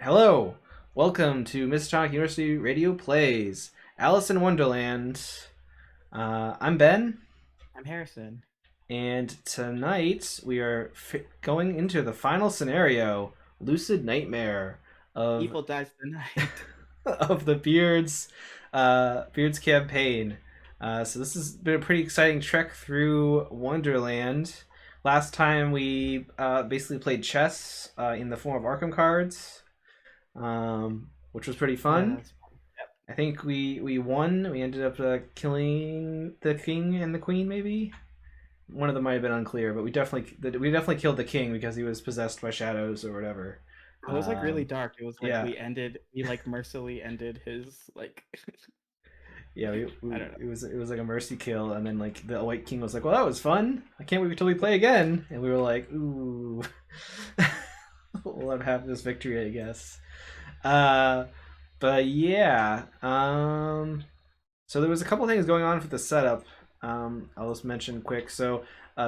Hello, welcome to Miskatonic University Radio Plays Alice in Wonderland. I'm Ben, I'm Harrison. and tonight we are going into the final scenario, Lucid Nightmare of Evil dies tonight. of the Beards campaign. So this has been a pretty exciting trek through Wonderland. Last time we basically played chess in the form of Arkham cards, which was pretty Yeah, fun. that's fun. I think we won. We ended up killing the king and the queen. Maybe one of them might have been unclear, but we definitely killed the king because he was possessed by shadows or whatever. It was like really dark. It was like Yeah, we like mercilessly ended his like yeah. I don't know. It was like a mercy kill, and then like the White King was like, "Well, that was fun. I can't wait until we play again." And we were like, "Ooh, we'll have half this victory, I guess." Uh, but yeah. So there was a couple things going on for the setup. I'll just mention quick. So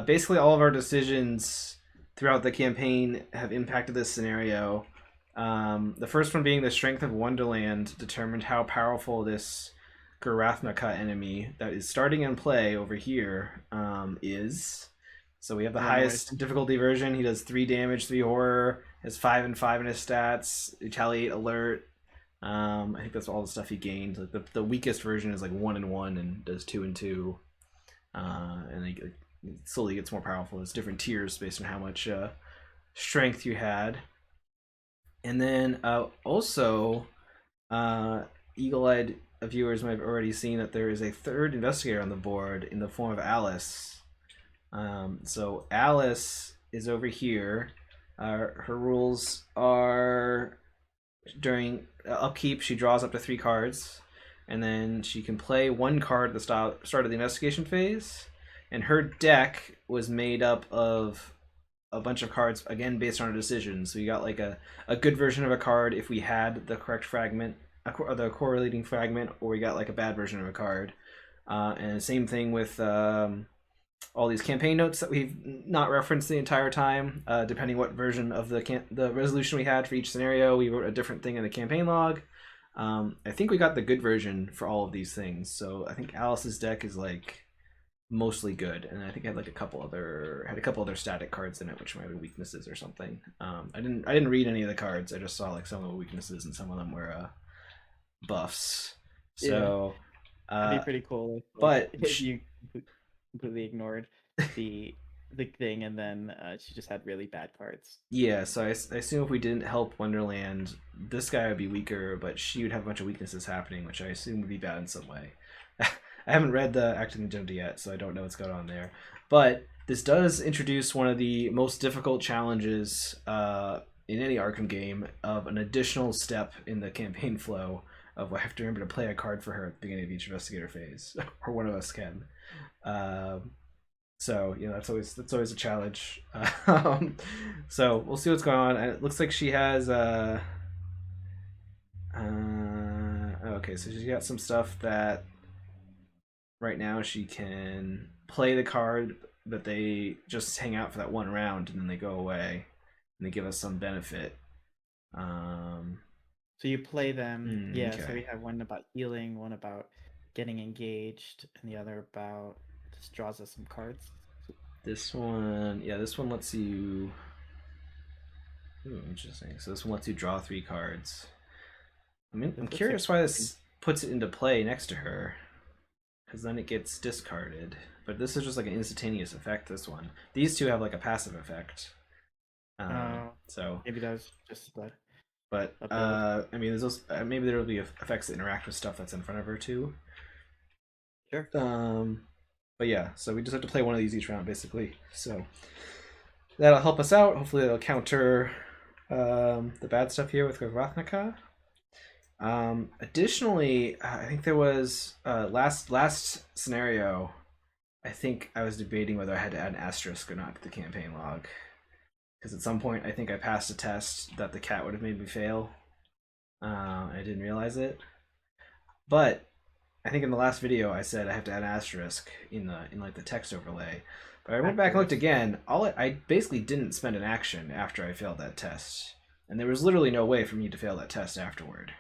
basically, all of our decisions throughout the campaign have impacted this scenario. The first one being the strength of Wonderland determined how powerful this Gurathnaka enemy that is starting in play over here is. So we have the highest difficulty version. He does 3 damage, 3 horror, has 5 and 5 in his stats, retaliate, alert. I think that's all the stuff he gained. Like the weakest version is like 1 and 1 and does 2 and 2. And he slowly gets more powerful. There's different tiers based on how much strength you had. And then also, eagle-eyed viewers might have already seen that there is a third investigator on the board in the form of Alice. So Alice is over here. Her rules are during upkeep, she draws up to 3 cards, and then she can play 1 card at the start of the investigation phase. And her deck was made up of a bunch of cards, again, based on her decisions. So you got like a good version of a card if we had the correct fragment, the correlating fragment, or we got like a bad version of a card. And same thing with all these campaign notes that we've not referenced the entire time. Depending what version of the resolution we had for each scenario, we wrote a different thing in the campaign log. I think we got the good version for all of these things. So I think Alice's deck is like mostly good, and I think I had like a couple other static cards in it, which might be weaknesses or something. I didn't read any of the cards. I just saw like some of the weaknesses, and some of them were buffs. So It'd be pretty cool but if you completely ignored the thing and then she just had really bad cards. yeah, so I assume if we didn't help Wonderland, this guy would be weaker, but she would have a bunch of weaknesses happening, which I assume would be bad in some way. I haven't read the acting agenda yet, so I don't know what's going on there. But this does introduce one of the most difficult challenges in any Arkham game of an additional step in the campaign flow of I have to remember to play a card for her at the beginning of each investigator phase, or one of us can. So that's always a challenge. So we'll see what's going on. And it looks like she has okay, so she's got some stuff that right now she can play the card, but they just hang out for that 1 round and then they go away and they give us some benefit. So you play them, yeah. Okay. So we have one about healing, one about getting engaged, and the other about just draws us some cards. This one lets you. Ooh, interesting. So this one lets you draw 3 cards. I'm curious why this puts it into play next to her, because then it gets discarded. But this is just like an instantaneous effect. This one, these two have like a passive effect. So maybe that was just that. But I mean, there's also, maybe there will be effects that interact with stuff that's in front of her too. Sure. But yeah, so we just have to play one of these each round, basically. So that'll help us out. Hopefully, it'll counter the bad stuff here with Gurathnaka. Additionally, I think there was last scenario. I think I was debating whether I had to add an asterisk or not to the campaign log, because at some point I think I passed a test that the cat would have made me fail. I didn't realize it, but I think in the last video I said I have to add an asterisk in like the text overlay. But I went back and looked again. I basically didn't spend an action after I failed that test. And there was literally no way for me to fail that test afterward.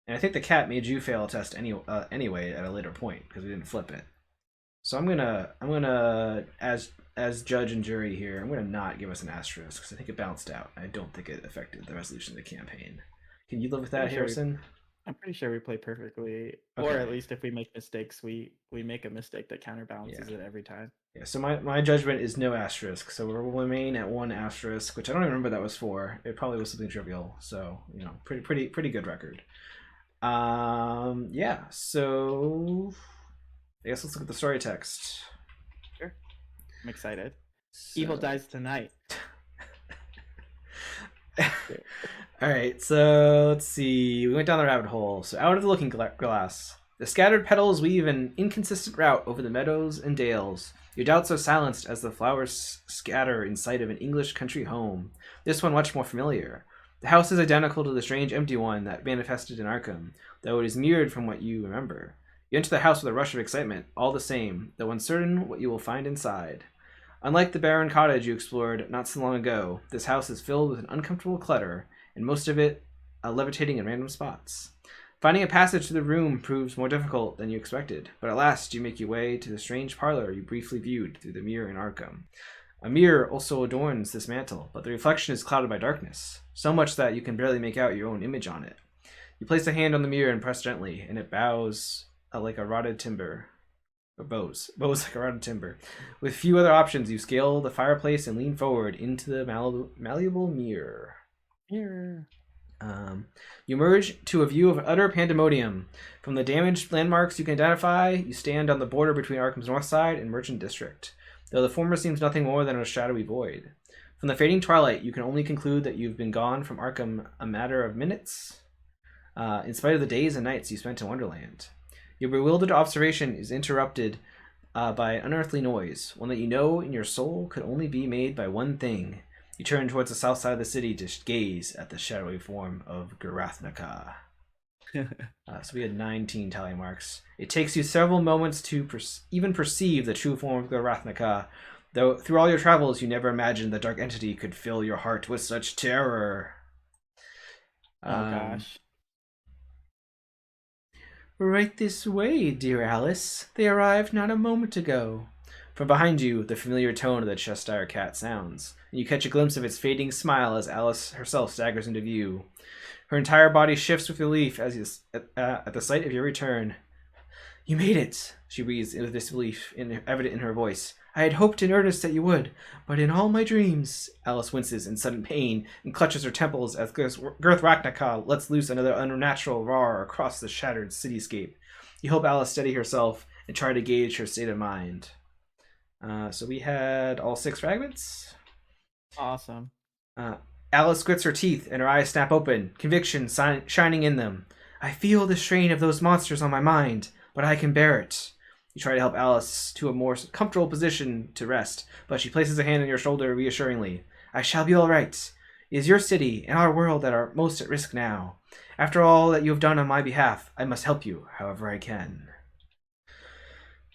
And I think the cat made you fail a test anyway at a later point because we didn't flip it. So I'm gonna as judge and jury here, I'm gonna not give us an asterisk because I think it balanced out. I don't think it affected the resolution of the campaign. Can you live with that, Harrison? I'm pretty sure we play perfectly, okay. Or at least if we make mistakes, we make a mistake that counterbalances it every time. Yeah, so my judgment is no asterisk, so we'll remain at 1 asterisk, which I don't even remember that was for. It probably was something trivial, so pretty good record. Yeah, so I guess let's look at the story text. Sure, I'm excited. So... Evil dies tonight. All right, so let's see. We went down the rabbit hole. So out of the looking glass, the scattered petals weave an inconsistent route over the meadows and dales. Your doubts are silenced as the flowers scatter in sight of an English country home. This one much more familiar. The house is identical to the strange empty one that manifested in Arkham, though it is mirrored from what you remember. You enter the house with a rush of excitement, all the same, though uncertain what you will find inside. Unlike the barren cottage you explored not so long ago, this house is filled with an uncomfortable clutter, and most of it levitating in random spots. Finding a passage to the room proves more difficult than you expected, but at last you make your way to the strange parlor you briefly viewed through the mirror in Arkham. A mirror also adorns this mantel, but the reflection is clouded by darkness, so much that you can barely make out your own image on it. You place a hand on the mirror and press gently, and it bows like a rotted timber. Or bows like a rotted timber. With few other options, you scale the fireplace and lean forward into the malleable mirror. You emerge to a view of utter pandemonium. From the damaged landmarks you can identify, you stand on the border between Arkham's North Side and Merchant District, though the former seems nothing more than a shadowy void. From the fading twilight, you can only conclude that you've been gone from Arkham a matter of minutes, in spite of the days and nights you spent in Wonderland. Your bewildered observation is interrupted by an unearthly noise, one that you know in your soul could only be made by one thing. You turn towards the south side of the city to gaze at the shadowy form of Gurathnaka. So we had 19 tally marks. It takes you several moments to even perceive the true form of Gurathnaka, though through all your travels you never imagined the dark entity could fill your heart with such terror. Oh gosh. Right this way, dear Alice. They arrived not a moment ago. From behind you, the familiar tone of the Cheshire cat sounds, and you catch a glimpse of its fading smile as Alice herself staggers into view. Her entire body shifts with relief at the sight of your return. You made it, she breathes with disbelief evident in her voice. I had hoped in earnest that you would, but in all my dreams... Alice winces in sudden pain and clutches her temples as Gurathnaka lets loose another unnatural roar across the shattered cityscape. You help Alice steady herself and try to gauge her state of mind. So we had all 6 fragments. Awesome. Alice grits her teeth and her eyes snap open, conviction shining in them. I feel the strain of those monsters on my mind, but I can bear it. You try to help Alice to a more comfortable position to rest, but she places a hand on your shoulder reassuringly. I shall be all right. It is your city and our world that are most at risk now. After all that you have done on my behalf, I must help you however I can.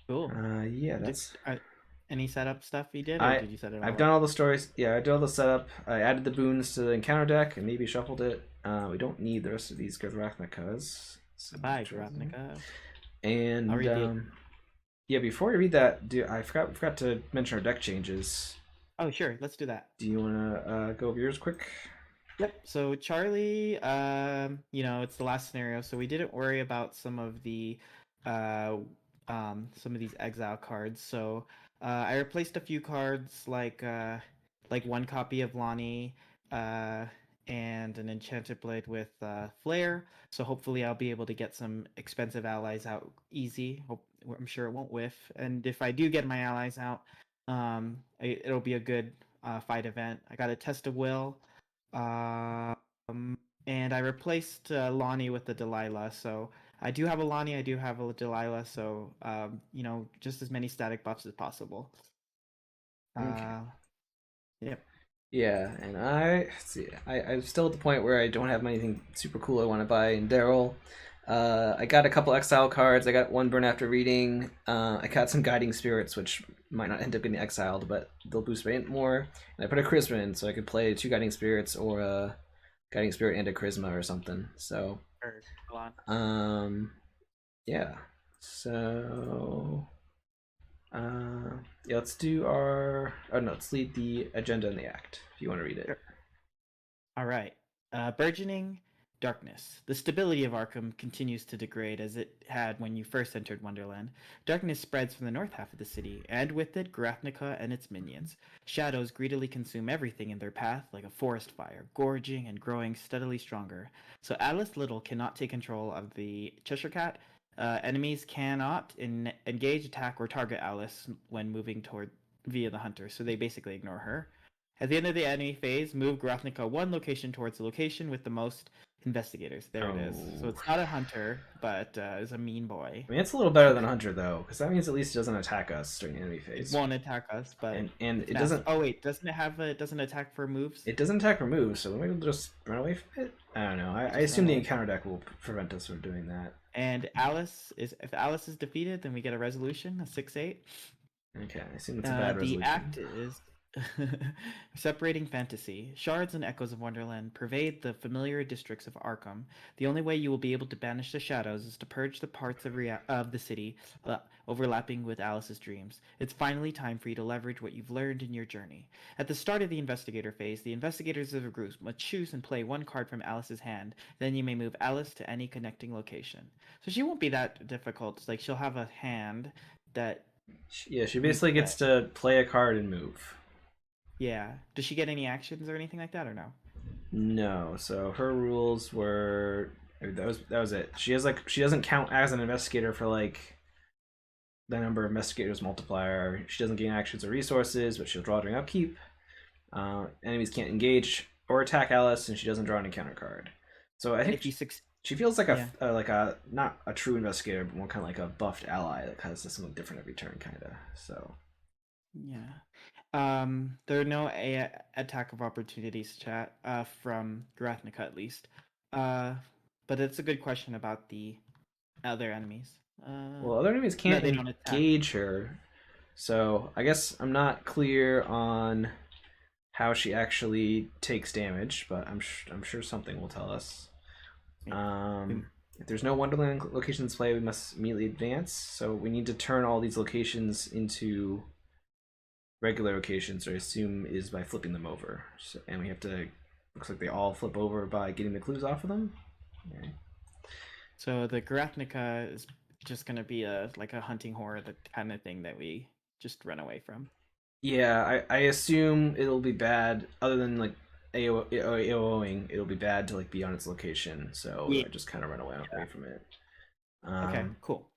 Cool. Yeah, that's... Any setup stuff you did, or did you set it all I've done all the stories. Yeah, I did all the setup. I added the boons to the encounter deck and maybe shuffled it. We don't need the rest of these Gurathnaka's. Bye, Gurathnaka. And yeah, before we read that, I forgot to mention our deck changes. Oh, sure. Let's do that. Do you want to go over yours quick? Yep. So Charlie, it's the last scenario, so we didn't worry about some of the some of these exile cards. So I replaced a few cards like 1 copy of Lonnie and an Enchanted Blade with Flare. So hopefully I'll be able to get some expensive allies out easy. I'm sure it won't whiff. And if I do get my allies out, it'll be a good fight event. I got a Test of Will. And I replaced Lonnie with the Delilah. So I do have a Lonnie, I do have a Delilah. So, just as many static buffs as possible. Okay. Yep. Yeah, and I'm still at the point where I don't have anything super cool I want to buy in Darrell. I got a couple exile cards. I got 1 burn after reading. I got some guiding spirits, which might not end up getting exiled, but they'll boost my int more. And I put a charisma in, so I could play 2 guiding spirits or Guiding Spirit and a Charisma or something. So, Or Milan. yeah. So, yeah, let's do our. Oh no, let's lead the agenda and the act. If you want to read it. Sure. All right. Burgeoning darkness. The stability of Arkham continues to degrade as it had when you first entered Wonderland. Darkness spreads from the north half of the city, and with it, Gurathnaka and its minions. Shadows greedily consume everything in their path like a forest fire, gorging and growing steadily stronger. So Alice Little cannot take control of the Cheshire Cat. Enemies cannot engage, attack, or target Alice when moving toward via the hunter, so they basically ignore her. At the end of the enemy phase, move Gurathnaka one location towards the location with the most investigators. There it is. So Oh. it's not a hunter, but is a mean boy. I mean, it's a little better than Hunter though, because that means at least it doesn't attack us during the enemy It phase. won't attack us, but And it's it fast. doesn't. Oh wait, doesn't it have a? It doesn't attack for moves? It doesn't attack or move, so maybe we'll just run away from it. I don't know. I Just run assume the away. encounter deck will prevent us from doing that. And Alice is if Alice is defeated, then we get a resolution, a 6/8. Okay, I assume it's a bad resolution. The act is separating fantasy. Shards and echoes of Wonderland pervade the familiar districts of Arkham. The only way you will be able to banish the shadows is to purge the parts of the city overlapping with Alice's dreams. It's finally time for you to leverage what you've learned in your journey. At the start of the investigator phase, the investigators of a group must choose and play one card from Alice's hand. Then you may move Alice to any connecting location. So she won't be that difficult. Like she'll have a hand that. Yeah, she basically gets to play a card and move. Yeah. Does she get any actions or anything like that, or no? No. So her rules were that was it. She doesn't count as an investigator for like the number of investigators multiplier. She doesn't gain actions or resources, but she'll draw during upkeep. Enemies can't engage or attack Alice, and she doesn't draw an encounter card. So I think she feels like a not a true investigator, but more kind of like a buffed ally that has something different every turn, kind of. So yeah. There are no attack of opportunities, chat, from Gurathnaka at least. But it's a good question about the other enemies. Well, other enemies can't engage her, so I guess I'm not clear on how she actually takes damage, but I'm sure something will tell us. If there's no Wonderland locations play, we must immediately advance. So we need to turn all these locations into regular locations, or I assume is by flipping them over. So, and we have to. Looks like they all flip over by getting the clues off of them. Okay. So the Gurathnaka is just gonna be like a hunting horror, the kind of thing that we just run away from. Yeah, I assume it'll be bad. Other than like AOing, it'll be bad to like be on its location. So I just kind of run away from it. Okay, cool.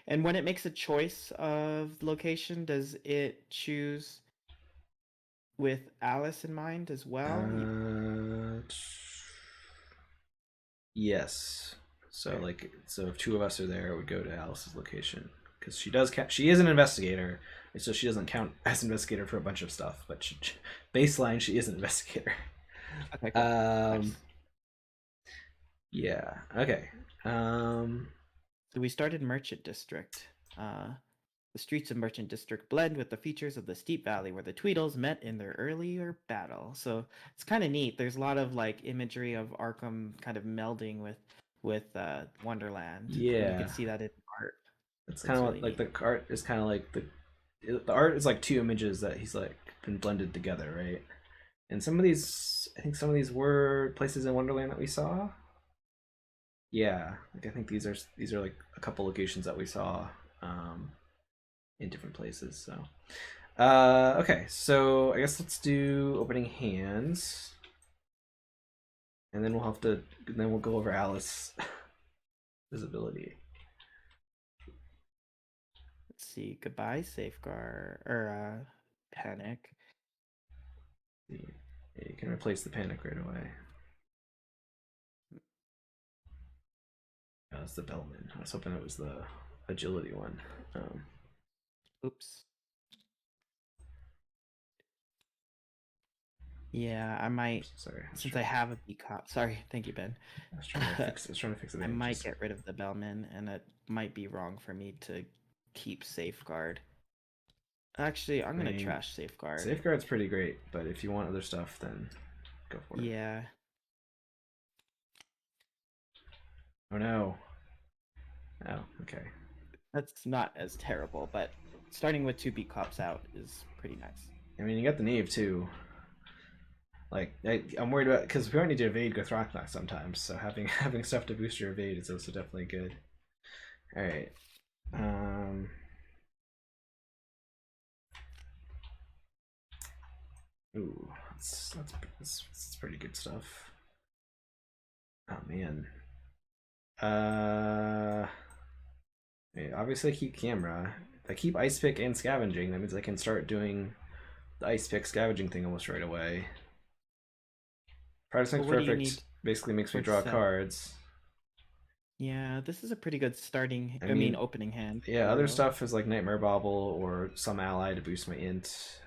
And when it makes a choice of location, does it choose with Alice in mind as well? Yes. So so if two of us are there, it would go to Alice's location because she is an investigator, so she doesn't count as investigator for a bunch of stuff. But baseline, she is an investigator. Okay. Cool. Nice. Yeah. Okay. So we started Merchant District. The streets of Merchant District blend with the features of the steep valley where the Tweedles met in their earlier battle. So it's kind of neat. There's a lot of like imagery of Arkham kind of melding with Wonderland. Yeah, and you can see that in art. It's kind of really like neat. The art is kind of like the art is like two images that he's like been blended together, right? And some of these, I think some of these were places in Wonderland that we saw. Yeah, like I think these are like a couple locations that we saw in different places. So okay, so I guess let's do opening hands, and then we'll go over Alice visibility. Let's see. Goodbye, Safeguard or Panic. Yeah, you can replace the Panic right away. That's the Bellman. I was hoping it was the agility one. Oops. Yeah, I might. Sorry. Since I have a Peacock. Sorry, thank you, Ben. I was trying to fix it. I might get rid of the Bellman, and it might be wrong for me to keep Safeguard. Actually, I'm gonna trash Safeguard. Safeguard's pretty great, but if you want other stuff, then Go for it. Yeah. Oh no. Oh, okay. That's not as terrible, but starting with 2 beat cops out is pretty nice. I mean, you got the Nave too. Like, I'm worried about because we might need to evade Gurathnaka sometimes. So having stuff to boost your evade is also definitely good. All right. Ooh, that's pretty good stuff. Oh man. Obviously I keep camera. If I keep ice pick and scavenging, that means I can start doing the ice pick scavenging thing almost right away. Practice But makes what do you perfect need basically makes me for draw set? cards. Yeah, this is a pretty good starting. I I mean, mean, opening hand yeah, for other real. stuff is like Nightmare Bobble or some ally to boost my int.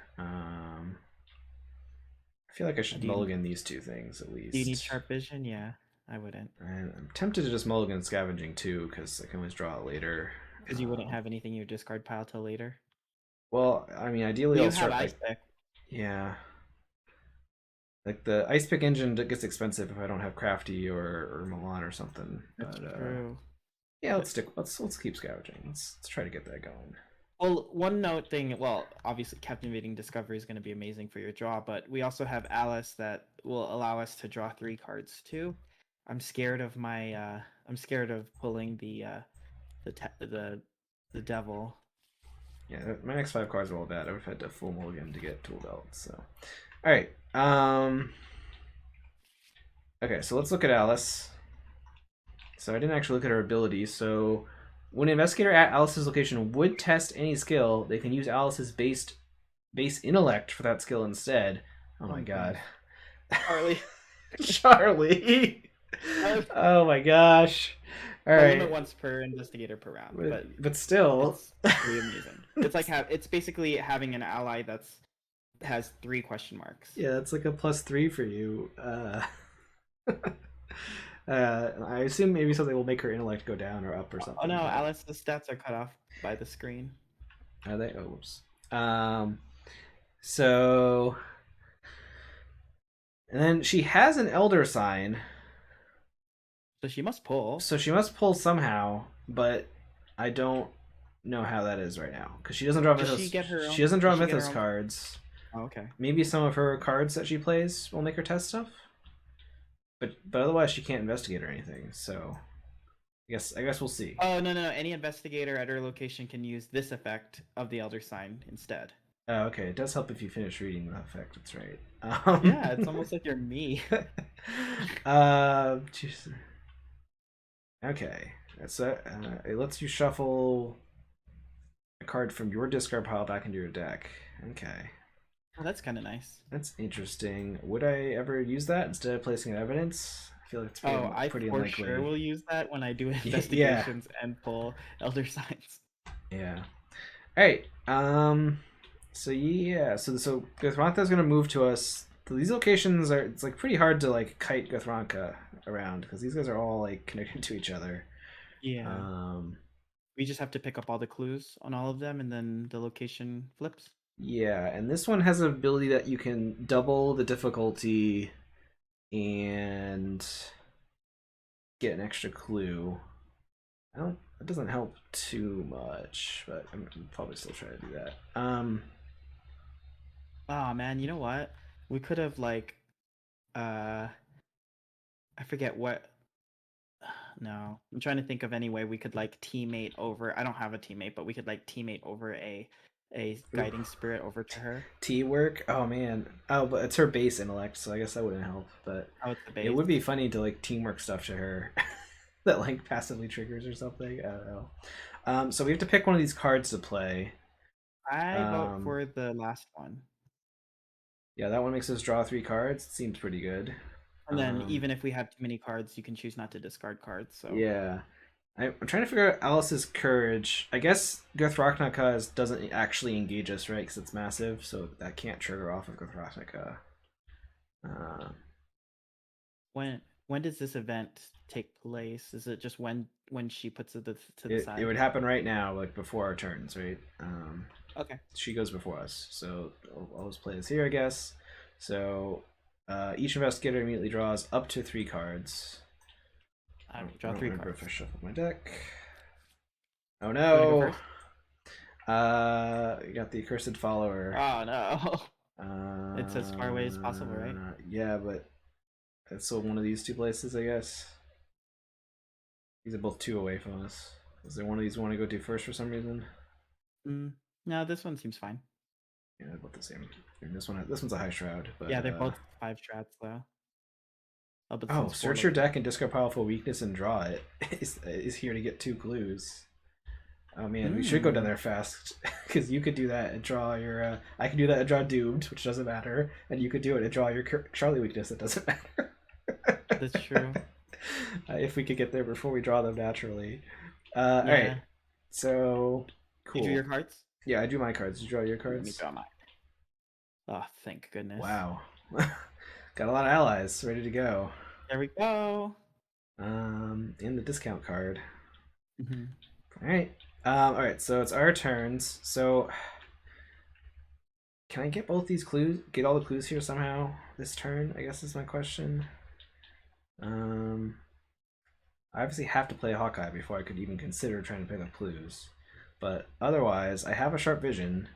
I feel like I should Do you mulligan these two things at do you need least. sharp vision? Yeah, I wouldn't, And I'm tempted to just mulligan scavenging too, because I can always draw it later. because you wouldn't have anything in your discard pile till later. Well, I mean, ideally Well, I'll you have start ice like, pick. yeah, like the ice pick engine that gets expensive if I don't have Crafty or Milan or something. That's But true. yeah, let's keep scavenging. Let's try to get that going. Well, one note thing. Well, obviously, captivating discovery is going to be amazing for your draw, but we also have Alice that will allow us to draw 3 cards too. I'm scared of my. I'm scared of pulling the te- the devil. Yeah, my next 5 cards are all bad. I would have had to full mulligan to get Tool Belt. So, all right. Okay, so let's look at Alice. So I didn't actually look at her abilities. So when an investigator at Alice's location would test any skill, they can use Alice's base intellect for that skill instead. Oh Oh my my god. goodness, Harley. Charlie. Uh, Oh my gosh. All the limit right. once per investigator per round, but But still. it's pretty amazing. It's like it's basically having an ally that's has 3 question marks. Yeah, that's like a +3 for you. I assume maybe something will make her intellect go down or up or Oh no, something. But Alice's stats are cut off by the screen. are they? Oh, whoops. So and then she has an elder sign, So she must pull. so she must pull somehow. But I don't know how that is right now because she doesn't draw Does she mythos. get her She own? doesn't draw Does she get her mythos own? cards. Oh, okay. Maybe some of her cards that she plays will make her test stuff. But otherwise she can't investigate or anything. So I guess we'll see. Oh no! Any investigator at her location can use this effect of the Elder Sign instead. Oh, okay. It does help if you finish reading the effect. That's right. Yeah, it's almost like you're me. Jeez. Okay. So it lets you shuffle a card from your discard pile back into your deck. Okay. Oh, that's kind of nice. That's interesting. Would I ever use that instead of placing evidence? I feel like it's Oh, I pretty for sure unlikely. will use that when I do Yeah. investigations and pull Elder Signs. Yeah. All right. So yeah. So Gurathnaka's gonna move to us. So these locations are. It's like pretty hard to like kite Gurathnaka around because these guys are all like connected to each other. Yeah. Um. We just have to pick up all the clues on all of them, and then the location flips. Yeah, and this one has an ability that you can double the difficulty and get an extra clue. I don't. It doesn't help too much, but I'm probably still trying to do that. Oh man, you know what? We could have like, uh, I forget what. No, I'm trying to think of any way we could like teammate over. I don't have a teammate, but we could like teammate over a Ooh, guiding spirit over to her. T work. Oh man. Oh, but it's her base intellect, so I guess that wouldn't help. But Oh, it's the it base. would be funny to like teamwork stuff to her that like passively triggers or something. I don't know. So we have to pick one of these cards to play. I vote Um, for the last one. yeah, that one makes us draw 3 cards. It seems pretty good. And then even if we have too many cards, you can choose not to discard cards. So Yeah. I'm trying to figure out Alice's courage. I guess Gurathnaka doesn't actually engage us, right? Because it's massive, so that can't trigger off of Gurathnaka. Uh, when does this event take place? Is it just when she puts it to the it side? would happen right now, like before our turns, right? Okay. She goes before us, so I'll just play this here, I guess. So Each investigator immediately draws up to 3 cards. I draw 3 cards. If I shuffle my deck. Oh You wanna go no! first? You got the Accursed Follower. Oh no. It's as far away as possible, right? Yeah, but it's still one of these 2 places, I guess. These are both 2 away from us. Is there one of these we want to go to first for some reason? No, this one seems fine. Yeah, they're both the same. And this one's a High Shroud. But, Yeah, they're both 5 strats though. Oh, but oh, search your deck and discard powerful weakness and draw it. is here to get 2 clues. Oh man, we should go down there fast because you could do that and draw your. I can do that and draw Doomed, which doesn't matter, and you could do it and draw your Charlie weakness. That doesn't matter. That's true. If we could get there before we draw them naturally. All right. So cool. You drew your cards? Yeah, I drew my cards. Did you draw your cards? Let me draw mine. Oh, thank goodness. Wow. Got a lot of allies ready to go. There we go. And the discount card. Mm-hmm. All right, so it's our turns. So can I get both these clues? Get all the clues here somehow this turn? I guess is my question. I obviously have to play Hawkeye before I could even consider trying to pick up clues. But otherwise, I have a Sharp Vision,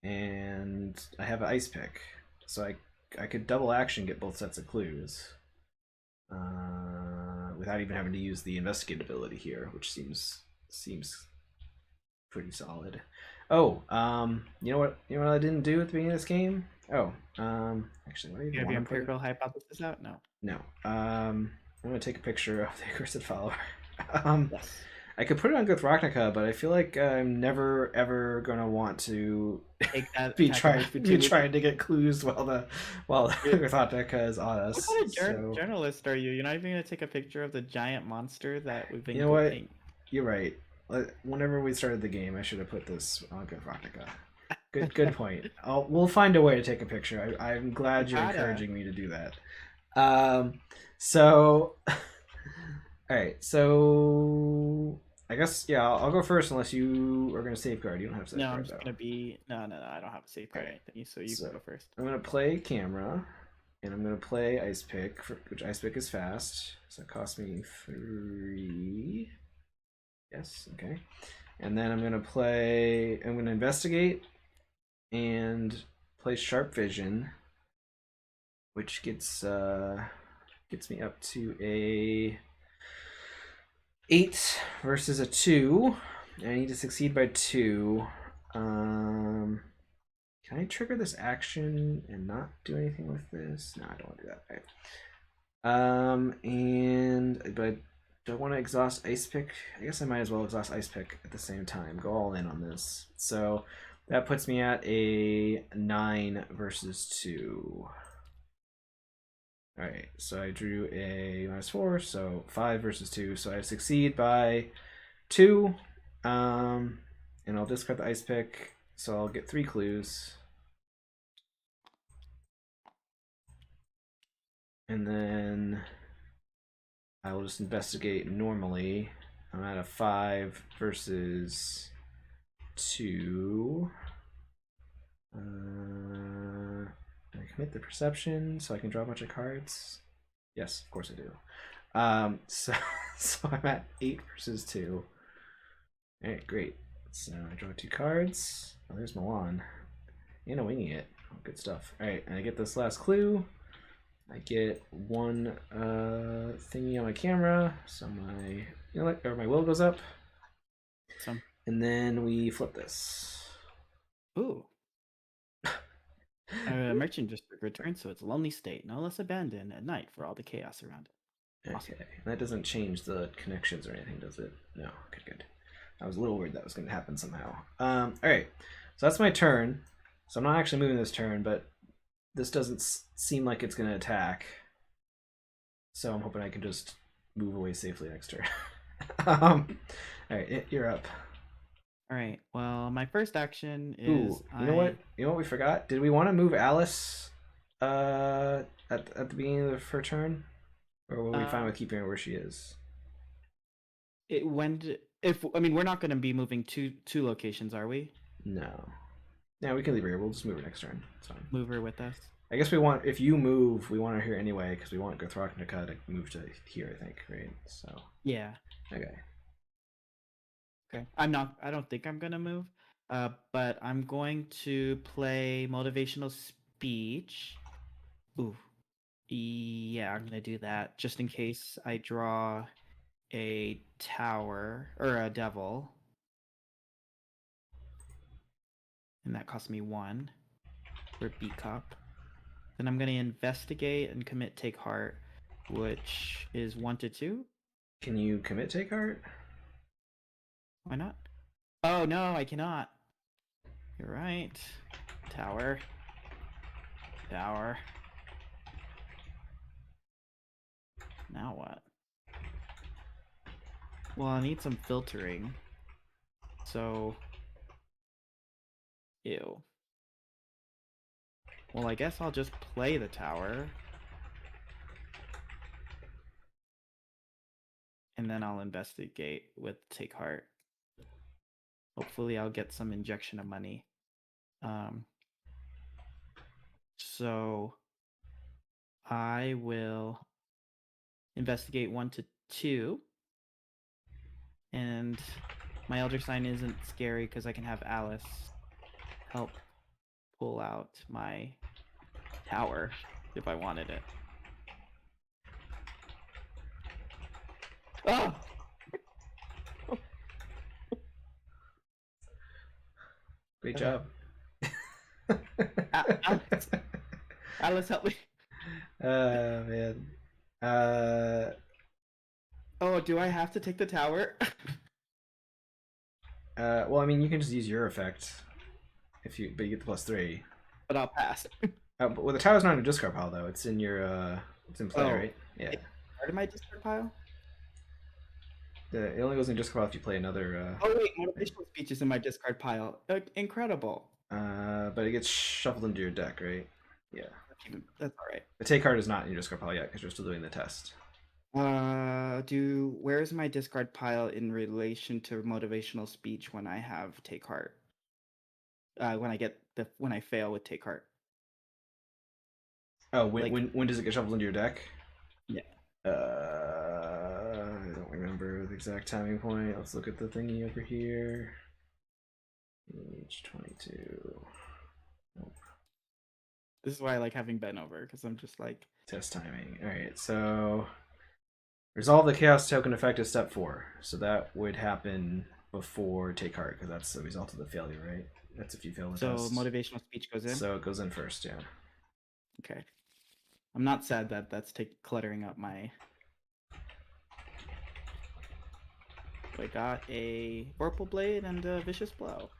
and I have an Ice Pick. So I could double action get both sets of clues. Without even having to use the Investigate ability here, which seems pretty solid. Oh, you know what I didn't do at the beginning of this game? Oh, actually, what do you have your empirical hypothesis out? No. I'm gonna take a picture of the Accursed Follower. Yes. I could put it on Gurathnaka, but I feel like I'm never ever gonna want to be trying to get clues while Gurathnaka is on us. What kind of journalist are you? You're not even gonna take a picture of the giant monster that we've been. You know what? You're right. Whenever we started the game, I should have put this on Gurathnaka. Good point. We'll find a way to take a picture. I'm glad you're encouraging me to do that. So, all right. So I guess I'll go first unless you are gonna safeguard. You don't have safeguard. No, I'm just gonna be no. I don't have a safeguard. Right. So you can go first. I'm gonna play camera, and I'm gonna play Ice Pick, which Ice Pick is fast, so it costs me 3. Yes, okay. And then I'm gonna investigate and play Sharp Vision, which gets me up to a 8 versus a 2. I need to succeed by 2. Can I trigger this action and not do anything with this? No, I don't want to do that. Right. But do I want to exhaust Ice Pick? I guess I might as well exhaust Ice Pick at the same time. Go all in on this. So that puts me at a 9 versus 2. All right, so I drew a -4, so 5 versus 2. So I succeed by 2. And I'll discard the Ice Pick, so I'll get 3 clues. And then I will just investigate normally. I'm at a 5 versus 2. Can I commit the perception so I can draw a bunch of cards? Yes, of course I do. So I'm at 8 versus 2. All right, great. So I draw 2 cards. Oh, there's Milan. And a winging it. Oh, good stuff. All right, and I get this last clue. I get 1 thingy on my camera, so my will goes up. And then we flip this. Ooh. Merchant district returns to its lonely state, no less abandoned at night for all the chaos around it. Awesome. Okay, that doesn't change the connections or anything, does it? No. Okay, good. I was a little worried that was going to happen somehow. All right, so that's my turn. So I'm not actually moving this turn, but this doesn't seem like it's going to attack. So I'm hoping I can just move away safely next turn. All right, you're up. All right. Well, my first action is. Ooh, you know what? You know what we forgot? Did we want to move Alice at the beginning of her turn, or were we fine with keeping her where she is? We're not going to be moving two locations, are we? No. Yeah, we can leave her here. We'll just move her next turn. It's fine. Move her with us. I guess we want, if you move, we want her here anyway, because we want Gurathnaka to move to here, I think, right? So. Yeah. Okay. Okay. I don't think I'm gonna move. But I'm going to play motivational speech. Ooh. Yeah, I'm gonna do that just in case I draw a tower or a devil. And that cost me 1 for B cup. Then I'm gonna investigate and commit take heart, which is 1 to 2. Can you commit take heart? Why not? Oh no, I cannot. You're right. Tower. Tower. Now what? Well, I need some filtering. So... Ew. Well, I guess I'll just play the tower. And then I'll investigate with take heart. Hopefully I'll get some injection of money. So I will investigate 1 to 2. And my Elder Sign isn't scary because I can have Alice help pull out my tower if I wanted it. Oh! Great job. Alice, Alice, help me. Man. Oh, do I have to take the tower? Well, I mean, you can just use your effect, but you get the +3. But I'll pass. But well, the tower's not in your discard pile though. It's in your it's in play, right? Yeah. Part of my discard pile? It only goes in your discard pile if you play another. Oh wait, motivational speech is in my discard pile. Incredible. But it gets shuffled into your deck, right? Yeah. That's all right. The take card is not in your discard pile yet because you're still doing the test. Where is my discard pile in relation to motivational speech when I have take heart? When I fail with take heart. Oh, when does it get shuffled into your deck? Yeah. I don't remember the exact timing point. Let's look at the thingy over here. Page 22. Nope. This is why I like having Ben over, because I'm just like... Test timing. Alright, so... Resolve the Chaos Token effect is step 4. So that would happen before take heart, because that's the result of the failure, right? That's if you fail the test. So motivational speech goes in? So it goes in first, yeah. Okay. I'm not sad that that's cluttering up my... I got a Vorpal Blade and a Vicious Blow.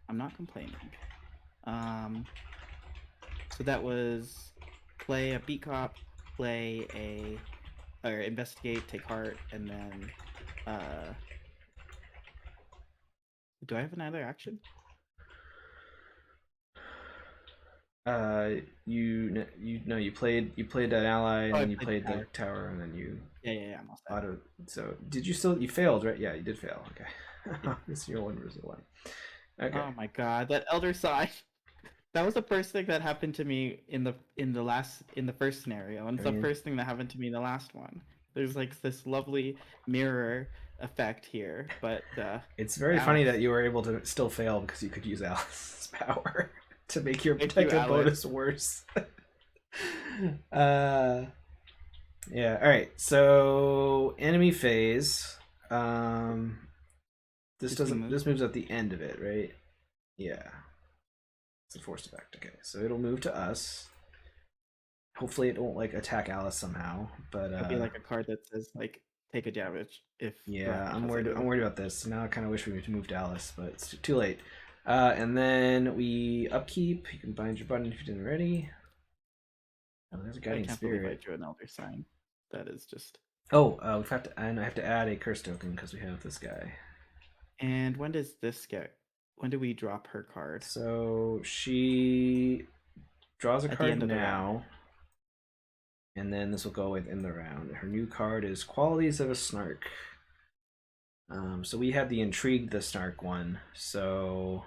I'm not complaining. So that was play a beat cop, investigate, take heart, and then do I have another action? You played an ally, and then you played the tower, and then you I'm all set. So did you failed, right? Yeah, you did fail. Okay. This year one was the one. Okay. Oh my god, that Elder Sign. That was the first thing that happened to me in the first scenario, and it's the first thing that happened to me in the last one. There's like this lovely mirror effect here, but it's very funny that you were able to still fail because you could use Alice's power to make your protective bonus worse. Yeah. All right. So enemy phase. This moves at the end of it, right? Yeah. It's a forced effect. Okay, so it'll move to us. Hopefully, it won't like attack Alice somehow. But it'll be like a card that says like take a damage if. Yeah, I'm worried about this. Now I kind of wish we moved Alice, but it's too late. And then we upkeep. You can bind your button if you didn't already. Oh, there's a guiding spirit. I drew an Elder Sign. That is just. Oh, I have to add a curse token because we have this guy. And when does this get? When do we drop her card? So she draws a card now, and then this will go within the round. Her new card is Qualities of a Snark. So we had the Intrigue the Snark one. So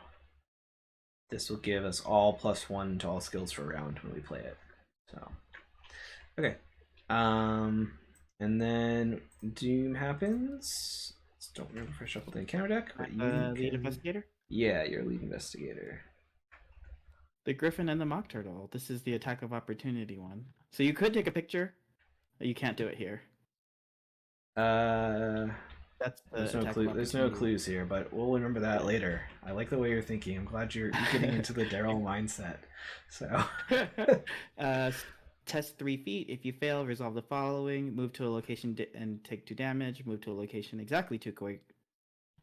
this will give us all +1 to all skills for a round when we play it. So, okay. And then Doom happens. Don't remember if I shuffled the encounter deck, but you lead investigator. Yeah, you're lead investigator. The Griffin and the Mock Turtle. This is the attack of opportunity one. So you could take a picture, but you can't do it here. That's there's no clues here, but we'll remember that later. I like the way you're thinking. I'm glad you're getting into the Darrell mindset. So, test 3 feet. If you fail, resolve the following: move to a location and take 2 damage. Move to a location exactly 2 quick.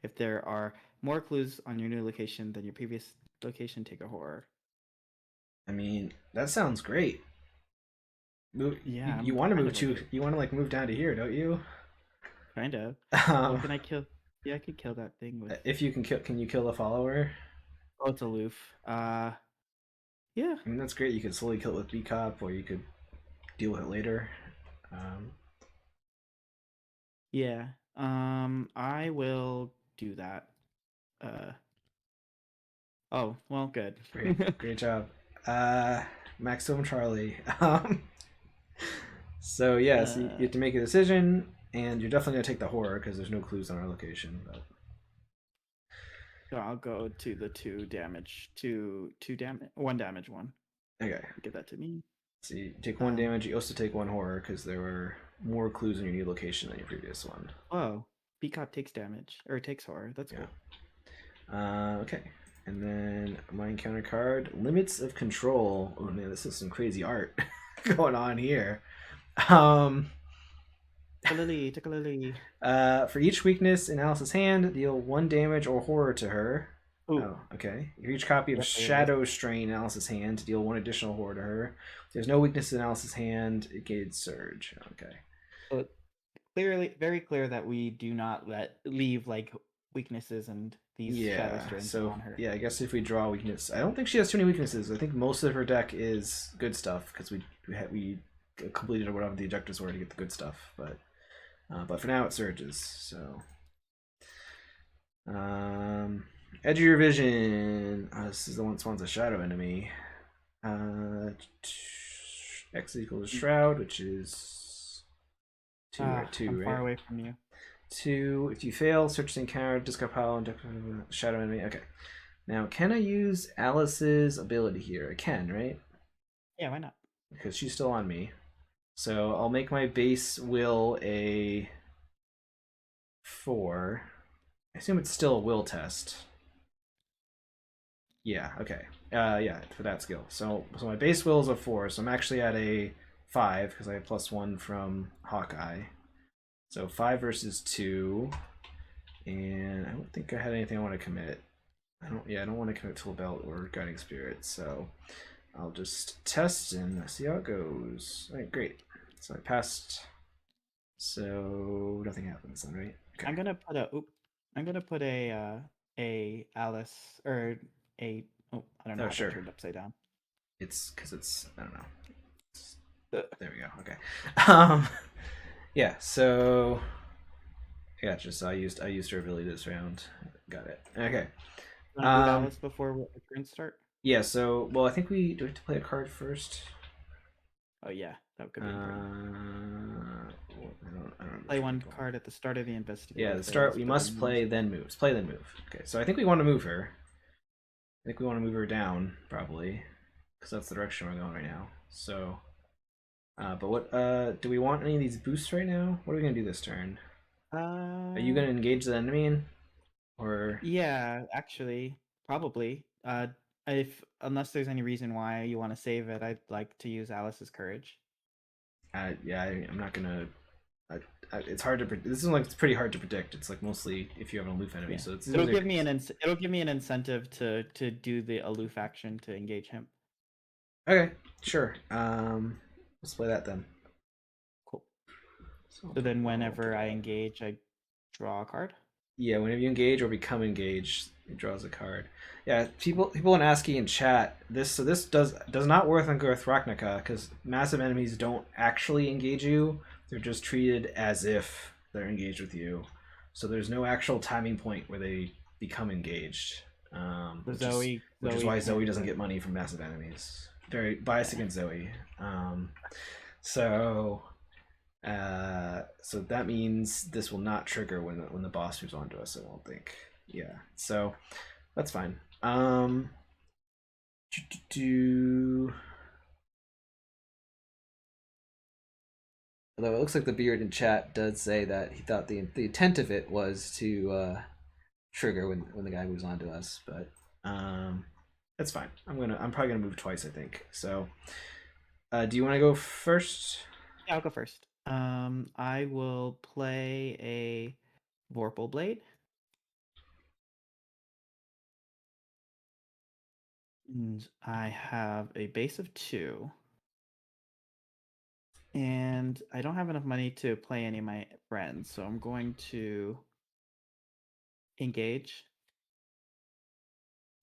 If there are more clues on your new location than your previous location, take a horror. I mean, that sounds great. Yeah, you want to move to you want to like move down to here, don't you? Kind of. Well, can I kill? Yeah, I could kill that thing with. If you can you kill the follower? Oh, it's aloof. Yeah. I mean, that's great. You could slowly kill it with B-Cop, or you could deal with it later. Yeah. I will do that. Oh, well, good. Great job. Maximum Charlie. So yes, you have to make a decision, and you're definitely gonna take the horror because there's no clues on our location. But so I'll go to the 2 damage, 1 damage one. Okay. Give that to me. So you take 1 damage. You also take 1 horror because there were more clues in your new location than your previous one. Oh, B-Cop takes damage or takes horror. That's good. Okay. And then my encounter card, Limits of Control. Oh man, this is some crazy art going on here. Take a lily. For each weakness in Alice's hand, deal 1 damage or horror to her. Ooh. Oh, okay. For each copy of Shadow Strain in Alice's hand, deal 1 additional horror to her. If there's no weakness in Alice's hand, it gains Surge. Okay. So clearly, very clear that we do not leave like weaknesses and these Shadow Strains on her. Yeah, I guess if we draw weakness, I don't think she has too many weaknesses. I think most of her deck is good stuff because we completed whatever the objectives were to get the good stuff. But for now it surges. So, Edge of Your Vision. This is the one that spawns a shadow enemy. X equals Shroud, which is 2 right? 2, I'm far away from you. 2. If you fail, search the encounter, discard pile, and shadow enemy. Okay. Now, can I use Alice's ability here? I can, right? Yeah, why not? Because she's still on me. So I'll make my base will a 4. I assume it's still a will test. Yeah, okay. Yeah, for that skill. So my base will is a 4, so I'm actually at a 5 because I have +1 from Hawkeye. So 5 versus 2, and I don't think I had anything I want to commit. I don't want to commit to Belt or Guiding Spirit, so I'll just test and see how it goes. All right, great. So I passed. So nothing happens then, right? Okay. I'm gonna put a Alice or a I don't know how sure. that turned upside down. It's because it's I don't know. There we go. Okay. Yeah. So yeah, just I used her ability this round. Got it. Okay. Alice before the turn start. Yeah. So I think we have to play a card first. Oh yeah, that could be important. I don't play 1 card at the start of the investigation. Yeah, the start. We must play, then move. Play, then move. Okay, so I think we want to move her. I think we want to move her down, probably, because that's the direction we're going right now. So, but what? Do we want any of these boosts right now? What are we gonna do this turn? Are you gonna engage the enemy, or? Yeah, actually, probably. Unless there's any reason why you want to save it, I'd like to use Alice's Courage. Yeah, I'm not gonna. It's hard to predict. This is like it's pretty hard to predict. It's like mostly if you have an aloof enemy. Yeah. So it'll give me an incentive to do the aloof action to engage him. Okay, sure. Let's play that then. Cool. So then, whenever I engage, I draw a card. Yeah, whenever you engage or become engaged, it draws a card. Yeah, people in ASCII in chat. This does not work on Gurathnaka because massive enemies don't actually engage you. They're just treated as if they're engaged with you. So there's no actual timing point where they become engaged. Which is why Zoe doesn't get money from massive enemies. Very biased against Zoe. So that means this will not trigger when the boss moves on to us. I won't think. Yeah. So that's fine. Although it looks like the beard in chat does say that he thought the intent of it was to trigger when the guy moves on to us, but that's fine. I'm probably gonna move twice, I think. So do you want to go first? Yeah, I'll go first. I will play a Vorpal Blade. And I have a base of 2. And I don't have enough money to play any of my friends, so I'm going to engage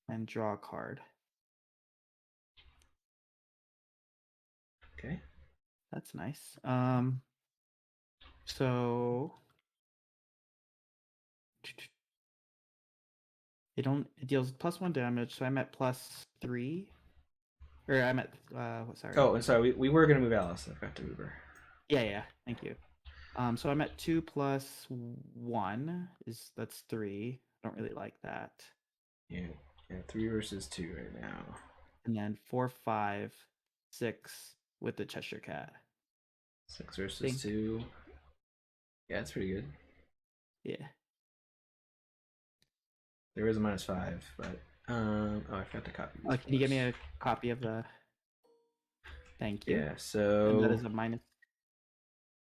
and draw a card. Okay. That's nice. So it deals +1 damage, so I'm at +3. Or I'm at sorry. Oh, and sorry, we were gonna move Alice. I forgot to move her. Yeah, thank you. So I'm at 2 + 1 that's 3. I don't really like that. Yeah, 3 versus 2 right now. And then 4, 5, 6 with the Cheshire Cat. 6 versus 2. Yeah, it's pretty good. Yeah. There is a -5, but oh, I forgot to copy these. Can you give me a copy of the? Thank you. Yeah, so and that is a minus.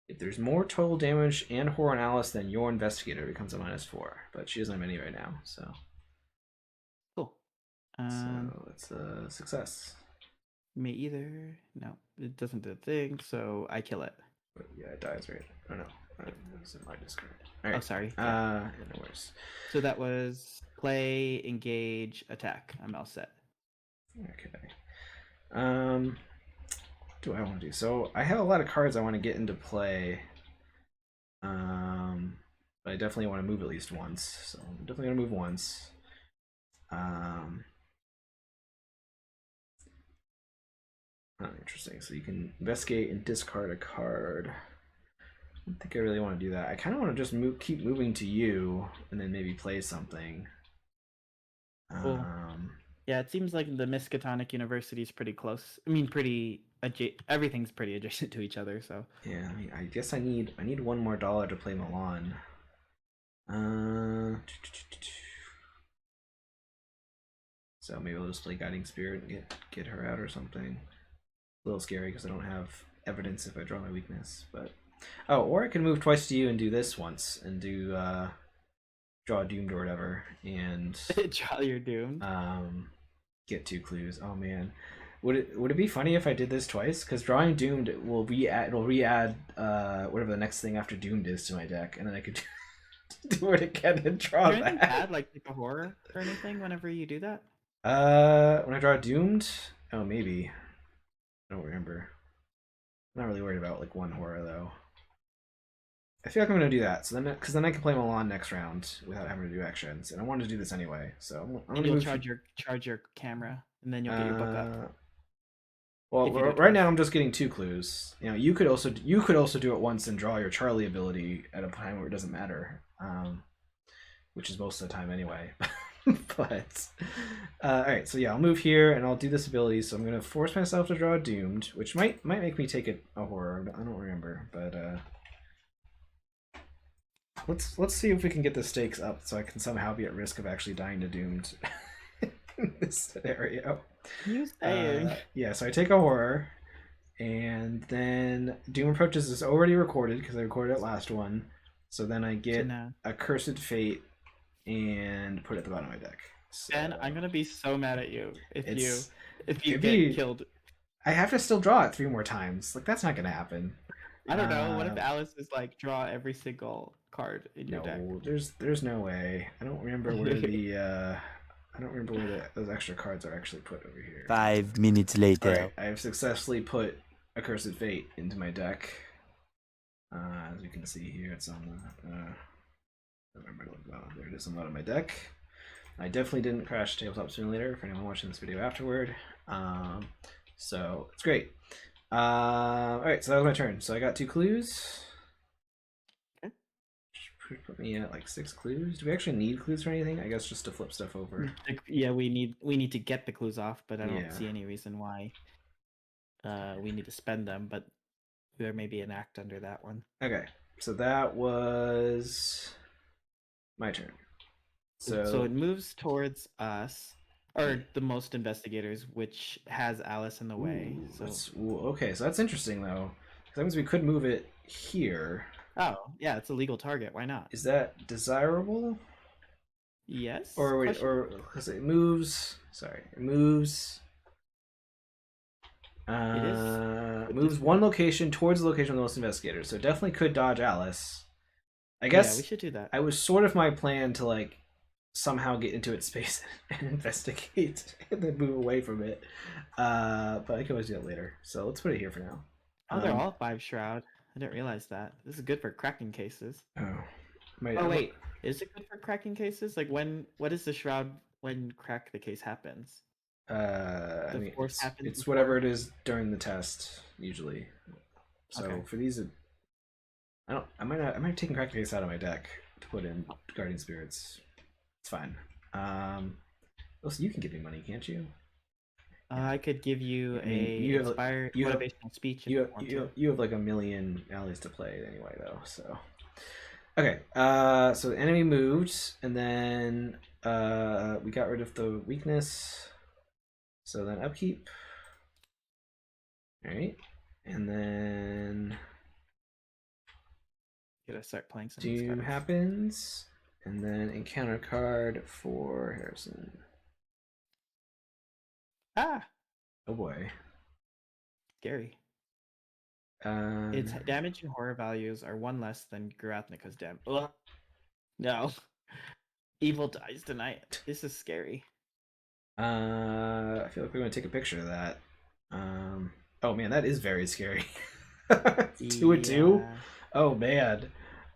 If there's more total damage and horror on Alice, then your investigator becomes a -4. But she doesn't have any right now, so Cool. So it's a success. Me either. No, it doesn't do a thing, so I kill it. But yeah, it dies, right? Oh no, it's in my discard. All right. Oh, sorry. Yeah, no worries. So that was play, engage, attack. I'm all set. Okay. What do I want to do? So I have a lot of cards I want to get into play. But I definitely want to move at least once. So I'm definitely gonna move once. Oh, interesting. So you can investigate and discard a card. I don't think I really want to do that. I kind of want to just keep moving to you, and then maybe play something. Cool. Yeah, it seems like the Miskatonic University is pretty close. I mean, everything's pretty adjacent to each other. So yeah, I mean, I guess I need one more dollar to play Milan. So maybe I'll just play Guiding Spirit and get her out or something. A little scary because I don't have evidence if I draw my weakness, but or I can move twice to you and do this once and do draw a Doomed or whatever and draw your Doomed. Get 2 clues. Oh man, would it be funny if I did this twice? Because drawing Doomed will re-add whatever the next thing after Doomed is to my deck, and then I could do it again and draw that. that. Bad, like a horror or anything whenever you do that? When I draw Doomed, oh maybe. I don't remember. I'm not really worried about like 1 horror though. I feel like I'm gonna do that. So then, because then I can play Milan next round without having to do actions, and I wanted to do this anyway. So I'm gonna charge your camera, and then you'll get your book up. Well, right now I'm just getting 2 clues. You know, you could also do it once and draw your Charlie ability at a time where it doesn't matter, which is most of the time anyway. But all right, so yeah, I'll move here and I'll do this ability. So I'm gonna force myself to draw a Doomed, which might make me take a horror. I don't remember, but let's see if we can get the stakes up so I can somehow be at risk of actually dying to Doomed in this scenario. You saying? Yeah, so I take a horror, and then Doom Approaches is already recorded because I recorded it last one. So then I get a Cursed Fate and put it at the bottom of my deck. So, and I'm gonna be so mad at you if you get killed. I have to still draw it 3 more times. Like that's not gonna happen. I don't know. What if Alice is like draw every single card in your deck? No, there's no way. I don't remember where those extra cards are actually put over here. 5 minutes later. All right, I have successfully put a Cursed Fate into my deck. As you can see here, it's on the. There it is on the bottom of my deck. I definitely didn't crash Tabletop Simulator for anyone watching this video afterward. So it's great. All right, so that was my turn. So I got 2 clues. Okay. Put me at like 6 clues. Do we actually need clues for anything? I guess just to flip stuff over. Yeah, we need to get the clues off, but I don't Yeah. see any reason why we need to spend them. But there may be an act under that one. Okay, so that was my turn. So it moves towards us, or the most investigators, which has Alice in the way. Okay, so that's interesting though. That means we could move it here. Oh, yeah, it's a legal target. Why not? Is that desirable? Yes. Or wait, or because it moves. Sorry, it moves. It moves one location towards the location of the most investigators. So it definitely could dodge Alice. I guess yeah, we should do that. I was sort of my plan to like somehow get into its space and investigate and then move away from it. But I can always do that later. So let's put it here for now. Oh, they're all 5 shroud. I didn't realize that. This is good for cracking cases. Oh. Wait. Is it good for cracking cases? Like what is the shroud when crack the case happens? I mean, it's whatever it is during the test usually. So okay. For these, I might have taken crack the case out of my deck to put in Guardian Spirits. It's fine. Also, you can give me money, can't you? I could give you motivational speech. You have like a million allies to play anyway, though. So okay. So the enemy moved, and then we got rid of the weakness. So then upkeep. All right, and then gotta start playing some. 2 happens, and then encounter card for Harrison. Ah. Oh boy. Scary. Its damage and horror values are 1 less than Gurathnaka's damage. No. Evil dies tonight. This is scary. I feel like we're going to take a picture of that. Oh man, that is very scary. 2 and 2? Oh man.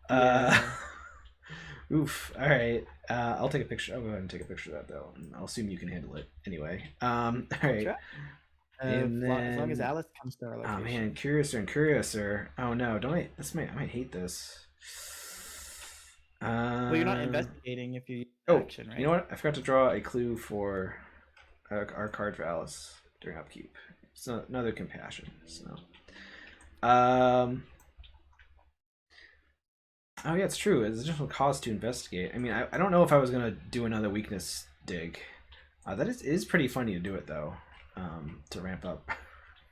Yeah. Oof. All right. I'll take a picture. I'll go ahead and take a picture of that though. I'll assume you can handle it anyway. All right. And then, as long as Alice comes to our location. Oh man, Curiouser. Oh no, don't I? I might hate this. Well, you're not investigating if you action, right? You know what? I forgot to draw a clue for our card for Alice during upkeep. It's another compassion. So, oh yeah, it's true. It's additional cause to investigate. I mean, I don't know if I was gonna do another weakness dig. That is pretty funny to do it though. To ramp up.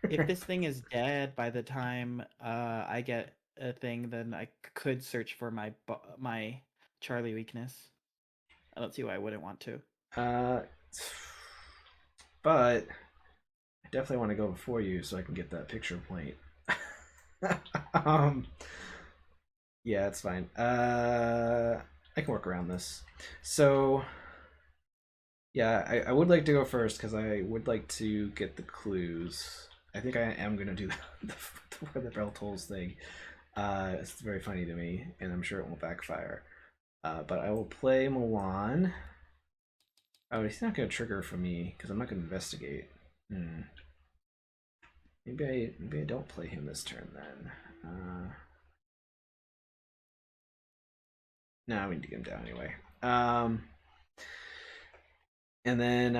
If this thing is dead by the time I get a thing, then I could search for my Charlie weakness. I don't see why I wouldn't want to. But I definitely want to go before you so I can get that picture point. Yeah, it's fine. I can work around this. So yeah, I would like to go first because I would like to get the clues. I think I am going to do the bell tolls thing. It's very funny to me, and I'm sure it won't backfire. But I will play Milan. Oh, he's not going to trigger for me because I'm not going to investigate. Maybe I don't play him this turn then. No, we need to get him down anyway. And then,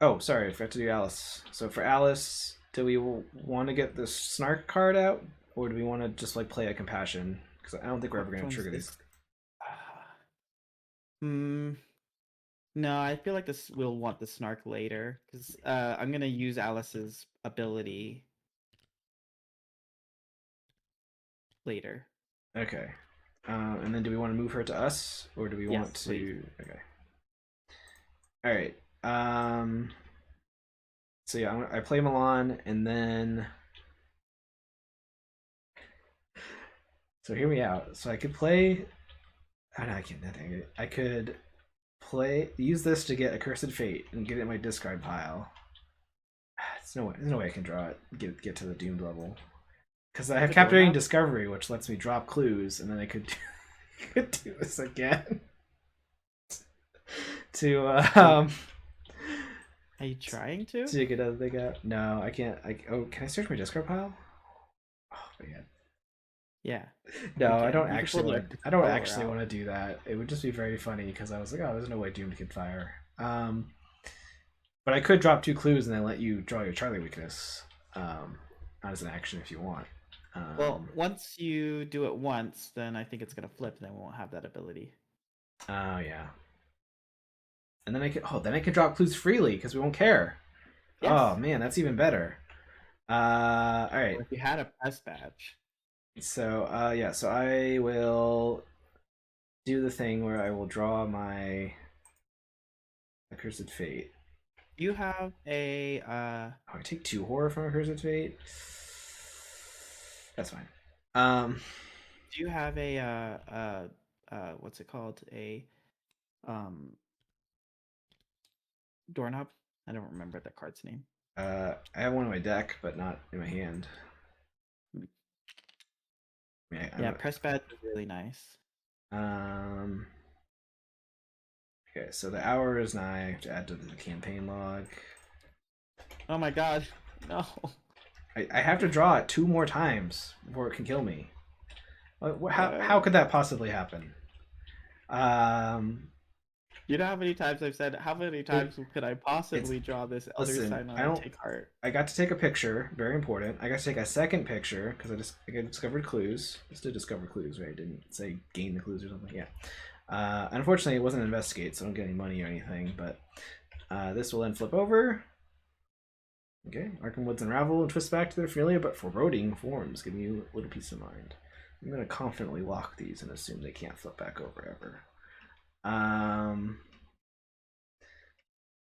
oh, sorry, I forgot to do Alice. So for Alice, do we want to get the Snark card out, or do we want to just like play a Compassion? Because I don't think we're ever going to trigger these. No, I feel like we'll want the Snark later, because I'm going to use Alice's ability later. Okay. And then do we want to move her to us, or do we want to... Please. Okay. All right. So yeah, I play Milan, and then... So hear me out. So I could play... Oh, no, I can't. I could use this to get Accursed Fate and get it in my discard pile. There's no way I can draw it, get to the doomed level. Because I have Captivating Discovery, which lets me drop clues, and then I could do this again. to Are you trying to? to get another thing out. No, I can't. Can I search my discard pile? Oh man. Yeah. No, You I can. don't You can pull actually the want to. I don't controller actually out. want to do that. It would just be very funny because I was like, oh, there's no way Doom could fire. But I could drop 2 clues and then let you draw your Charlie weakness, not as an action if you want. Well, once you do it once, then I think it's gonna flip. Then we won't have that ability. Oh yeah. And then I can drop clues freely because we won't care. Yes. Oh man, that's even better. All right. Or if you had a press badge. So yeah, so I will do the thing where I will draw my Accursed Fate. You have a Oh, I take 2 horror from Accursed Fate. That's fine. do you have a what's it called? A um doorknob? I don't remember the card's name. I have one in my deck, but not in my hand. Yeah, press badge is really nice. Um. Okay, so the hour is nigh. I have to add to the campaign log. Oh my god. No. I have to draw it 2 more times before it can kill me. How could that possibly happen? You know how many times I've said, how many times could I possibly draw this Elder Listen, Sign I on don't. Take Heart? I got to take a picture. Very important. I got to take a second picture because I discovered clues. Just to discover clues, right? Didn't say gain the clues or something. Yeah. Unfortunately, it wasn't investigate, so I don't get any money or anything. But this will then flip over. Okay, Arkham Woods unravel and twist back to their familiar but foreboding forms, giving you a little peace of mind. I'm going to confidently lock these and assume they can't flip back over ever.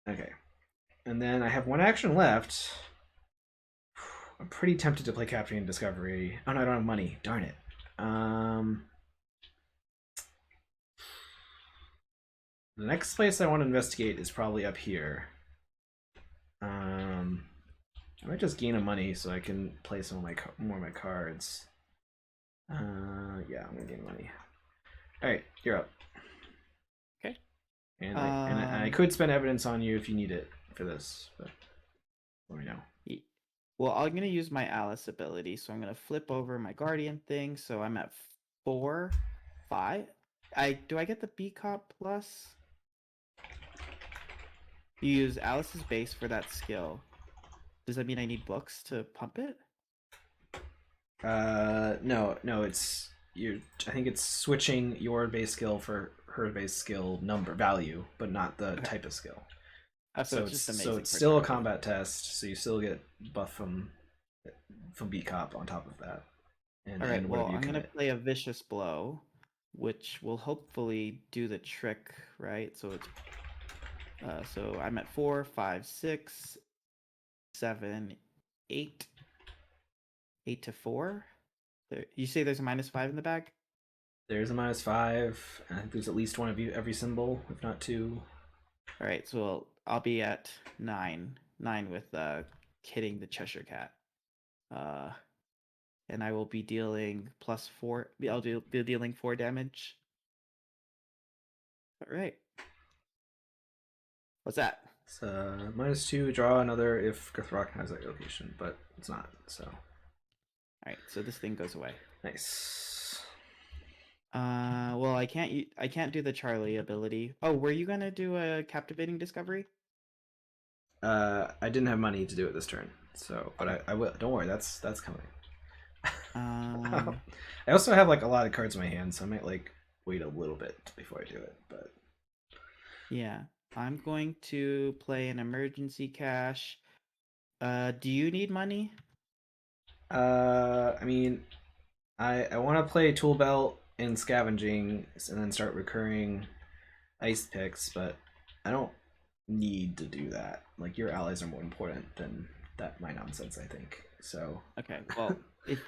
Okay. And then I have 1 action left. I'm pretty tempted to play Capturing Discovery. Oh no, I don't have money. Darn it. The next place I want to investigate is probably up here. I might just gain a money so I can play some of my more of my cards. Yeah, I'm gonna gain money. All right, you're up. Okay. And I could spend evidence on you if you need it for this, but let me know. Well, I'm gonna use my Alice ability, so I'm gonna flip over my Guardian thing. So I'm at 4, 5. Do I get the B Cop plus? You use Alice's base for that skill. Does that mean I need books to pump it? No, it's you. I think it's switching your base skill for her base skill number value, but not the type of skill. So it's just amazing. So it's still a combat test, so you still get buff from B Cop on top of that. All right. Well, I'm gonna play a vicious blow, which will hopefully do the trick, right? So it's so I'm at 4, 5, 6, 7, 8, 8 to 4. You say there's a -5 in the bag? There's a -5. I think there's at least one of you every symbol, if not 2. All right, so I'll be at 9 with hitting the Cheshire Cat. And I will be dealing +4. Be dealing 4 damage. All right. What's that? It's -2. Draw another if Gurathnaka has that location, but it's not. So. All right, so this thing goes away. Nice. Well, I can't do the Charlie ability. Oh, were you gonna do a captivating discovery? I didn't have money to do it this turn, so but okay. I will. Don't worry, that's coming. I also have like a lot of cards in my hand, so I might like wait a little bit before I do it. But yeah, I'm going to play an emergency cash. Do you need money? I mean, I want to play Tool Belt and Scavenging, and then start recurring ice picks, but I don't need to do that. Like your allies are more important than my nonsense, I think. So okay, well, if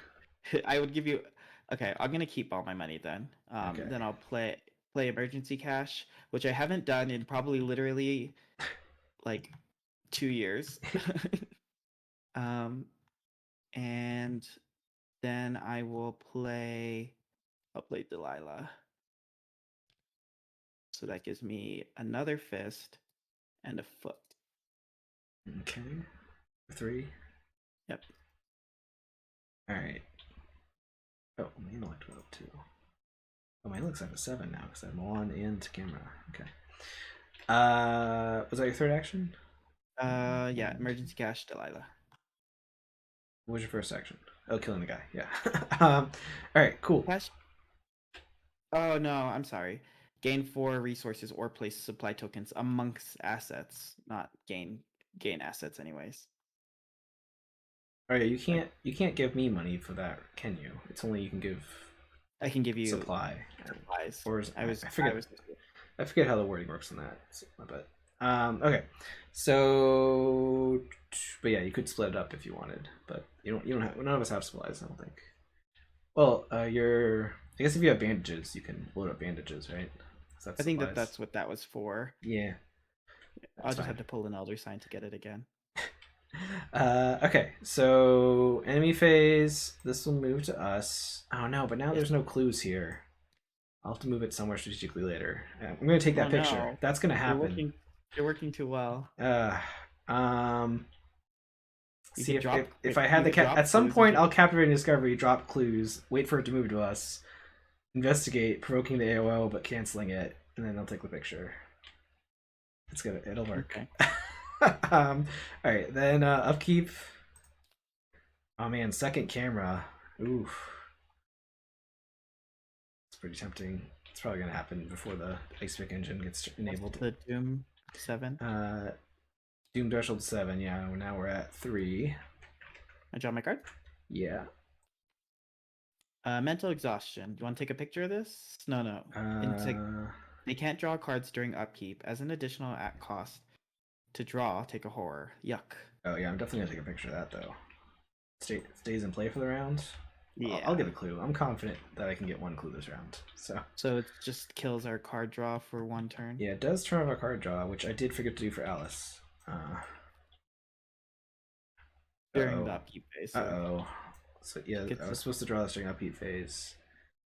I would give you, okay, I'm gonna keep all my money then. Okay. Then I'll play emergency cash, which I haven't done in probably literally like 2 years. And then I'll play Delilah. So that gives me another fist and a foot. Okay. 3. Yep. All right. Oh, my intellect went up too. Oh, my intellect's at a 7 now because I'm on and camera. Okay. Was that your third action? Yeah, emergency cash, Delilah. What was your first action? Oh, killing the guy. Yeah. All right. Cool. Cash. Oh no, I'm sorry. Gain 4 resources or place supply tokens amongst assets, not gain assets anyways. All right. You can't give me money for that, can you? It's only you can give I can give you supply. supplies. Or I forget. I was I forget how the wording works on that. But okay. So, but yeah, you could split it up if you wanted, but you don't have. None of us have supplies. I don't think. Well, I guess if you have bandages, you can load up bandages, right? I think that's what that was for. Yeah, I'll that's just have fine. to pull an elder sign to get it again. Okay, so enemy phase. This will move to us. Oh no, but now there's no clues here. I'll have to move it somewhere strategically later. I'm gonna take that Oh picture. no. That's gonna happen. You're working too well. Uh, um, You see could drop if I had the at some clues point into I'll captivate discovery, drop clues, wait for it to move to us, investigate, provoking the AOL but canceling it, and then I'll take the picture. It'll work. Okay. All right, then upkeep. Oh man, second camera. Oof, it's pretty tempting. It's probably gonna happen before the Icepick engine gets enabled. The Doom 7. Doom threshold 7. Yeah, now we're at 3. I draw my card. Yeah. Mental exhaustion. Do you want to take a picture of this? No. They can't draw cards during upkeep. As an additional at cost to draw, take a horror. Yuck. Oh yeah, I'm definitely gonna take a picture of that though. Stays in play for the round. Yeah. I'll get a clue. I'm confident that I can get one clue this round. So it just kills our card draw for 1 turn. Yeah, it does turn off our card draw, which I did forget to do for Alice. During the upkeep phase. So yeah, I was supposed to draw this during upkeep phase.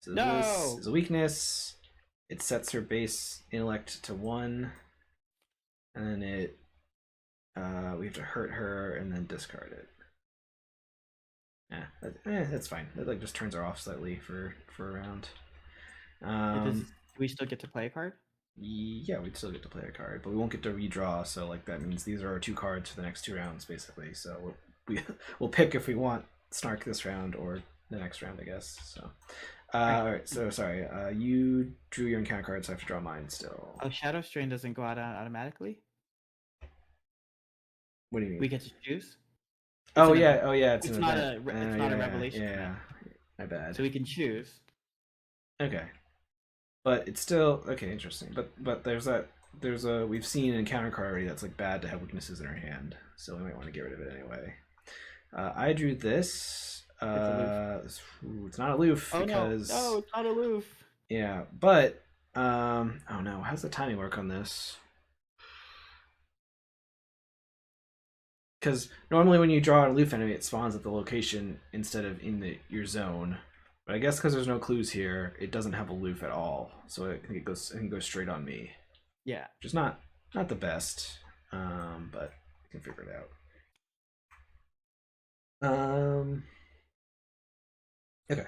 So no! This is a weakness. It sets her base intellect to 1, and then we have to hurt her and then discard it. That's fine. It just turns her off slightly for a round. Do we still get to play a card? Yeah, we'd still get to play a card, but we won't get to redraw. So that means these are our 2 cards for the next 2 rounds, basically. So we'll pick if we want Snark this round or the next round, I guess. So, all right. So sorry, you drew your encounter card, so I have to draw mine still. Oh, Shadow Strain doesn't go out automatically. What do you mean? We get to choose. Oh yeah. It's not a revelation. Yeah, my bad. So we can choose. Okay, but it's still okay. Interesting. But we've seen an encounter card already that's bad to have weaknesses in our hand, so we might want to get rid of it anyway. I drew this. It's not aloof because no, it's not aloof. Yeah, but oh no, how's the timing work on this? Because normally when you draw an aloof enemy, it spawns at the location instead of in your zone. But I guess because there's no clues here, it doesn't have aloof at all. So I think it can go straight on me. Yeah. Which is not the best, but I can figure it out. Okay.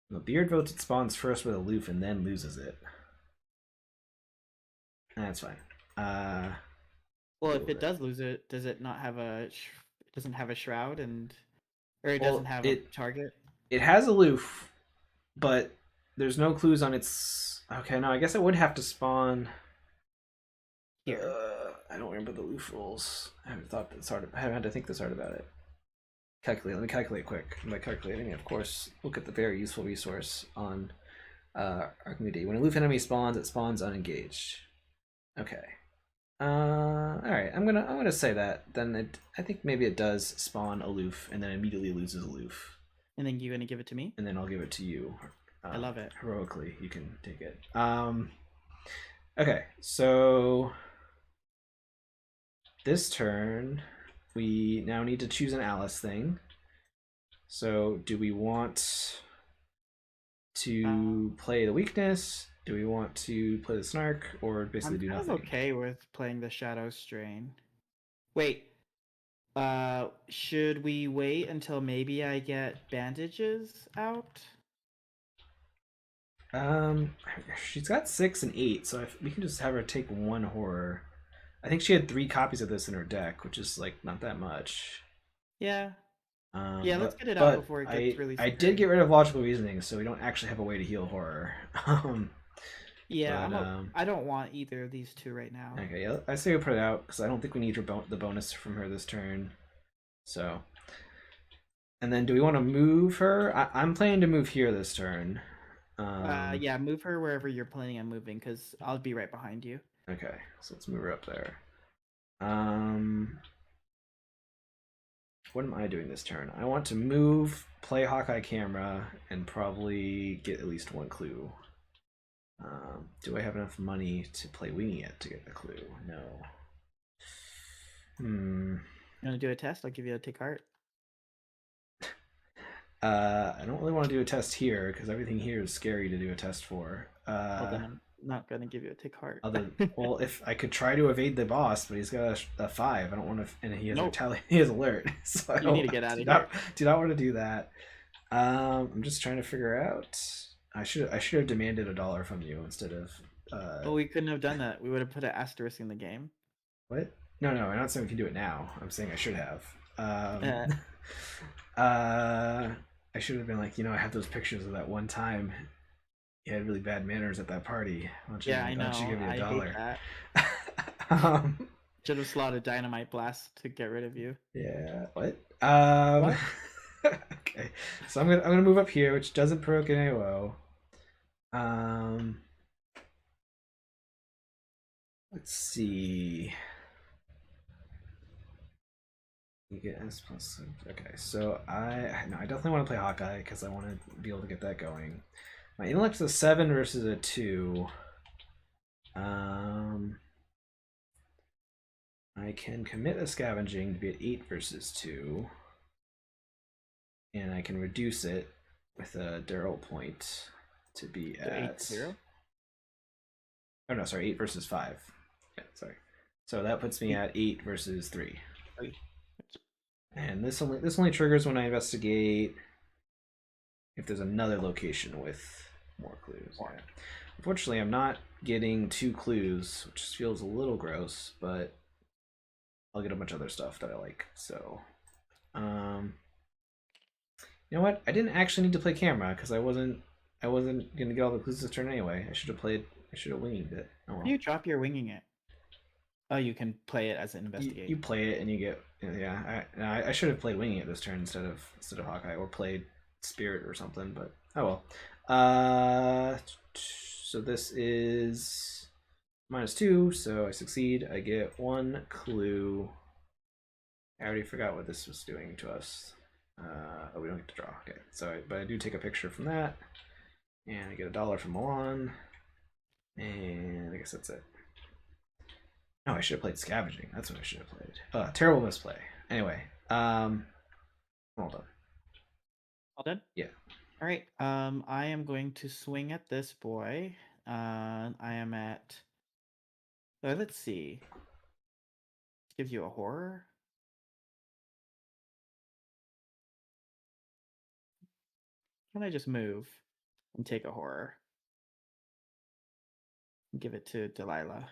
The Beard votes it spawns first with aloof and then loses it. That's fine. Well, if it does lose it, does it not have it doesn't have a shroud or it doesn't have a target? It has aloof, but there's no clues on its. Okay, no, I guess it would have to spawn. Here. I don't remember the aloof rules. I haven't had to think this hard about it. Let me calculate quick. By calculating, of course, look at the very useful resource on Archimedes. When a aloof enemy spawns, it spawns unengaged. Okay. All right. I'm gonna say that. Then I think maybe it does spawn aloof and then immediately loses aloof. And then you're gonna give it to me. And then I'll give it to you. I love it. Heroically, you can take it. Okay. So this turn, we now need to choose an Alice thing. So do we want to play the weakness? Do we want to play the snark, or basically I'm do kind nothing? of okay with playing the Shadow Strain. Wait, should we wait until maybe I get bandages out? She's got 6 and 8, so we can just have her take one horror. I think she had 3 copies of this in her deck, which is like not that much. Yeah. Yeah, let's But get it out but before it gets I really I did scary. get rid of logical reasoning, so we don't actually have a way to heal horror. Yeah, But I don't want either of these two right now. okay, yeah, I say we put it out because I don't think we need the bonus from her this turn. So, and then do we want to move her? I'm planning to move here this turn. Yeah, move her wherever you're planning on moving, because I'll be right behind you. Okay, so let's move her up there. Um, what am I doing this turn? I want to move, play Hawkeye camera, and probably get at least one clue. Do I have enough money to play Winging It to get the clue? No. You want to do a test? I'll give you a take heart. I don't really want to do a test here because everything here is scary to do a test for. Well, then I'm not gonna give you a take heart. Well, if I could try to evade the boss, but he's got a 5. I don't want to, and he has Nope. he has alert. So You need to get out of here. Do not want to do that. I'm just trying to figure out. I should have demanded $1 from you instead of. Well, we couldn't have done that. We would have put an asterisk in the game. What? No, I'm not saying we can do it now. I'm saying I should have. I should have been like, I have those pictures of that one time you had really bad manners at that party. Why don't I know. Why don't you give me I $1? hate that. Should have slotted a dynamite blast to get rid of you. Yeah. What? What? Okay. So I'm gonna move up here, which doesn't provoke an AO. Let's see. You get S plus. Okay, so I definitely want to play Hawkeye because I want to be able to get that going. My intellect's a 7 versus a 2. I can commit a scavenging to be at 8 versus 2. And I can reduce it with a Darrell point to be at 8-0? Oh no, sorry, 8 versus 5. Yeah, sorry. So that puts me at 8 versus 3. And this only triggers when I investigate if there's another location with more clues. Yeah. Unfortunately, I'm not getting 2 clues, which feels a little gross, but I'll get a bunch of other stuff that I like. So, you know what? I didn't actually need to play camera because I wasn't gonna get all the clues this turn anyway. I should have winged it. Oh well. You drop your winging it. Oh, you can play it as an investigate. You play it and you get I should have played winging it this turn instead of Hawkeye, or played Spirit or something, but oh well. So this is -2, so I succeed. I get 1 clue. I already forgot what this was doing to us. Oh, we don't get to draw. Okay, so but I do take a picture from that, and I get $1 from Milan, and I guess that's it. No, I should have played Scavenging. That's what I should have played. Terrible misplay. Anyway, all done. All done? Yeah. All right. I am going to swing at this boy. I am at. Let's see. Give you a horror. Can I just move and take a horror? Give it to Delilah.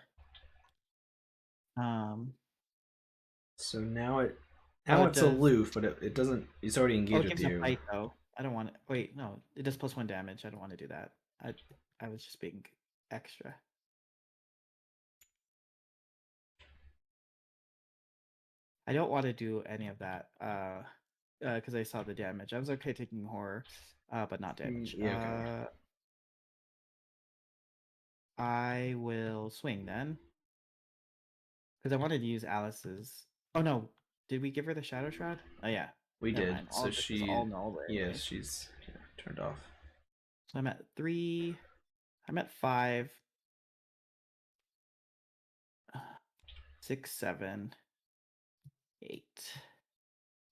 So now it's aloof, but it doesn't. It's already engaged with you. Fight, though. I don't want to. Wait, no. It does +1 damage. I don't want to do that. I was just being extra. I don't want to do any of that. Because I saw the damage. I was okay taking horror, but not damage. Yeah. Okay. I will swing then. Because I wanted to use Alice's. Oh no, did we give her the Shadow Shroud? Oh yeah, we did. So she all null. Yes, she's turned off. So I'm at 3. I'm at 5. 6, 7, 8.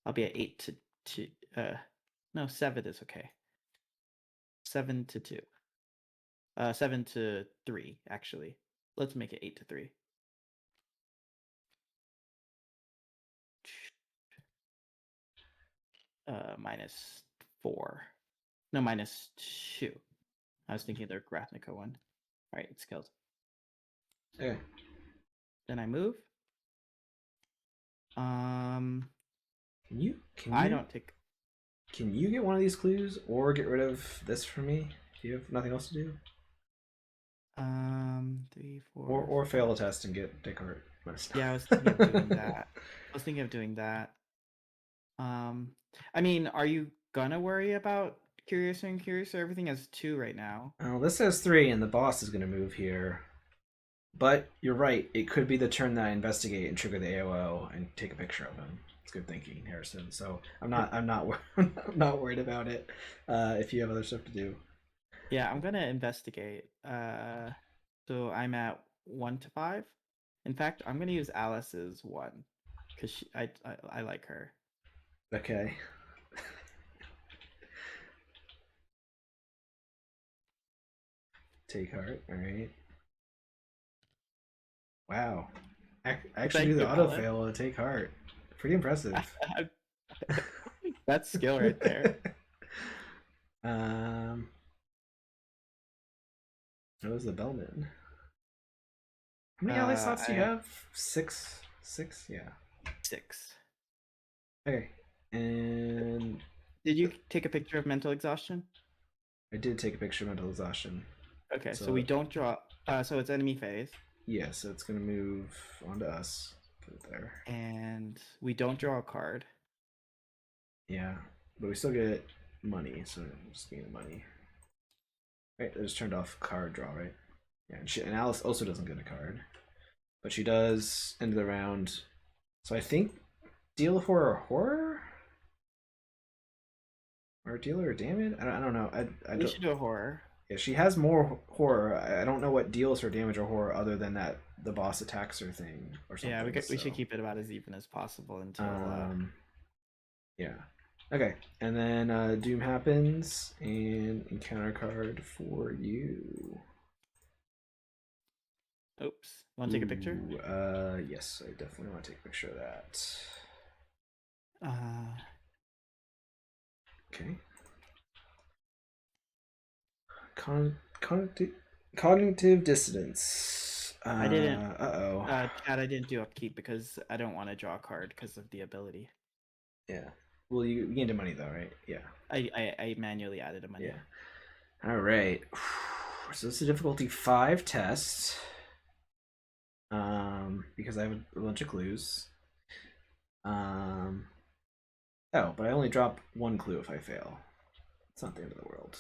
I'll be at 8 to no, 7 is okay. 7-2. 7-3 actually. Let's make it 8-3. -4. No, -2. I was thinking the Gurathnaka one. All right, it's killed. Okay. Then I move. Can you I don't take. Can you get one of these clues or get rid of this for me? Do you have nothing else to do? 3, 4. Or fail a test and take heart. Yeah, I was thinking of doing that. I mean, are you gonna worry about Curious and Curious? Everything has 2 right now. Oh, this says 3, and the boss is going to move here. But you're right. It could be the turn that I investigate and trigger the AOO and take a picture of him. It's good thinking, Harrison. So I'm not I'm not worried about it. If you have other stuff to do. Yeah, I'm gonna investigate. So I'm at 1-5. In fact, I'm gonna use Alice's 1 because I like her. Okay. Take heart. All right. Wow. I actually do the autofail to take heart. Pretty impressive. That's skill right there. What was the Bellman? How many ally slots do you have? 6? 6? Yeah. 6. Okay. And did you take a picture of mental exhaustion? I did take a picture of mental exhaustion. Okay, so we don't draw. So it's enemy phase. Yeah, so it's gonna move onto us. Put it there. And we don't draw a card. Yeah, but we still get money, so just gain money. Right, I just turned off card draw, right? Yeah, and Alice also doesn't get a card, but she does end of the round. So I think deal horror or deal or damage. I don't know. We should do a horror. Yeah, she has more horror. I don't know what deals her damage or horror other than that the boss attacks her thing or something. Yeah, we should keep it about as even as possible until. Yeah. Okay, and then Doom happens and encounter card for you. Oops. Want to take a picture? Yes, I definitely want to take a picture of that. Okay. Cognitive dissonance. I didn't. Chad, I didn't do upkeep because I don't want to draw a card because of the ability. Yeah. Well, you gained a money though, right? Yeah. I manually added a money. Yeah. All right. So this is a difficulty 5 test. Because I have a bunch of clues. Oh, but I only drop 1 clue if I fail. It's not the end of the world.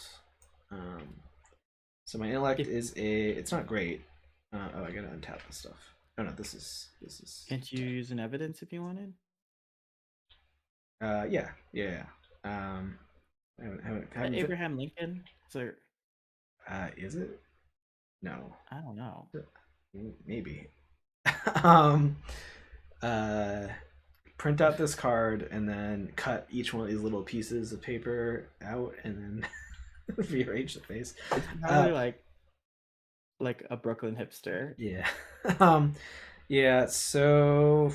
So my intellect is it's not great. Oh, I gotta untap this stuff. Oh no, this is. Can't you use an evidence if you wanted? Yeah. Haven't Abraham Lincoln. So. Is it? No. I don't know. Maybe. Print out this card and then cut each one of these little pieces of paper out and then rearrange the face. It's probably like a Brooklyn hipster. Yeah. Yeah, so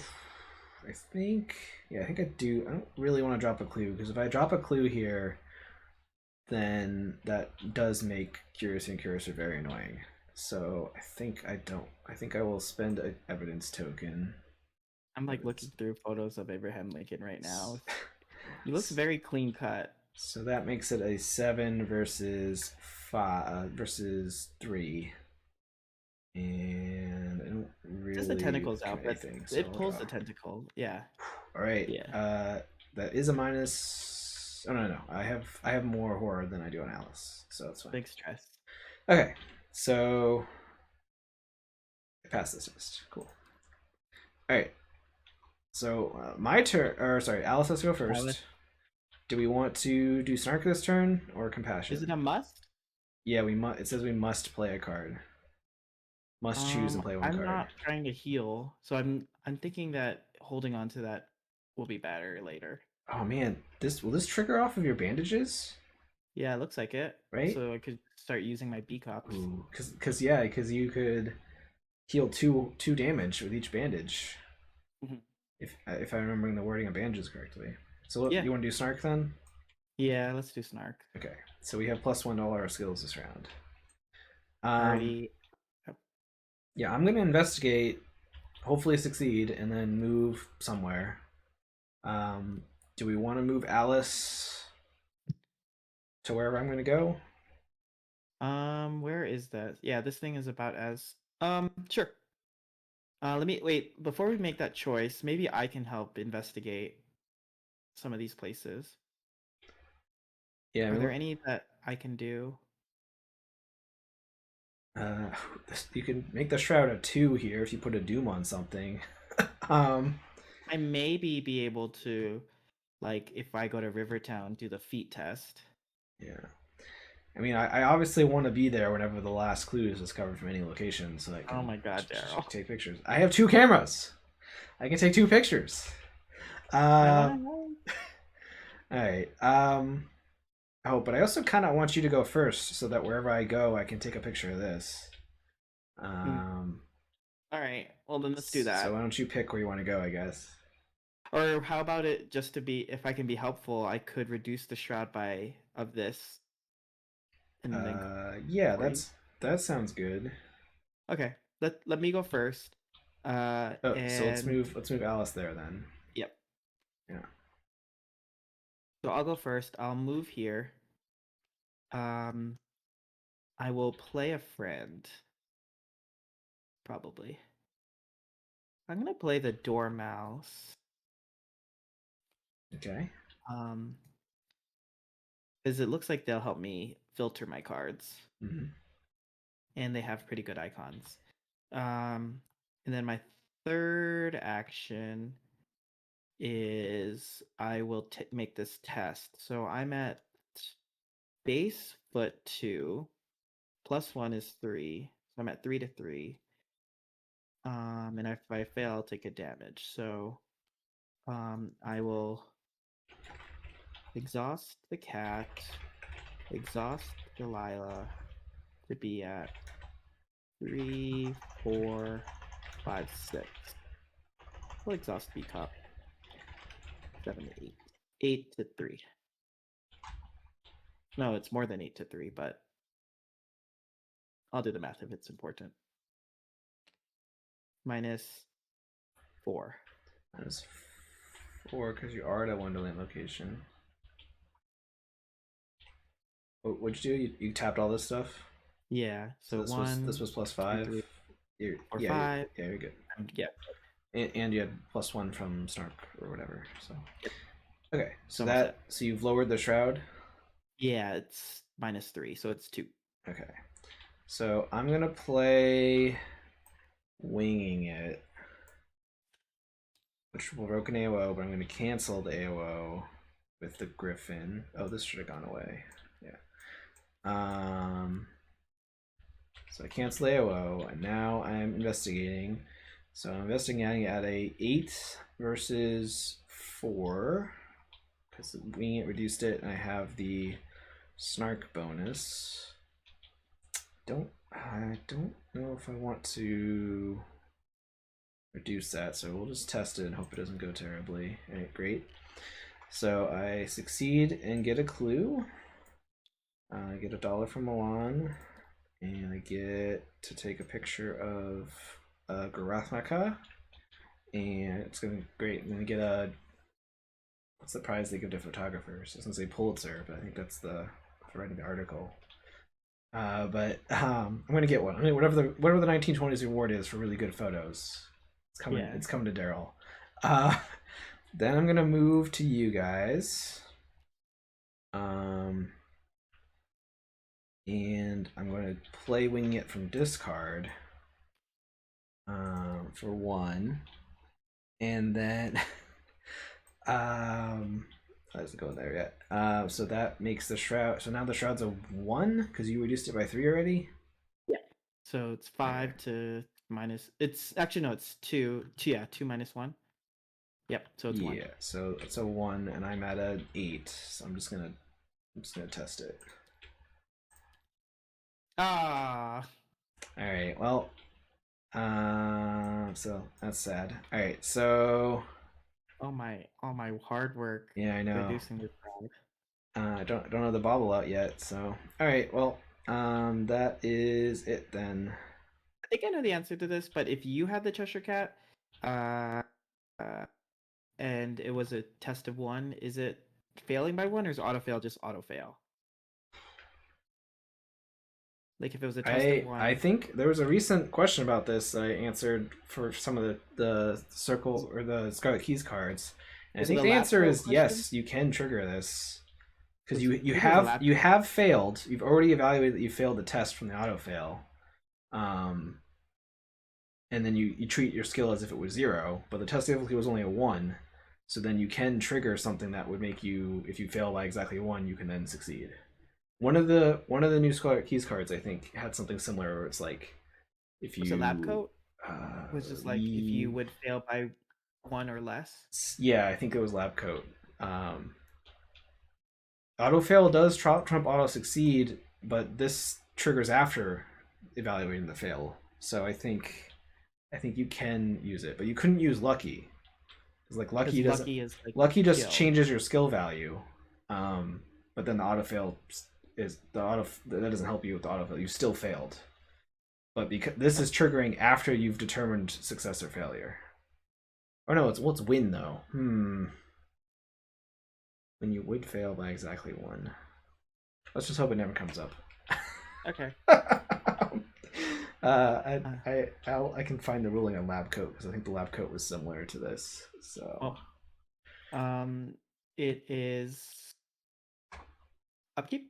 I think I do. I don't really want to drop a clue because if I drop a clue here, then that does make Curious and Curious very annoying. So I think I don't. I think I will spend an evidence token. I'm like looking through photos of Abraham Lincoln right now. He looks very clean cut. So that makes it a 7 versus 5 versus 3. And I don't really. Just the tentacles out, but so it pulls the tentacle. Yeah. All right. Yeah. That is a minus. Oh no. I have more horror than I do on Alice, so it's fine. Big stress. Okay, so I passed this test. Cool. All right. So my turn. Or sorry, Alice has to go first. Alice. Do we want to do Snark this turn or Compassion? Is it a must? Yeah, we must. It says we must play a card. Must choose and play one card. I'm not trying to heal, so I'm thinking that holding on to that will be better later. Oh man, will this trigger off of your bandages? Yeah, it looks like it. right? So I could start using my B cops. Ooh, because you could heal two damage with each bandage. Mhm. If I'm remembering the wording of bandages correctly. So what, Yeah. you want to do snark then? Yeah, let's do Snark. Okay. So we have +1 to all our skills this round. Um, Already. Oh, yeah, I'm gonna investigate, hopefully succeed, and then move somewhere. Um, do we want to move Alice to wherever I'm gonna go? where is that? Yeah, this thing is about as sure. Let me wait, before we make that choice, maybe I can help investigate some of these places. Yeah, I Are there mean, any that I can do? uh, you can make the shroud a 2 here if you put a doom on something. um, I maybe be able to, like, if I go to Rivertown, do the feet test. yeah. I mean, I obviously want to be there whenever the last clue is discovered from any location, so I Oh can my god, Darrell. take pictures. I have 2 cameras. I can take 2 pictures. I Uh, wanna know. all right. Oh, but I also kind of want you to go first, so that wherever I go, I can take a picture of this. Hmm. Um, All right. Well, then let's do so that. why don't you pick where you want to go? I guess. Or how about it just to be, if I can be helpful, I could reduce the shroud by of this and then Yeah, for you. that sounds good. Okay. Let me go first. Oh, so And let's move Alice there then. yep. Yeah. So I'll go first. I'll move here. Um, I will play a friend, probably. I'm gonna play the Dormouse. Okay. Um, because it looks like they'll help me filter my cards, Mm-hmm. and they have pretty good icons. And then my third action is I will make this test. So I'm at base foot 2, +1 is 3. So I'm at 3 to 3. And if I fail, I'll take a damage. So I will exhaust the cat, exhaust Delilah to be at 3, 4, 5, 6. We'll exhaust B cup 7 to 8. 8 to 3. No, it's more than 8 to 3, but I'll do the math if it's important. -4. -4 because you are at a Wonderland location. What'd you do? You tapped all this stuff. Yeah, So so this 1, was 2, +5. 3, You're 4, yeah 5. you're good. Yeah, And you had +1 from Snark or whatever. So yep. okay, So I'm all set. so you've lowered the shroud. Yeah, it's -3, so it's 2. Okay, so I'm gonna play winging it, which will broke an AOO, but I'm gonna cancel the AOO with the Griffin. Oh, this should have gone away. Yeah. So I cancel AOO, and now I'm investigating. So I'm investigating at a 8 versus 4 because winging it reduced it, and I have the snark bonus. I don't know if I want to reduce that, so we'll just test it and hope it doesn't go terribly. All right, great. So I succeed and get a clue. I get $1 from Milan, and I get to take a picture of Gurathnaka, and it's gonna be great. I'm gonna get a what's the prize they give to photographers? I was gonna say Pulitzer, but I think that's the for writing the article. But I'm gonna get one. I mean, whatever the 1920s award is for really good photos, it's coming. Yeah. It's coming to Darrell. Uh, then I'm gonna move to you guys. Um, and I'm going to play wing it from discard for 1, and then I doesn't go there yet. So that makes the shroud. So now the shroud's a 1 because you reduced it by 3 already. Yeah. So it's 5 to minus. It's actually no, it's 2. 2, yeah, 2 minus 1. Yep. So it's 1. Yeah. So it's a 1, and I'm at an 8. So I'm just gonna I'm just gonna test it. Ah. All right. Well, so that's sad. All right. So All my hard work yeah, I know. reducing this crowd. I don't have the bobble out yet. So all right. Well, that is it then. I think I know the answer to this, but if you had the Cheshire Cat, uh, uh and it was a test of 1, is it failing by 1 or is autofail just autofail? Like if it was a test of I 1, think there was a recent question about this I answered for some of the circle or the Scarlet Keys cards. And I was it think a the lab answer coat is question? yes, you can trigger this. Because Maybe it was a lab you coat. have failed. You've already evaluated that you failed the test from the auto fail. Um, and then you treat your skill as if it was 0, but the test difficulty was only a 1. So then you can trigger something that would make you, if you fail by exactly 1, you can then succeed. One of the new Scarlet Keys cards I think had something similar where it's like if Was it lab you coat? Was just like if you the would fail by 1 or less. yeah, I think it was lab coat. Auto fail does trump auto succeed, but this triggers after evaluating the fail. So I think you can use it, but you couldn't use lucky because like Because lucky is like lucky just skill. changes your skill value. But then the auto fail is the auto that doesn't help you with the auto fail. You still failed, but because this is triggering after you've determined success or failure. Or no, it's what's win though. When you would fail by exactly 1. Let's just hope it never comes up. Okay. I can find the ruling on lab coat because I think the lab coat was similar to this. So It is upkeep.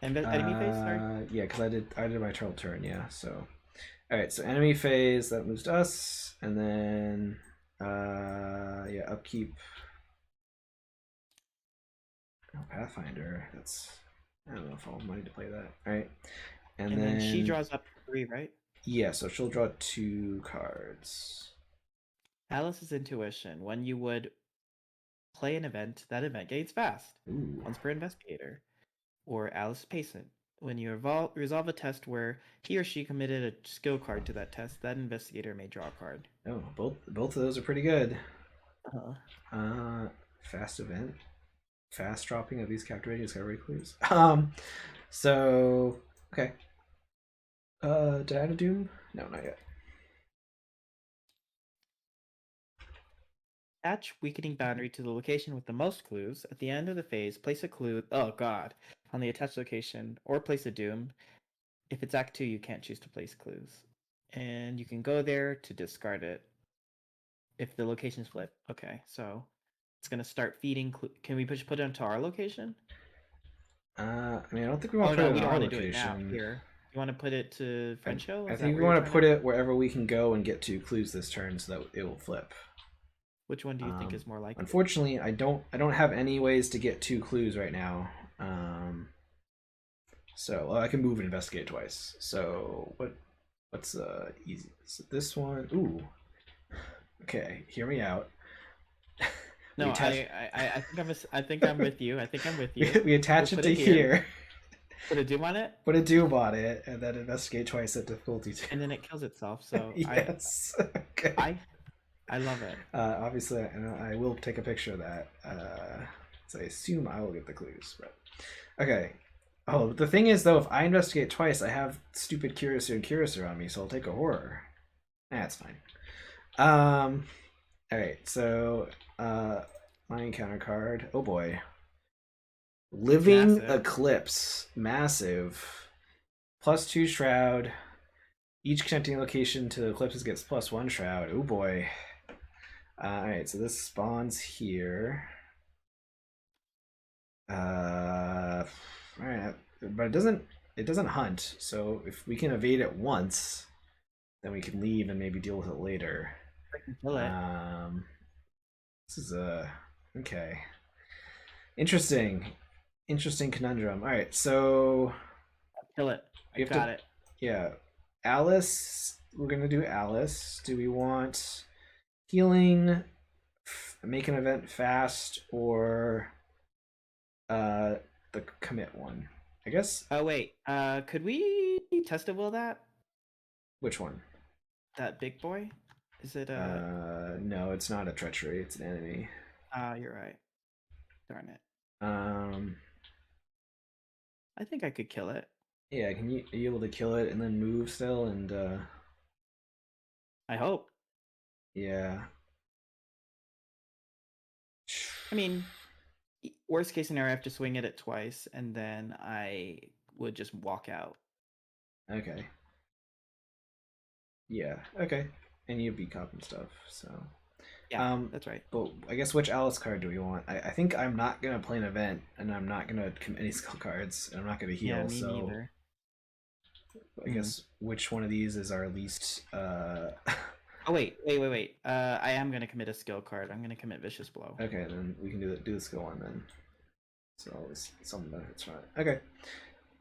Enemy phase. Sorry. yeah, because I did my turn. Yeah. So all right. So enemy phase that moves to us, and then yeah, upkeep. Oh, Pathfinder. That's I don't know if I'll have money to play that. All right. And then she draws up 3, right? Yeah, so she'll draw 2 cards. Alice's intuition. When you would play an event, that event gains fast. Ooh. Once per investigator. Or Alice Payson. When you resolve a test where he or she committed a skill card to that test, that investigator may draw a card. Oh, both of those are pretty good. Uh-huh. Fast event. Fast dropping of these captivating discovery clues. So okay. Did I add a doom? No, not yet. Attach weakening boundary to the location with the most clues. At the end of the phase, place a clue, oh god, on the attached location, or place a doom. If it's Act 2, you can't choose to place clues. And you can go there to discard it if the location's flipped. Okay, so it's going to start feeding Can we put it onto our location? I mean, I don't think we want to put it we on don't our want to do it now. location. Here. You want to put it to French Show? I think we want to put it wherever we can go and get 2 clues this turn so that it will flip. Which one do you think is more likely? Unfortunately, I don't have any ways to get 2 clues right now. So I can move and investigate twice. So what's easy? So this one. Ooh. Okay, hear me out. No, I think I'm with you. I think I'm with you. We attach it to here. Put a doom on it. Put a doom on it, and then investigate twice at difficulty 2. And then it kills itself. So yes. Okay. I love it. Obviously, I will take a picture of that. So I assume I will get the clues. But okay. Oh, the thing is, though, if I investigate twice, I have stupid Curacer and Curacer on me, so I'll take a horror. That's fine. All right. So, my encounter card. Oh boy. Living Eclipse. Massive. +2 Shroud. Each connecting location to the eclipses gets +1 Shroud. Oh boy. Alright, so this spawns here. Alright, but it doesn't hunt, so if we can evade it once, then we can leave and maybe deal with it later. This is okay. Interesting conundrum. Alright, so kill it. I got it. Yeah. Alice, we're gonna do Alice. Do we want healing, make an event fast, or the commit one. I guess. Oh wait, could we test will that Which one? big boy? Is it No, it's not a treachery. It's an enemy. You're right. Darn it. Um, I think I could kill it. yeah. Are you able to kill it and then move still? And I hope. yeah. I mean, worst case scenario, I have to swing at it twice, and then I would just walk out. Okay. Yeah. Okay. And you beat cop and stuff. So. Yeah, that's right. But I guess which Alice card do we want? I think I'm not gonna play an event, and I'm not gonna commit any skill cards, and I'm not gonna heal. Yeah, me so neither. I guess which one of these is our least? Oh wait. I am gonna commit a skill card. I'm gonna commit Vicious Blow. Okay, then we can do the skill one then. So it's some benefits from it. Okay.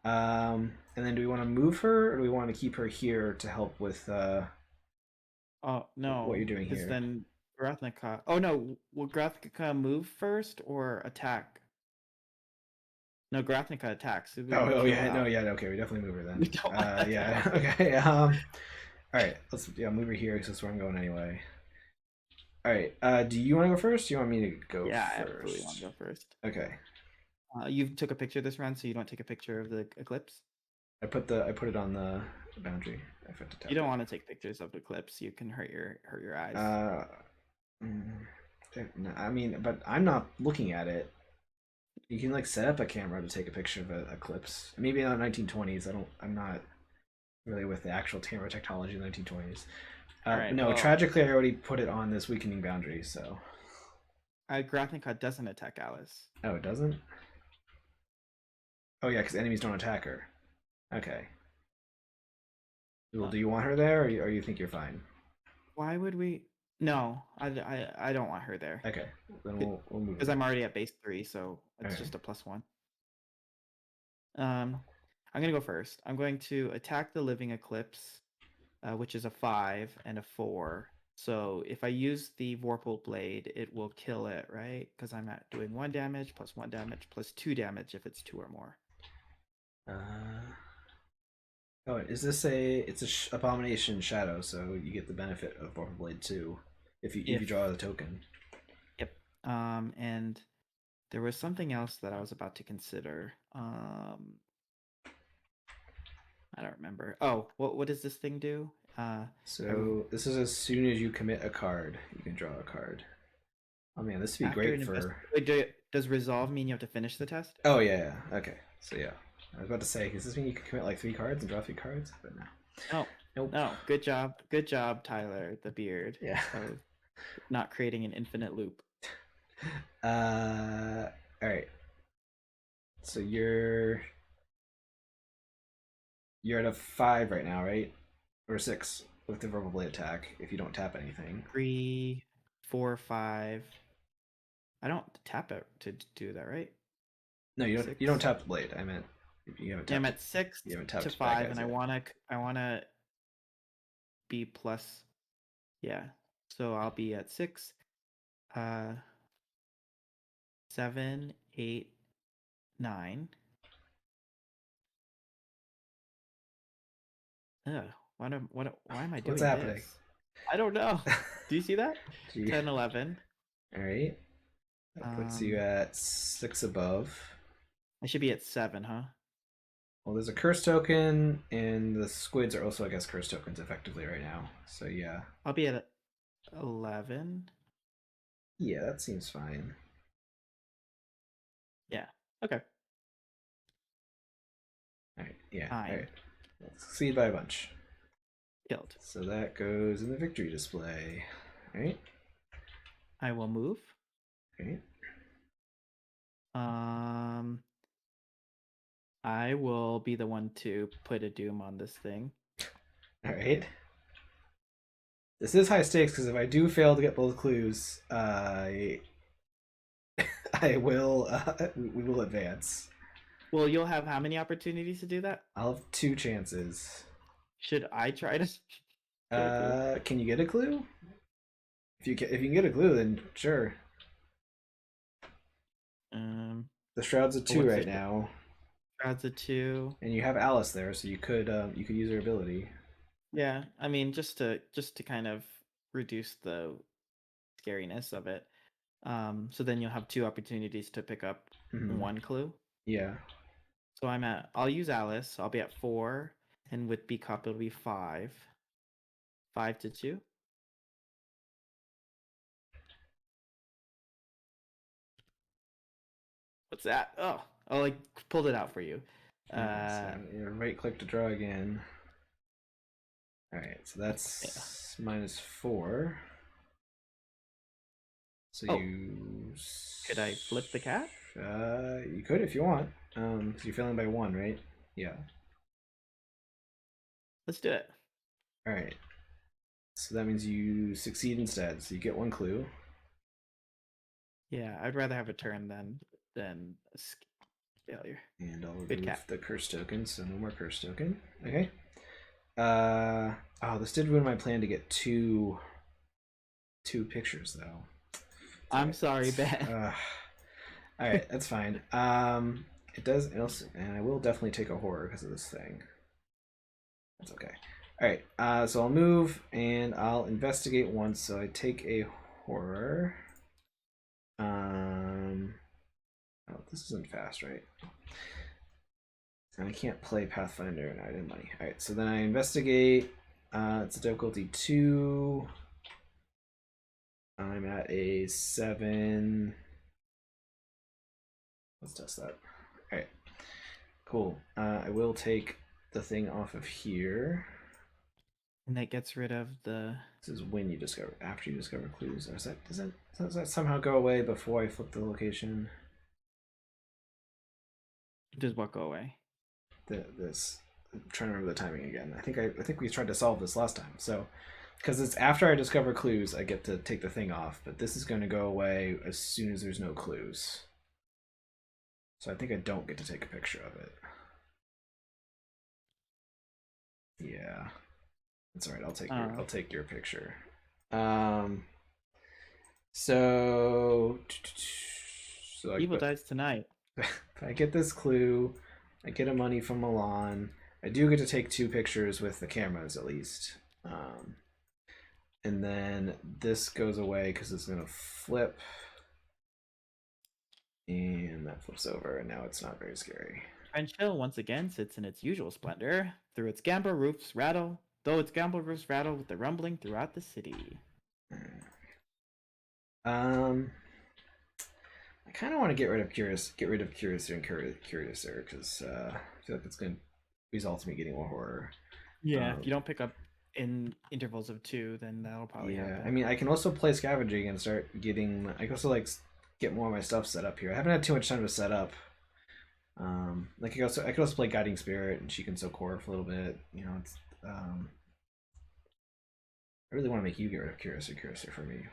And then do we want to move her, or do we want to keep her here to help with Oh no. what you're doing here? Then Gurathnaka. Oh no, will Gurathnaka move first or attack? No, Gurathnaka attacks. Oh yeah, no, yeah, okay, we definitely move her then. We don't want yeah, okay. All right, let's move her here because that's where I'm going anyway. All right, do you want to go first? Do you want me to go Yeah, first? I absolutely want to go first. Okay. You took a picture this round, so you don't take a picture of the eclipse. I put it on the boundary. You don't want to take pictures of the eclipse. You can hurt your eyes. I mean, but I'm not looking at it. You can like set up a camera to take a picture of an eclipse. Maybe not 1920s. I'm not really with the actual camera technology in the 1920s. No, well, tragically, I already put it on this weakening boundary. So. Gurathnaka doesn't attack Alice. Oh, it doesn't. Oh yeah, because enemies don't attack her. Okay. Well, do you want her there, or you think you're fine? Why would we? No, I don't want her there. Okay, then we'll move. Because I'm already at base 3, so it's just a +1. I'm gonna go first. I'm going to attack the living eclipse, which is a 5 and a 4. So if I use the Vorpal Blade, it will kill it, right? Because I'm at doing 1 damage plus 1 damage plus 2 damage if it's 2 or more. Oh, is this it's a abomination shadow, so you get the benefit of Vorpal Blade too, if you draw the token. Yep. And there was something else that I was about to consider. I don't remember. Oh, what does this thing do? So this is as soon as you commit a card, you can draw a card. Oh man, this would be great for. Wait, does resolve mean you have to finish the test? Oh yeah. Okay. So yeah. I was about to say, does this mean you can commit like 3 cards and draw 3 cards? But no. No. Nope. No. Good job, Tyler, the beard. Yeah. Of not creating an infinite loop. All right. So you're at a 5 right now, right? Or 6 with the Verbal Blade attack if you don't tap anything. 3, 4, 5. I don't tap it to do that, right? No, you don't. 6. You don't tap the blade. I meant. You haven't tapped, yeah, I'm at 6 to 5, and I wanna be plus. Yeah, so I'll be at 6, 7, 8, 9. Why am I doing What's happening? this? I don't know. Do you see that? 10, 11. All right. That puts you at 6 above. I should be at 7, huh? Well, there's a curse token, and the squids are also, I guess, curse tokens effectively right now. So yeah. I'll be at 11. Yeah, that seems fine. Yeah. Okay. All right. Yeah. Fine. All right. Let's succeed by a bunch. Killed. So that goes in the victory display. All right. I will move. Okay. I will be the one to put a doom on this thing. All right. This is high stakes because if I do fail to get both clues, I will. We will advance. Well, you'll have how many opportunities to do that? I'll have 2 chances. Should I try to? Can you get a clue? If you can get a clue, then sure. The Shroud's a But 2 what's right the now, Shroud's a 2? and you have Alice there, so you could use her ability. Yeah, I mean just to kind of reduce the scariness of it. So then you'll have 2 opportunities to pick up Mhm. 1 clue. Yeah. So I'll use Alice. I'll be at 4, and with B cop it'll be 5. 5 to 2. What's that? Oh, I pulled it out for you. Yeah, so you right click to draw again. All right, so Yeah. that's -4. So Oh, you could I flip the cat? you could if you want. So you're failing by 1, right? Yeah. Let's do it. All right. So that means you succeed instead. So you get 1 clue. Yeah, I'd rather have a turn than a failure. And I'll Good remove cat. the curse token, so no more curse token. Okay. Oh, this did ruin my plan to get two pictures though. I'm sorry, Ben. All right, that's fine. It does, and I will definitely take a horror because of this thing. That's okay. All right, so I'll move and I'll investigate once. So I take a horror. Oh, this isn't fast, right? And I can't play Pathfinder and I didn't money. All right, so then I investigate. It's a difficulty 2. I'm at a 7. Let's test that. All right, cool. I will take the thing off of here. And that gets rid of the. This is when you discover, after you discover clues. Or does that somehow go away before I flip the location? Does what go away? This. I'm trying to remember the timing again. I think we tried to solve this last time. So, because it's after I discover clues, I get to take the thing off. But this is going to go away as soon as there's no clues. So I think I don't get to take a picture of it. Yeah, that's all right. I'll take your picture. So Evil dies tonight. If I get this clue, I get a money from Milan. I do get to take 2 pictures with the cameras at least. And then this goes away because it's gonna flip. And that flips over, and now it's not very scary. French Hill once again sits in its usual splendor, though its gambrel roofs rattle with the rumbling throughout the city. I kind of want to get rid of Curiouser and Curiouser because I feel like it's going to result in me getting more horror. Yeah, if you don't pick up in intervals of 2, then that'll probably happen. I mean, I can also play scavenging and start getting. I can also like get more of my stuff set up here. I haven't had too much time to set up. Like I could also play Guiding Spirit, and she can soak horror for a little bit. You know, it's. I really want to make you get rid of Curiouser for me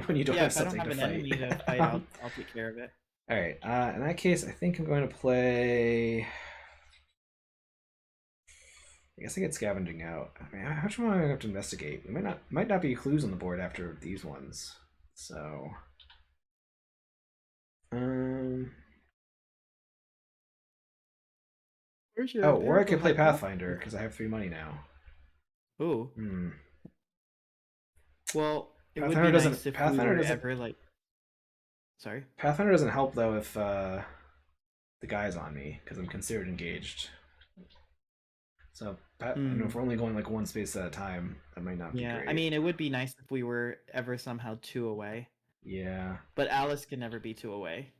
when you don't have something to fight. If I don't have an enemy to fight, I'll take care of it. All right. In that case, I think I'm going to play. I guess I get scavenging out. I mean, how much more am I going to have to investigate? It might not be clues on the board after these ones. So, or I could play Pathfinder because I have 3 money now. Ooh. Well, it Pathfinder would be doesn't. nice if Pathfinder we were doesn't. ever like. Sorry. Pathfinder doesn't help though if the guy's on me because I'm considered engaged. So if we're only going like 1 space at a time, that might not be great. Yeah, I mean, it would be nice if we were ever somehow 2 away. Yeah. But Alice can never be 2 away.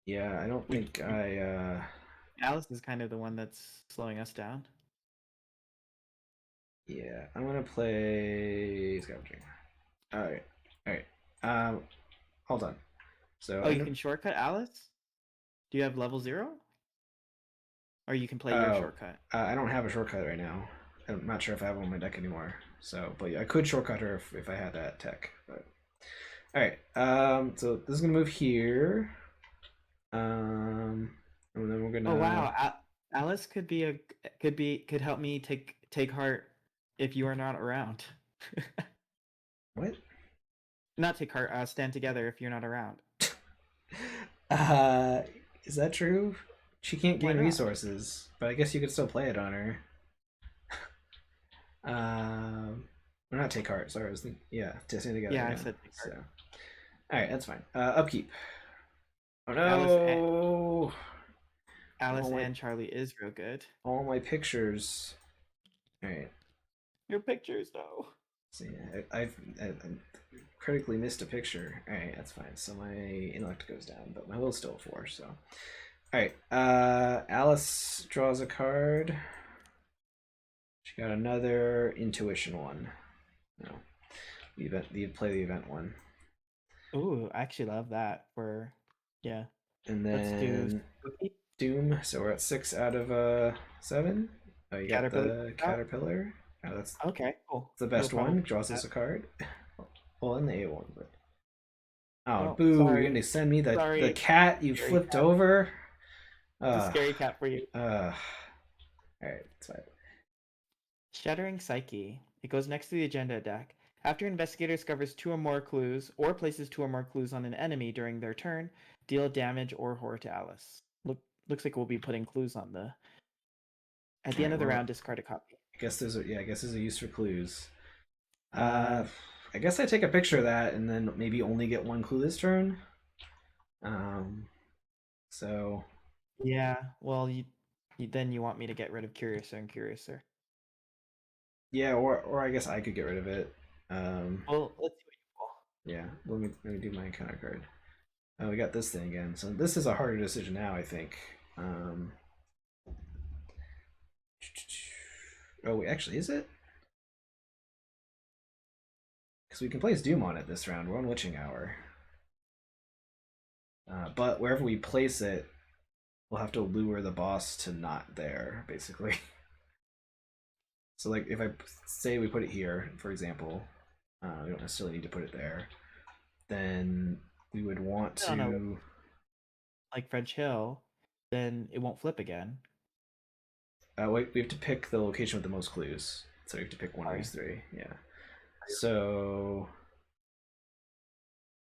Yeah, I don't think I. Alice is kind of the one that's slowing us down. Yeah, I'm gonna play scavenging. All right. Hold on. So you can shortcut Alice? Do you have level 0? Or you can play your shortcut? I don't have a shortcut right now. I'm not sure if I have one on my deck anymore. So, but yeah, I could shortcut her if I had that tech. But all right. So this is gonna move here. And then we're gonna. Oh wow, Alice could help me take heart if you are not around. What? Not take heart. Stand together if you're not around. Is that true? She can't Why gain not? resources, but I guess you could still play it on her. Or not take heart. Sorry, I was thinking. Yeah, testing together. Yeah, I Yeah. said take So, heart. all right, that's fine. Upkeep. Oh Alice and no! All Alice my and Charlie is real good. all my pictures. All right. Your pictures though. See, I critically missed a picture. All right, that's fine. So my intellect goes down, but my will's still a 4. So, all right. Alice draws a card. She got another intuition one. No, the event. The play the event one, Ooh, I actually love that for yeah. and Let's do then Spooky Doom. So we're at 6 out of 7. Oh, you got Caterpillar. the caterpillar. Oh, that's Okay, cool. the No best problem one. with Draws that. us a card. Well, in the A one, but oh, Oh, boo! You're sorry. gonna send me the Sorry. cat you Scary flipped cat. over. It's a Uh, scary cat for you. all right, that's fine. Shattering Psyche. It goes next to the agenda deck. After investigator discovers 2 or more clues, or places 2 or more clues on an enemy during their turn, deal damage or horror to Alice. Looks like we'll be putting clues on the. At the All end right, of the well, round, discard a copy. I guess there's a use for clues. Uh, I guess I take a picture of that and then maybe only get 1 clue this turn. Um, so yeah. Well, then you want me to get rid of Curiouser and Curiouser. yeah, or I guess I could get rid of it. Well, let's see what you pull. Yeah, let me do my encounter card. Oh, we got this thing again. So this is a harder decision now, I think. Um, oh, wait, actually, is it? Because we can place Doom on it this round. We're on Witching Hour. But wherever we place it, we'll have to lure the boss to not there, basically. So, like, if I say we put it here, for example, we don't necessarily need to put it there. Then we would want No, no, to. like French Hill, then it won't flip again. Wait, we have to pick the location with the most clues. So we have to pick one of Sorry. these 3. Yeah. So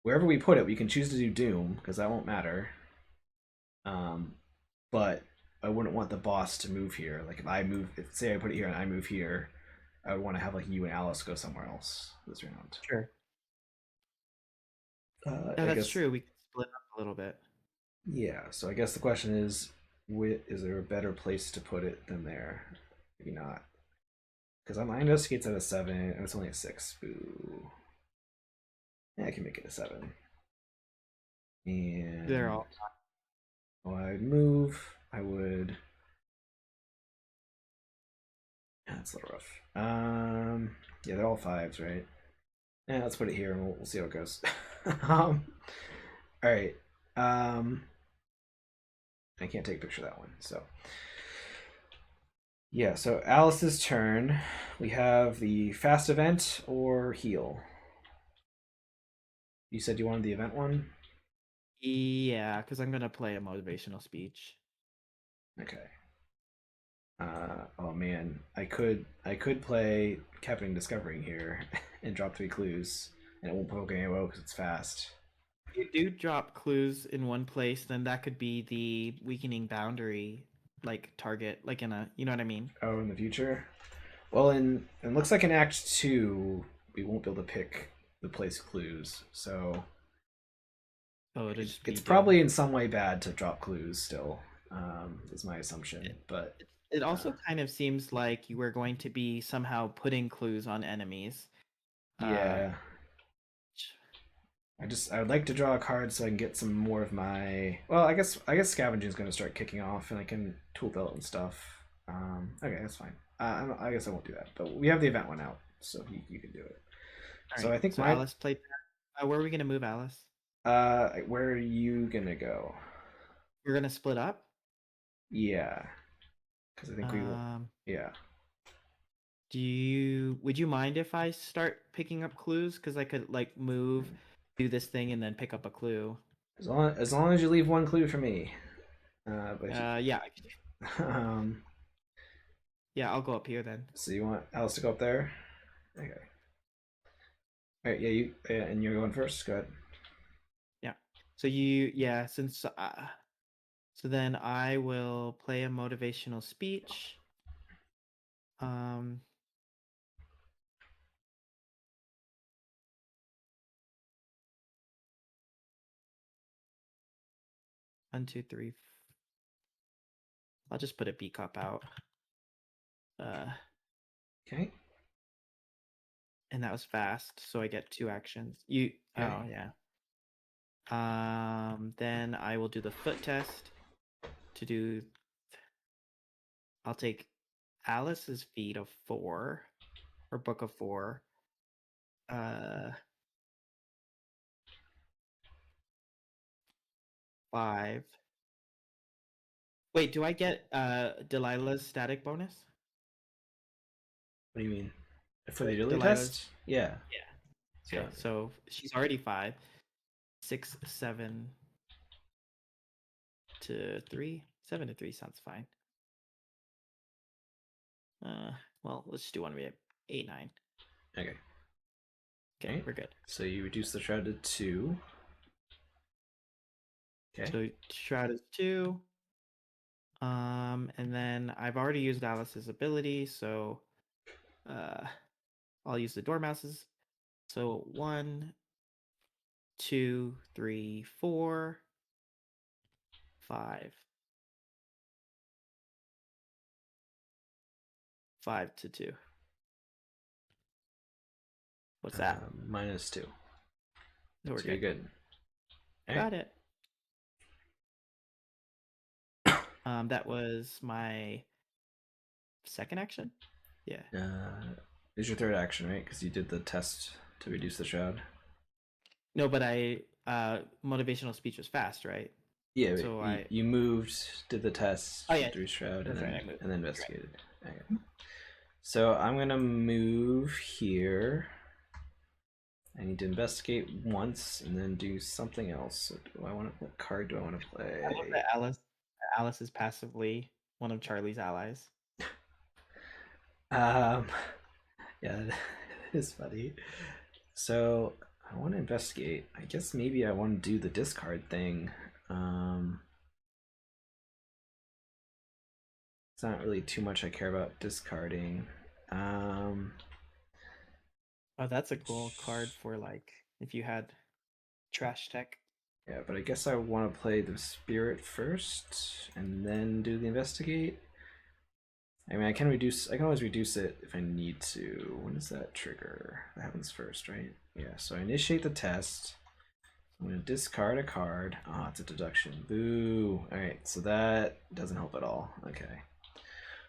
wherever we put it, we can choose to do Doom because that won't matter. But I wouldn't want the boss to move here. Like if I move, if say I put it here and I move here, I would want to have like you and Alice go somewhere else this round. Sure. No, I that's guess true. We can split up a little bit. yeah. So I guess the question is, is there a better place to put it than there? Maybe not. Because my investigate's at a 7 and it's only a 6. Boo. Yeah, I can make it a 7. They're And all. well, I would move. I would. Yeah, it's a little rough. Yeah, they're all 5s, right? Yeah, let's put it here and we'll see how it goes. All right. I can't take a picture of that one. So yeah, so Alice's turn. We have the fast event or heal. You said you wanted the event one? Yeah, because I'm gonna play a motivational speech. Okay. Oh man, I could play Captain Discovering here and drop 3 clues, and it won't provoke any AO because it's fast. If you do drop clues in one place, then that could be the weakening boundary, like target, like in a, you know what I mean? Oh, in the future. Well, in it looks like in Act 2, we won't be able to pick the place clues, so Oh, it'll just be it's Doom. probably in some way bad to drop clues still. Is my assumption, but It also kind of seems like you were going to be somehow putting clues on enemies. Uh, yeah. I would like to draw a card so I can get some more of my. Well, I guess scavenging is going to start kicking off, and I can tool belt and stuff. Okay, that's fine. I guess I won't do that, but we have the event one out, so you can do it. all So right. I think So my Alice played that. Where are we gonna move Alice? where are you gonna go? We're gonna split up. Yeah, because I think we will. Um, Yeah, would you mind if I start picking up clues? Because I could like move, do this thing, and then pick up a clue. as long as you leave 1 clue for me. But if you, Yeah, um, yeah, I'll go up here then. so you want Alice to go up there? Okay. All right. Yeah, and you're going first. Go ahead. Yeah. So yeah, since So then I will play a motivational speech. 1, 2, 3. I'll just put a B cup out. Okay. And that was fast, so I get 2 actions. You Okay. Oh yeah. Then I will do the foot test to do. I'll take Alice's feet of 4 or book of 4. 5. Wait, do I get Delilah's static bonus? What do you mean? For the agility Delilah's. test? Yeah. Yeah. Okay, So so she's already 5. 6, 7 to 3. 7 to 3 sounds fine. Well, let's just do 1 8, 9. okay. Okay, Right. we're good. So you reduce the shroud to 2. Okay. So Shroud is 2. And then I've already used Alice's ability, so I'll use the Dormouse's. So 1, 2, 3, 4, 5. 5 to 2. What's that? -2. No, we're So you're good. good. Got it. That was my second action. Yeah. Is your third action, right? Because you did the test to reduce the shroud. No, but I motivational speech was fast, right? Yeah, So you moved, did the test, Oh yeah, through shroud, and that's right. I then moved. investigated. Okay. So I'm gonna move here. I need to investigate once and then do something else. So do I want to? What card do I want to play? I love that Alice is passively one of Charlie's allies. Yeah, it is funny. So I want to investigate. I guess maybe I want to do the discard thing. It's not really too much I care about discarding. Oh, that's a cool card for like if you had trash tech. Yeah, but I guess I want to play the spirit first and then do the investigate. I mean, I can always reduce it if I need to. When does that trigger? That happens first, right? Yeah, so I initiate the test. I'm going to discard a card. Oh, it's a deduction. Boo. Alright, so that doesn't help at all. Okay.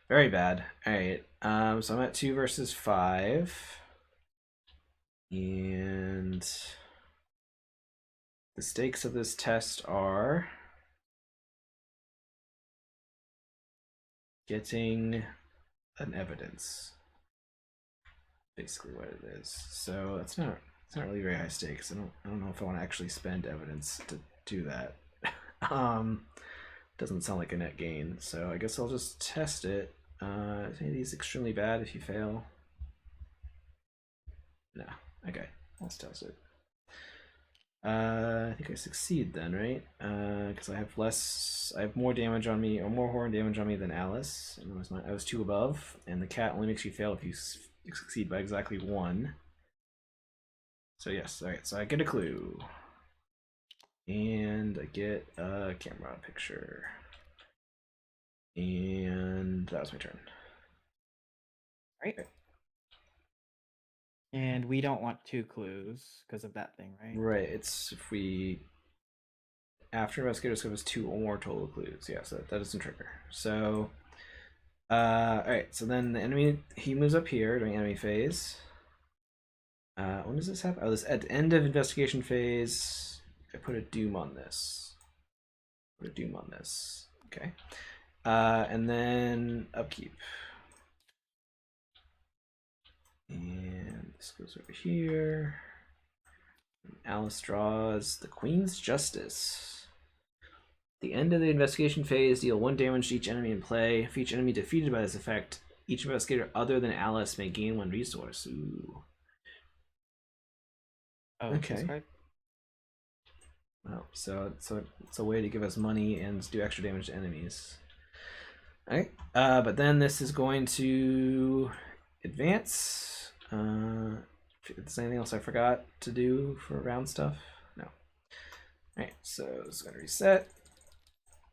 Very bad. Alright, so I'm at 2 versus 5. And the stakes of this test are getting an evidence. Basically what it is. So it's not really very high stakes. I don't know if I want to actually spend evidence to do that. Doesn't sound like a net gain, so I guess I'll just test it. Is any of these extremely bad if you fail? No. Okay, let's test it. I think I succeed then, right? Because I have more damage on me, or more horror damage on me than Alice. And I was 2 above, and the cat only makes you fail if you succeed by exactly 1. So yes, alright, so I get a clue. And I get a camera picture. And that was my turn. Right. Okay. And we don't want 2 clues because of that thing, right? Right, it's if we after investigator discovers 2 or more total clues. Yeah, so that doesn't trigger. So alright, so then the enemy, he moves up here during enemy phase. When does this happen? Oh, this at the end of investigation phase. I put a doom on this. Put a doom on this. Okay. And then upkeep. And this goes over here. Alice draws the Queen's Justice. At the end of the investigation phase, deal 1 damage to each enemy in play. For each enemy defeated by this effect, each investigator other than Alice may gain 1 resource. Ooh. Oh, okay. Well, so it's a way to give us money and do extra damage to enemies. Alright, but then this is going to advance. If there's anything else I forgot to do for round stuff? No. Alright, so it's going to reset.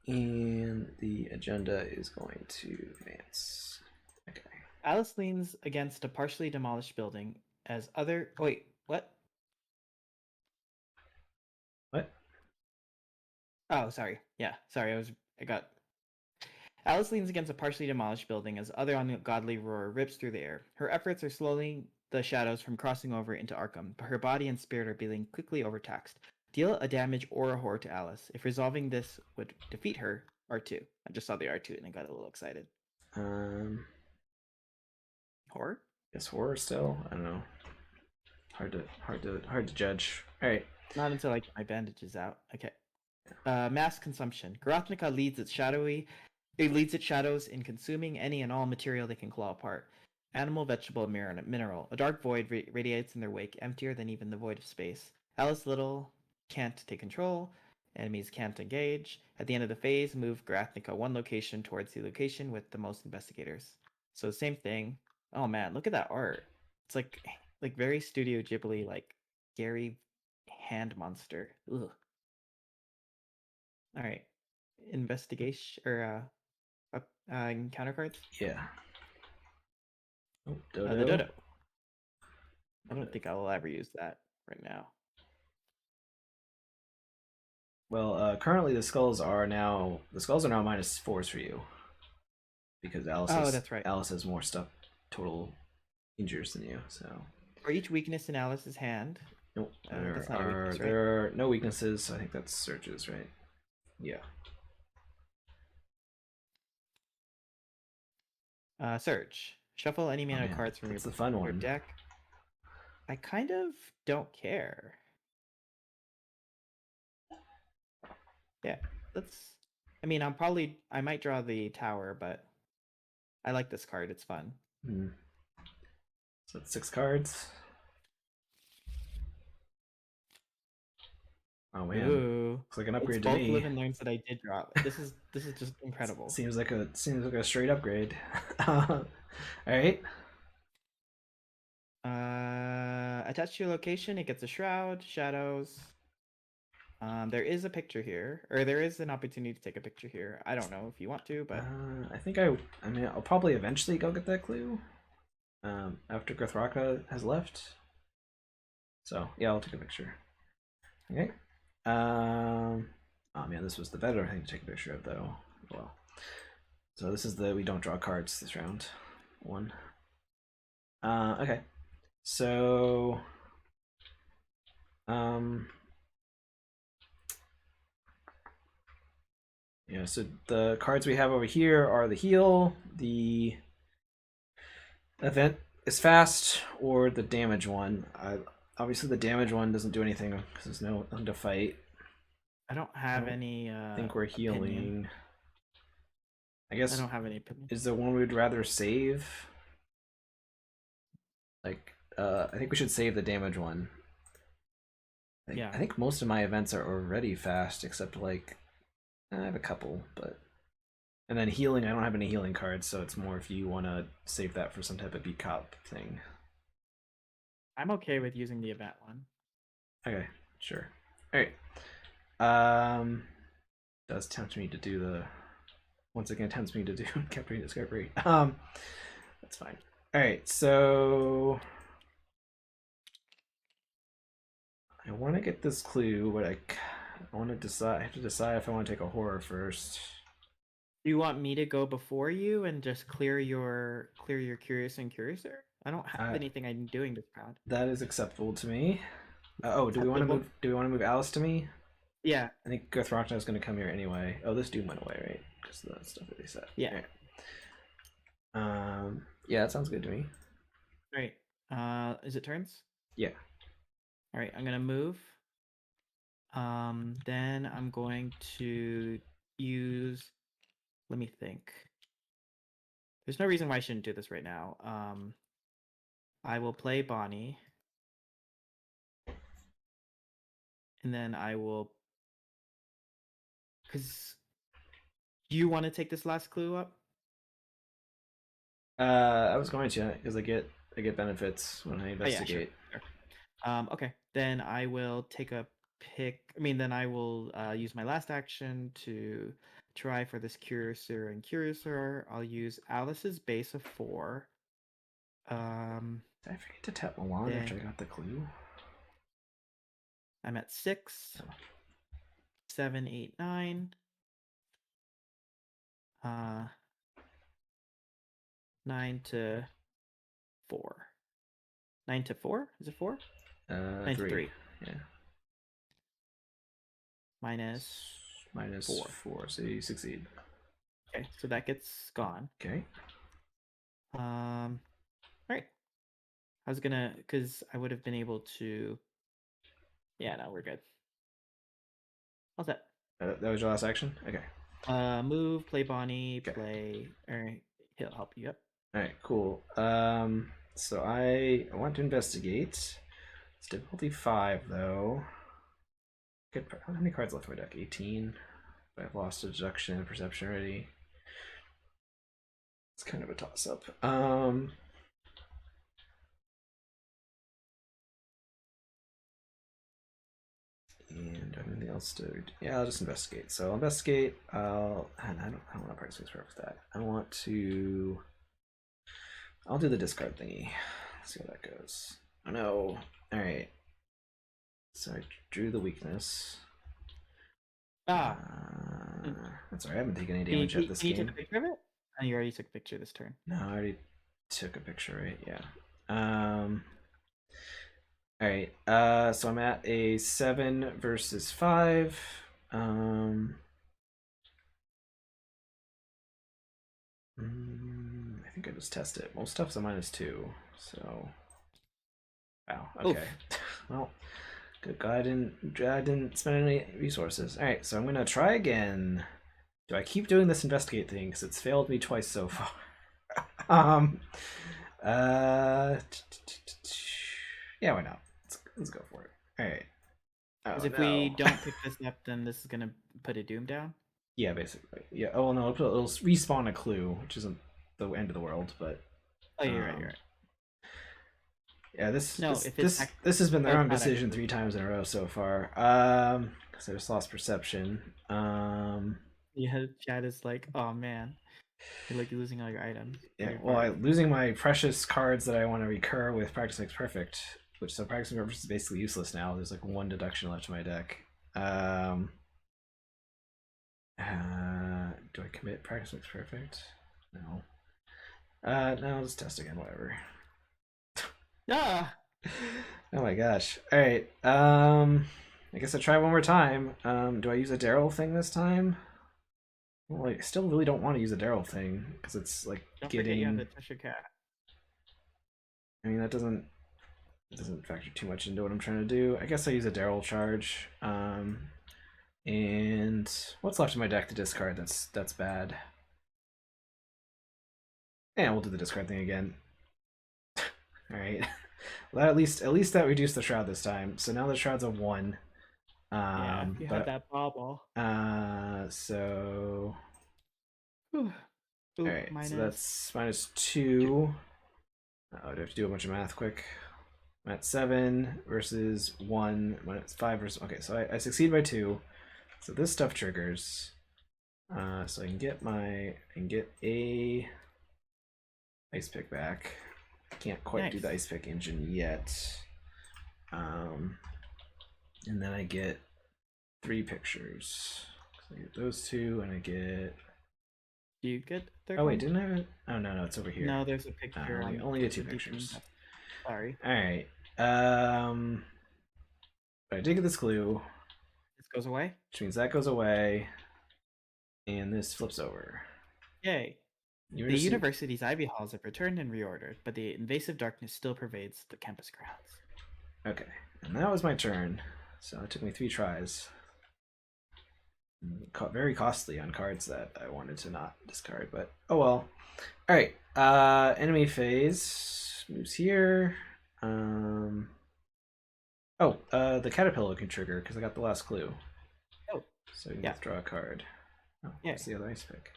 And the agenda is going to advance. Okay. Alice leans against a partially demolished building as other. Oh, wait, what? What? Oh, sorry. Yeah, sorry. I got. Alice leans against a partially demolished building as other ungodly roar rips through the air. Her efforts are slowing the shadows from crossing over into Arkham, but her body and spirit are being quickly overtaxed. Deal a damage or a horror to Alice. If resolving this would defeat her, R2. I just saw the R2 and I got a little excited. Horror? Guess horror still. I don't know. Hard to judge. All right. Not until I get my bandages out. Okay. Mass consumption. Gurathnaka leads its shadows in consuming any and all material they can claw apart. Animal, vegetable, mineral. A dark void radiates in their wake, emptier than even the void of space. Alice Little can't take control. Enemies can't engage. At the end of the phase, move Gurathnaka one location towards the location with the most investigators. So same thing. Oh man, look at that art. It's like very Studio Ghibli, like scary hand monster. Ugh. All right. Investigation or encounter cards. Yeah. Oh, The Dodo. dodo. I don't think I will ever use that right now. Well, currently the skulls are now -4s for you because That's right. Alice has more stuff total injures than you. So For each weakness in Alice's hand. nope, That's not a weakness, right? there are no weaknesses. So I think that's searches, right? Yeah. Search. Shuffle any mana man, cards from that's the fun your one. deck. I kind of don't care. Yeah, let's. I mean, I might draw the tower, but I like this card. It's fun. Hmm. So it's 6 cards. Oh man, Ooh, looks like an it's upgrade to both me. live and learns that I did draw. This is just incredible. Seems like a straight upgrade. All right. Attached to your location, it gets a shroud, shadows. There is a picture here, or there is an opportunity to take a picture here. I don't know if you want to, but I mean, I'll probably eventually go get that clue. After Gurathnaka has left. So yeah, I'll take a picture. Okay. Oh man, this was the better thing to take a picture of though. Well. So this is the we don't draw cards this round. One. Okay. So yeah, so the cards we have over here are the heal, the event is fast, or the damage one. Obviously the damage one doesn't do anything because there's nothing to fight. I don't have any. I think we're healing. Opinion. I guess I don't have any opinion. is there one we'd rather save? Like, I think we should save the damage one. I think most of my events are already fast, except like I have a couple, but and then healing. I don't have any healing cards, so it's more if you want to save that for some type of beat cop thing. I'm okay with using the event one. Okay, sure. All right. Does tempt me to do the. Once again, tempts me to do Capturing Discovery. That's fine. All right, so I want to get this clue, but I want to decide. I have to decide if I want to take a horror first. Do you want me to go before you and just clear your curious and curiouser? I don't have anything I'm doing this round. That is acceptable to me. Do we want to move? Do we want to move Alice to me? Yeah. I think Gurathnaka is going to come here anyway. Oh, this dude went away, right? Because of the stuff that they said. Yeah. Right. Yeah, that sounds good to me. All right. Is it turns? Yeah. All right. I'm gonna move. Then I'm going to use. Let me think. There's no reason why I shouldn't do this right now. I will play Bonnie. And then I will Because you want to take this last clue up? I was going to because I get benefits when I Oh yeah, sure. investigate. Sure. Okay, then I will take a pick. I mean, then I will use my last action to try for this Curator and Curator. I'll use Alice's base of 4. Did I forget to tap Milan after I Then got the clue? I'm at 6, 7, 8, 9. 9 to 4. 9 to 4? Is it 4? 9 to 3. 3. Yeah. Minus Minus 4. 4, so you succeed. Okay, so that gets gone. Okay. All right. I was gonna, because I would have been able to. Yeah, no, we're good. How's that? That was your last action? Okay. Move, play Bonnie, Okay. play. Or he'll help you up. Alright, cool. So I want to investigate. It's difficulty 5, though. Good. How many cards left in my deck? 18. I've lost a deduction and perception already. It's kind of a toss-up. And anything else to? Yeah, I'll just investigate. So I'll investigate. I don't want to practice with that. I want to. I'll do the discard thingy. See how that goes. Oh no! All right. So I drew the weakness. Ah, That's alright. I haven't taken any damage yet this can you game. take a picture of it? Oh, you already took a picture this turn. No, I already took a picture, right? Yeah. All right. So I'm at a 7 versus 5. I think I just test it. Most stuff's a -2, so. Wow. Okay. Well, good. God, I didn't spend any resources. All right. So I'm gonna try again. Do I keep doing this investigate thing? Because it's failed me twice so far. Yeah, why not? Let's go for it. All right. Because Oh, if no. we don't pick this up, then this is gonna put a doom down. Yeah, basically. Yeah. Oh no, it'll respawn a clue, which isn't the end of the world, but. Oh, you're right. You're right. Yeah, this No, this if it's this, this has been the wrong not decision actually 3 times in a row so far. Because I just lost perception. Yeah, Chad is like, oh man, you're like losing all your items. Yeah. Well, losing my precious cards that I want to recur with Practice Makes Perfect, which so Practice Makes Perfect is basically useless now. There's like 1 deduction left in my deck. Do I commit Practice Makes Perfect? No. No, I'll just test again. Whatever. Ah, Oh my gosh. All right. I guess I try one more time. Do I use a Darrell thing this time? Well, I still really don't want to use a Darrell thing because it's like don't getting. forget you have the Cheshire Cat. I mean, that doesn't factor too much into what I'm trying to do. I guess I use a Darrell charge. And what's left in my deck to discard? That's bad. And we'll do the discard thing again. All right. Well, at least that reduced the shroud this time. So now the shroud's a 1. Yeah, you had that bobble. So. Ooh, All right. minus. So that's -2. Oh, do I have to do a bunch of math quick? I'm at 7 versus 1. When it's 5 versus. Okay, so I succeed by 2. So this stuff triggers. So I can get a ice pick back. I can't quite do the ice pick engine yet. And then I get 3 pictures. So I get those 2, and I get. Do you get third? Oh wait, didn't I have it? Oh no, it's over here. No, there's a picture. Only get 2 pictures. Sorry. All right. But I did get this clue. This goes away. Which means that goes away, and this flips over. Yay. The university's Ivy halls have returned and reordered, but the invasive darkness still pervades the campus grounds. Okay, and that was my turn. So it took me 3 tries. Very costly on cards that I wanted to not discard, but oh well. All right, enemy phase moves here. The caterpillar can trigger because I got the last clue. Oh. So you can Yeah. withdraw a card. Oh, Yeah. what's the other ice pick?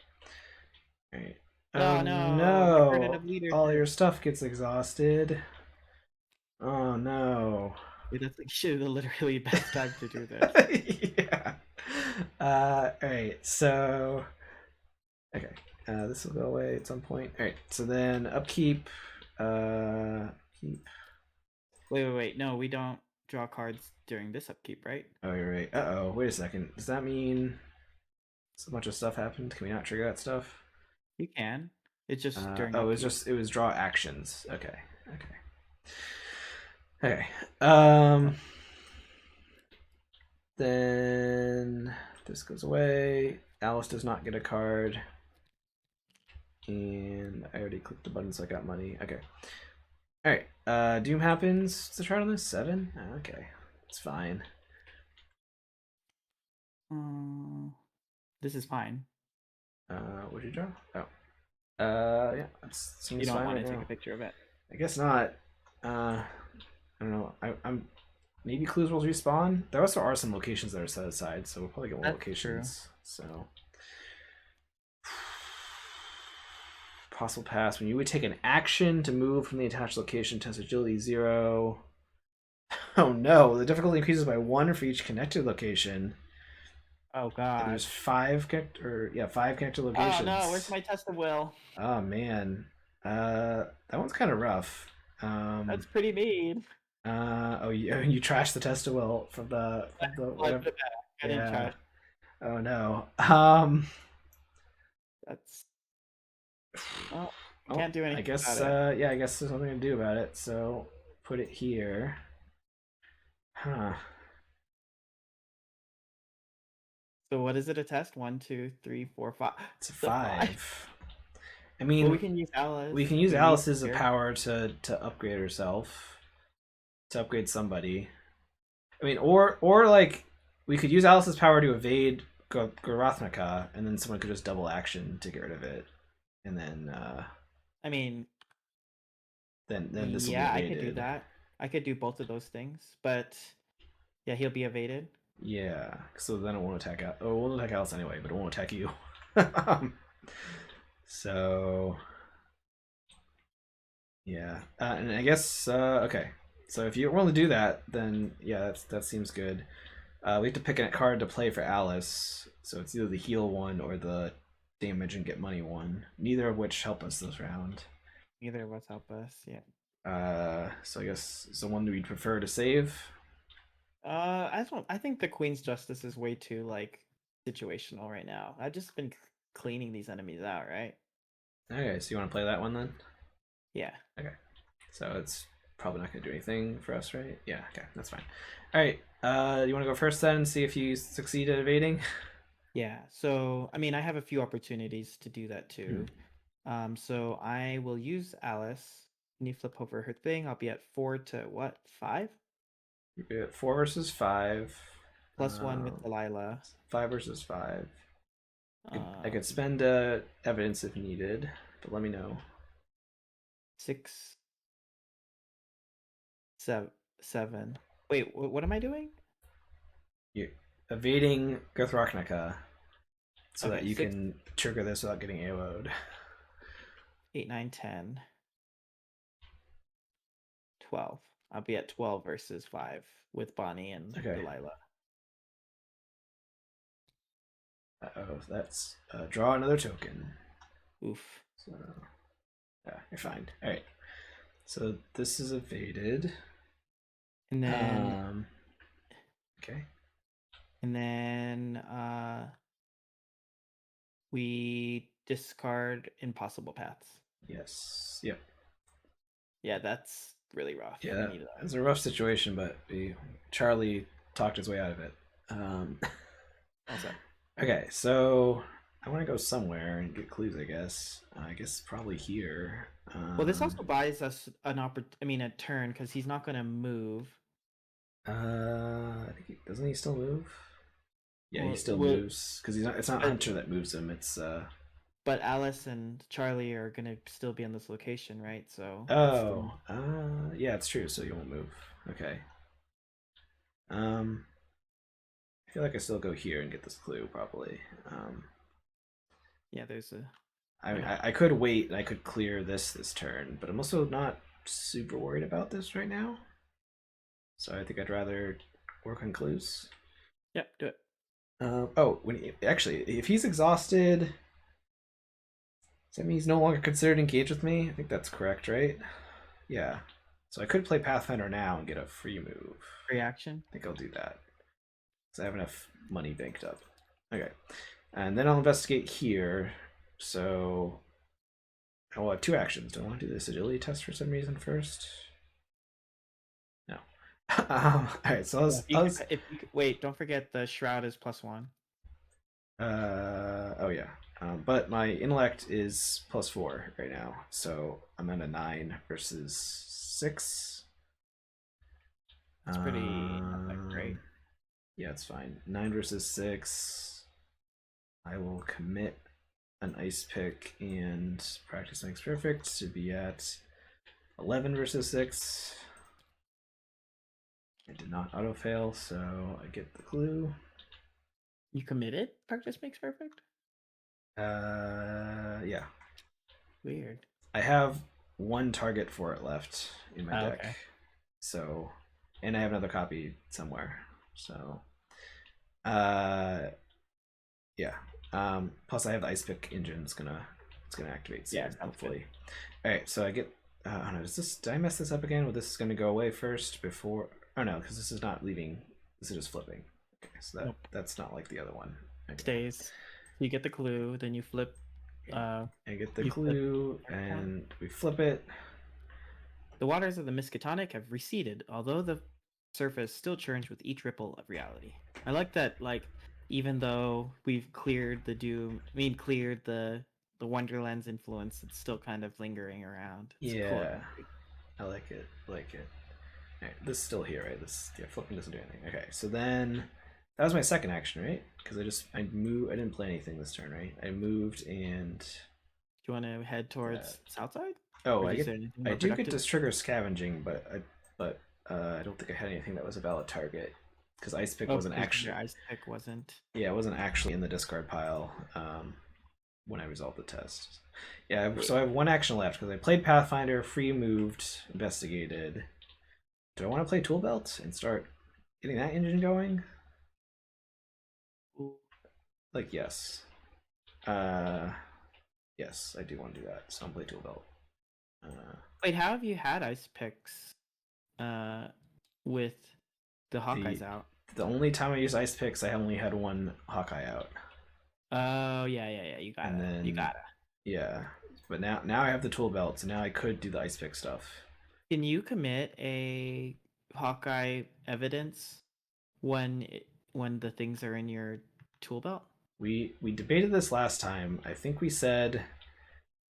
All right. Oh Oh no, my card no! of leader. All your stuff gets exhausted. Oh no. Dude, that's like the literally best time to do this. Yeah. All right. So. Okay. This will go away at some point. All right. So then upkeep. Keep. Wait. No, we don't draw cards during this upkeep, right? Oh, you're right. Uh oh. Wait a second. Does that mean so much of stuff happened? Can we not trigger that stuff? You can. It's just during Oh, upkeep. it was draw actions. Okay. Okay. Then this goes away. Alice does not get a card. And I already clicked the button, so I got money. Okay. Alright. Doom happens. What's the chart on this? 7? Oh, okay. It's fine. This is fine. What'd you draw? Oh. Yeah. That seems You don't fine want right to take now. a picture of it. I guess not. I don't know. I'm maybe clues will respawn. There also are some locations that are set aside, so we'll probably get more That's locations. true. So possible pass when you would take an action to move from the attached location, test agility 0. Oh no, the difficulty increases by 1 for each connected location. Oh And god. there's 5 connected locations. Oh no, where's my test of will? Oh man. That one's kind of rough. That's pretty mean. You trashed the test of will from the I whatever. put it back. I didn't try. Oh no. That's. Oh, can't do anything. I guess about it. yeah, I guess there's nothing to do about it. So put it here. Huh. So what is it? A test? 1, 2, 3, 4, 5. It's a The 5. I mean, well, we can use Alice. we can use We Alice need as a here. power to upgrade herself, to upgrade somebody. I mean, or like we could use Alice's power to evade Gurathnaka, and then someone could just double action to get rid of it, and then I mean, then this will be yeah, I evaded. could do that. I could do both of those things, but yeah, he'll be evaded. Yeah, so then it won't attack. Oh, it won't attack Alice anyway, but it won't attack you. So yeah, and I guess okay. So if you want to do that, then yeah, that seems good. We have to pick a card to play for Alice, so it's either the heal one or the damage and get money one. Neither of which help us this round. Neither of us help us. Yeah. So I guess is the one we'd prefer to save. I think the Queen's Justice is way too like situational right now. I've just been cleaning these enemies out, right? Okay, so you want to play that one then? Yeah. Okay. So it's probably not going to do anything for us, right? Yeah, okay, that's fine. All right, you want to go first then and see if you succeed at evading? Yeah. So, I mean, I have a few opportunities to do that too. So I will use Alice. When you flip over her thing, I'll be at 4 to what? 5? You'd be at 4 versus 5. Plus 1 with Delilah. 5 versus 5. I could Um, spend evidence if needed, but let me know. 6, 7. Wait, what am I doing? You're evading Gurathnaka so Okay, that you 6, can trigger this without getting AO'd. 8, 9, 10, 12. I'll be at 12 versus 5 with Bonnie and Delilah. Uh-oh, that's draw another token. Oof. So, yeah, you're fine. All right. So this is evaded. And then okay. And then we discard impossible paths. Yes. Yep. Yeah, that's really rough. Yeah, it's a rough situation, but Charlie talked his way out of it. Also. Okay, so I want to go somewhere and get clues. I guess probably here. Well, this also buys us a turn because he's not going to move. I think doesn't he still move? Yeah, he still moves because it's not Hunter that moves him. It's But Alice and Charlie are gonna still be on this location, right? So. Yeah, it's true. So you won't move. Okay. feel like I still go here and get this clue probably. Yeah, there's a. I mean, I could wait and I could clear this turn, but I'm also not super worried about this right now. So I think I'd rather work on clues. Yep, do it. Oh, actually, if he's exhausted, does that mean he's no longer considered engaged with me? I think that's correct, right? Yeah. So I could play Pathfinder now and get a free move. Reaction. I think I'll do that. Because I have enough money banked up. Okay. And then I'll investigate here. So I'll have 2 actions. Do I want to do this agility test for some reason first? No. Alright, so wait, don't forget the shroud is +1. Oh yeah. But my intellect is +4 right now, so I'm at a 9 versus 6. It's pretty not that great. Yeah, it's fine. 9 versus 6. I will commit an ice pick and practice makes perfect to be at 11 versus 6. I did not auto fail, so I get the clue. You committed? Practice makes perfect? Yeah. Weird. I have 1 target for it left in my deck. Okay. So, and I have another copy somewhere. So, yeah. Plus I have the ice pick engine. It's gonna activate soon, hopefully. All right, so I get. Oh no, did I mess this up again? Well, this is gonna go away first before. Oh no, because this is not leaving. This is just flipping. Okay, so that's not like the other one. Okay. Stays. You get the clue, then you flip. I get the clue, and we flip it. The waters of the Miskatonic have receded, although the surface still churns with each ripple of reality. I like that, like, even though we've cleared the cleared the Wonderland's influence, it's still kind of lingering around. It's Yeah, cool. I like it. Like it. All right, this is still here, right? Flipping doesn't do anything. Okay, so then that was my second action, right? Because I moved. I didn't play anything this turn, right? I moved and. Do you want to head towards south side? Oh, I do get to trigger scavenging, but I don't think I had anything that was a valid target because ice pick wasn't actually. Ice pick wasn't. Yeah, it wasn't actually in the discard pile when I resolved the test. Yeah, so I have 1 action left because I played Pathfinder, free moved, investigated. Do I want to play Tool Belt and start getting that engine going? Like, yes. Yes, I do want to do that. So I'll play Tool Belt. Wait, how have you had ice picks with the Hawkeyes out? The only time I use ice picks, I only had 1 Hawkeye out. Oh yeah. You gotta. Yeah, but now I have the tool belt, so now I could do the ice pick stuff. Can you commit a Hawkeye evidence when the things are in your tool belt? We debated this last time. I think we said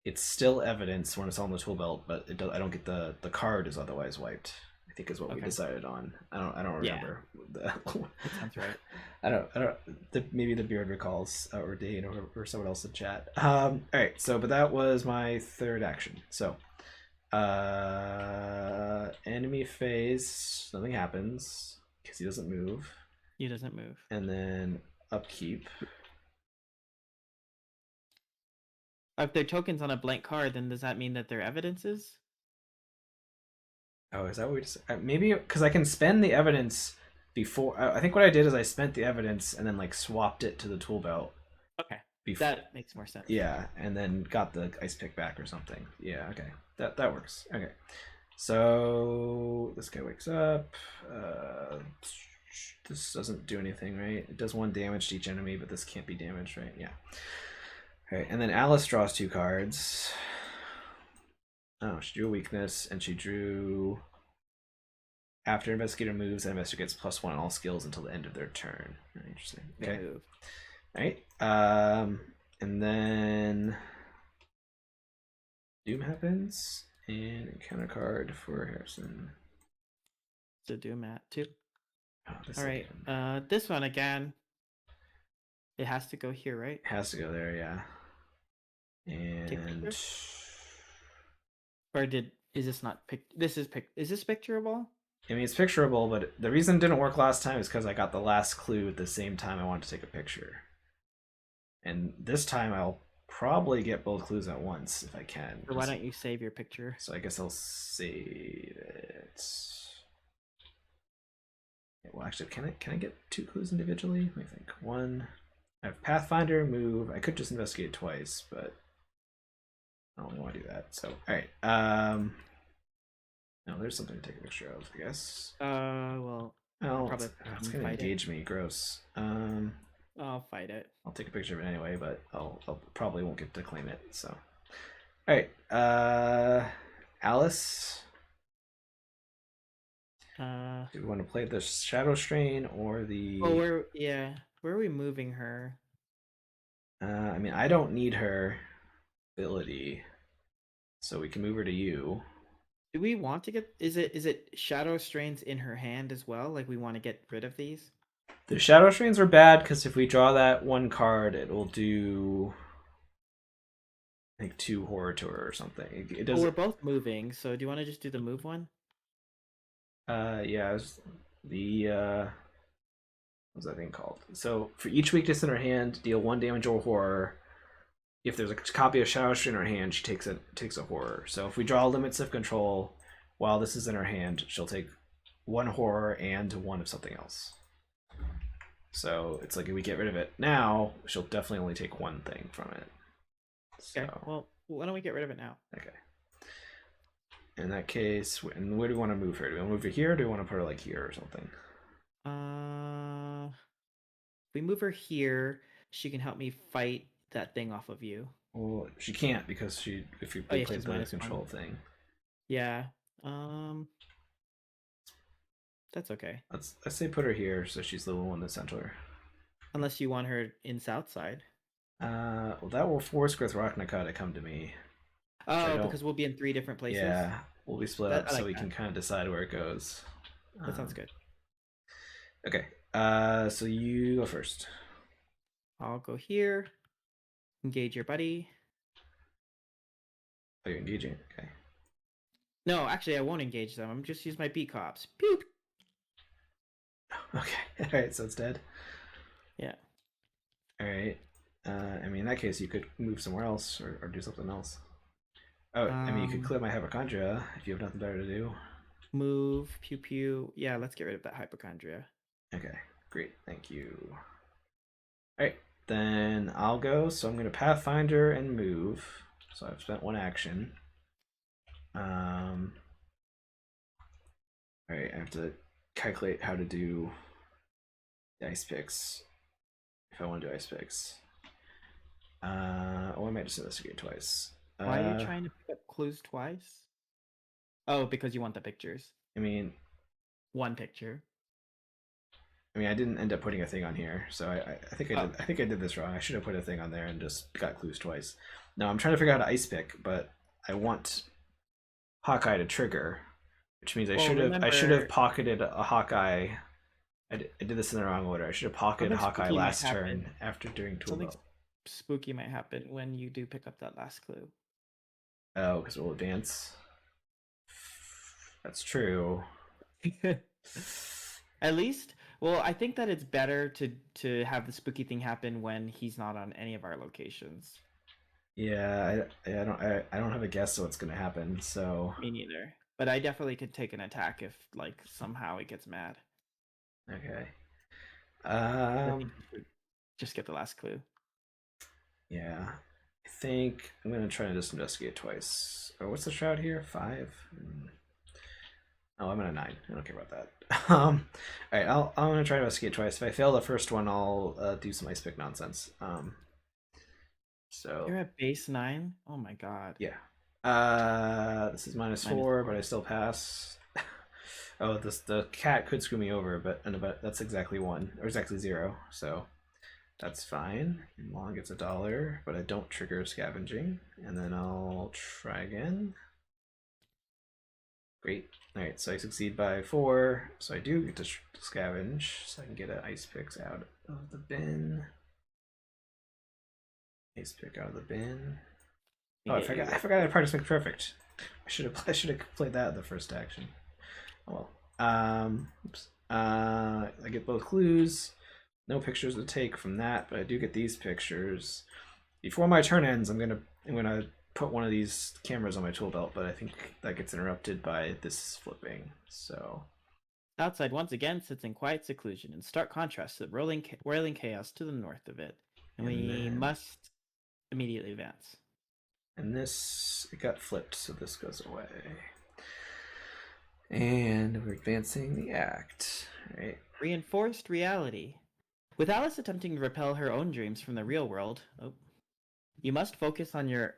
it's still evidence when it's on the tool belt, but I don't get the card is otherwise wiped. I think is what we decided on. I don't remember. Yeah. That sounds right. I don't. Maybe the beard recalls or Dane or someone else in chat. All right. So, but that was my third action. So, enemy phase. Nothing happens because he doesn't move. He doesn't move. And then upkeep. If they're tokens on a blank card, then does that mean that they're evidences? Oh, is that what we just maybe because I can spend the evidence before. I think what I did is I spent the evidence and then like swapped it to the tool belt. Okay, that makes more sense. Yeah, and then got the ice pick back or something. Yeah, okay, that works. Okay, so this guy wakes up. This doesn't do anything, right? It does 1 damage to each enemy, but this can't be damaged, right? Yeah. Okay, and then Alice draws 2 cards. Oh, she drew a weakness, and she drew. After investigator moves, the investigator gets +1 on all skills until the end of their turn. Very interesting. Okay. All right. And then Doom happens, and encounter card for Harrison. So Doom at 2. Oh, all right. This one again. It has to go here, right? It has to go there, yeah. And. Or is this not picked? Is this picturable? I mean, it's picturable, but the reason it didn't work last time is because I got the last clue at the same time I wanted to take a picture. And this time I'll probably get both clues at once if I can. Or why don't you save your picture? So I guess I'll save it. Yeah, well, actually, can I get 2 clues individually? Let me think. 1. I have Pathfinder, move. I could just investigate twice, but I don't really want to do that. So, all right. No, there's something to take a picture of, I guess. Well, It's gonna engage me. Gross. I'll fight it. I'll take a picture of it anyway, but I'll probably won't get to claim it. So, all right. Alice. Do we want to play the Shadow Strain or the? Oh, where are we moving her? I mean, I don't need her ability, so we can move her to you. Do we want to get? Is it Shadow Strains in her hand as well? Like we want to get rid of these? The Shadow Strains are bad because if we draw that 1 card, it will do, I think, 2 horror to her or something. It does. Well, we're both moving, so do you want to just do the move one? Yeah. What's that thing called? So for each weakness in her hand, deal 1 damage or horror. If there's a copy of Shadow Strain in her hand, she takes a horror. So if we draw limits of control while this is in her hand, she'll take 1 horror and 1 of something else. So it's like if we get rid of it now, she'll definitely only take 1 thing from it. So, okay. Well, why don't we get rid of it now? Okay. In that case, and where do we want to move her? Do we want to move her here, or do we want to put her like here or something? If we move her here, she can help me fight that thing off of you. Well, she can't because if you play the control thing. Yeah. That's okay. Let's say put her here so she's the one in the center. Unless you want her in south side. Well, that will force Gurathnaka to come to me. Oh, because we'll be in 3 different places. Yeah, we'll be split up so we can kind of decide where it goes. That sounds good. Okay. So you go first. I'll go here. Engage your buddy. Oh, you're engaging. Okay. No, actually, I won't engage them. I'm just use my beat cops. Pew. Okay. All right. So it's dead. Yeah. All right. I mean, in that case, you could move somewhere else or do something else. Oh, I mean, you could clear my hypochondria if you have nothing better to do. Move, pew pew. Yeah, let's get rid of that hypochondria. Okay, great, thank you. All right, then I'll go. So I'm going to Pathfinder and move. So I've spent 1 action. All right, I have to calculate how to do the ice picks if I want to do ice picks. Oh, I might just investigate twice. Why are you trying to pick up clues twice? Oh, because you want the pictures. I mean, 1 picture. I mean, I didn't end up putting a thing on here, so I think I did. I think I did this wrong. I should have put a thing on there and just got clues twice. Now I'm trying to figure out how to ice pick, but I want Hawkeye to trigger, which means I should have pocketed a Hawkeye. I did this in the wrong order. I should have pocketed Hawkeye last turn after doing Toolbow. Something spooky might happen when you do pick up that last clue. Oh, because we'll advance. That's true. At least, well, I think that it's better to have the spooky thing happen when he's not on any of our locations. Yeah, I don't have a guess of what's gonna happen. So me neither. But I definitely could take an attack if like somehow it gets mad. Okay. Just get the last clue. Yeah, I think I'm gonna try to just investigate twice. Oh, what's the shroud here? 5. Oh, I'm at a 9. I don't care about that. All right, I'm gonna try to investigate twice. If I fail the first one, I'll do some ice pick nonsense. So you're at base 9. Oh my god. Yeah. This is -4, but I still pass. Oh, the cat could screw me over, but that's exactly 1 or exactly 0. So that's fine. Long gets $1, but I don't trigger scavenging, and then I'll try again. Great. All right, so I succeed by 4, so I do get to scavenge, so I can get an ice picks out of the bin. Ice pick out of the bin. Oh, I forgot I had Practice Makes Perfect. I should have played that in the first action. Oh well. Oops. I get both clues. No pictures to take from that, but I do get these pictures. Before my turn ends, I'm gonna put one of these cameras on my tool belt, but I think that gets interrupted by this flipping. So Outside once again sits in quiet seclusion, in stark contrast to the whirling chaos to the north of it. And we must immediately advance. And this, it got flipped, so this goes away. And we're advancing the act. Right. Reinforced reality. With Alice attempting to repel her own dreams from the real world, you focus on your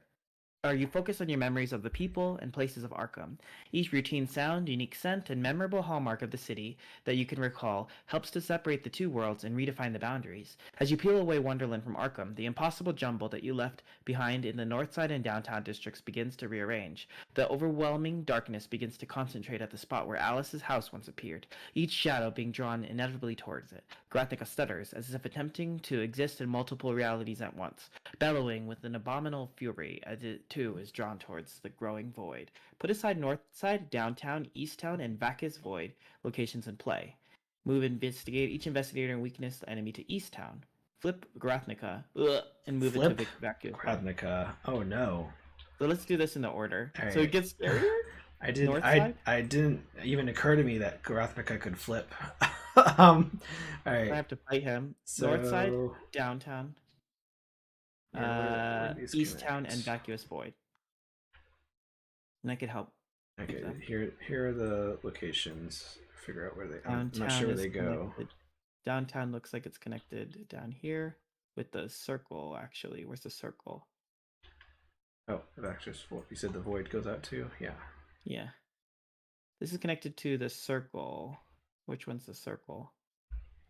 memories of the people and places of Arkham. Each routine sound, unique scent, and memorable hallmark of the city that you can recall helps to separate the two worlds and redefine the boundaries. As you peel away Wonderland from Arkham, the impossible jumble that you left behind in the north side and downtown districts begins to rearrange. The overwhelming darkness begins to concentrate at the spot where Alice's house once appeared, each shadow being drawn inevitably towards it. Gurathnaka stutters, as if attempting to exist in multiple realities at once, bellowing with an abominable fury as it too is drawn towards the growing void. Put aside North Side, Downtown, East Town, and Vacuous Void locations in play. Each investigator and weakness the enemy to East Town. Flip Gurathnaka and move Flip it to Vacuous Void. Gurathnaka. Oh no. So let's do this in the order. All So right. it gets scarier. North I side? I didn't even occur to me that Gurathnaka could flip. All right. I have to fight him. So North Side, Downtown, where do these East connect? Town, and Vacuous Void. And I could help. Okay, here are the locations. Figure out where they. I'm Downtown not sure where is they go. connected. Downtown looks like it's connected down here with the circle, actually. Where's the circle? Oh, the Vector's full. You said the void goes out too? Yeah. Yeah. This is connected to the circle. Which one's the circle?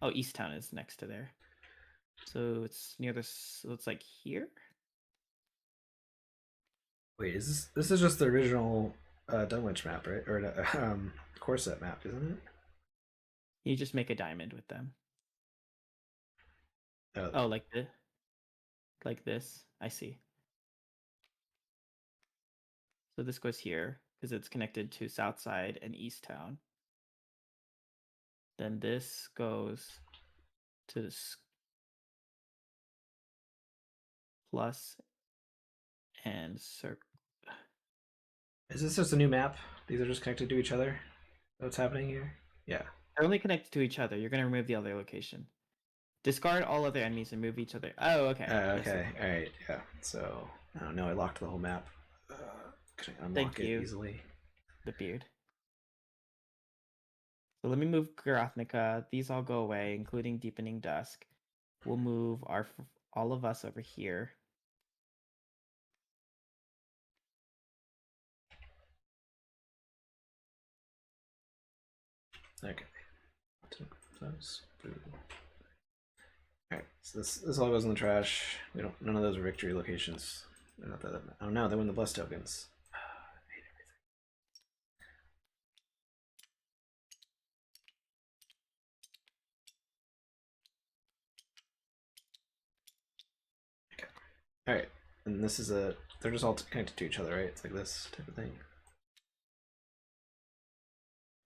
Oh, East Town is next to there. So it's near this. So it's like here? Wait, this is just the original Dunwich map, right? Or Corset map, isn't it? You just make a diamond with them. Oh, Oh, like this. I see. So this goes here because it's connected to South Side and East Town. Then this goes to this plus and circle. is this just a new map? These are just connected to each other? What's happening here? Yeah. They're only connected to each other. You're going to remove the other location. Discard all other enemies and move each other. Oh, okay. Okay. All right. Yeah. So I don't know. I locked the whole map. Can I unlock it easily? The beard. So let me move Gurathnaka. These all go away, including Deepening Dusk. We'll move all of us over here. Okay. Alright, so this all goes in the trash. We don't. None of those are victory locations. They're not that. Oh no, they win the bless tokens. Okay. Alright, and this is a. They're just all connected to each other, right? It's like this type of thing.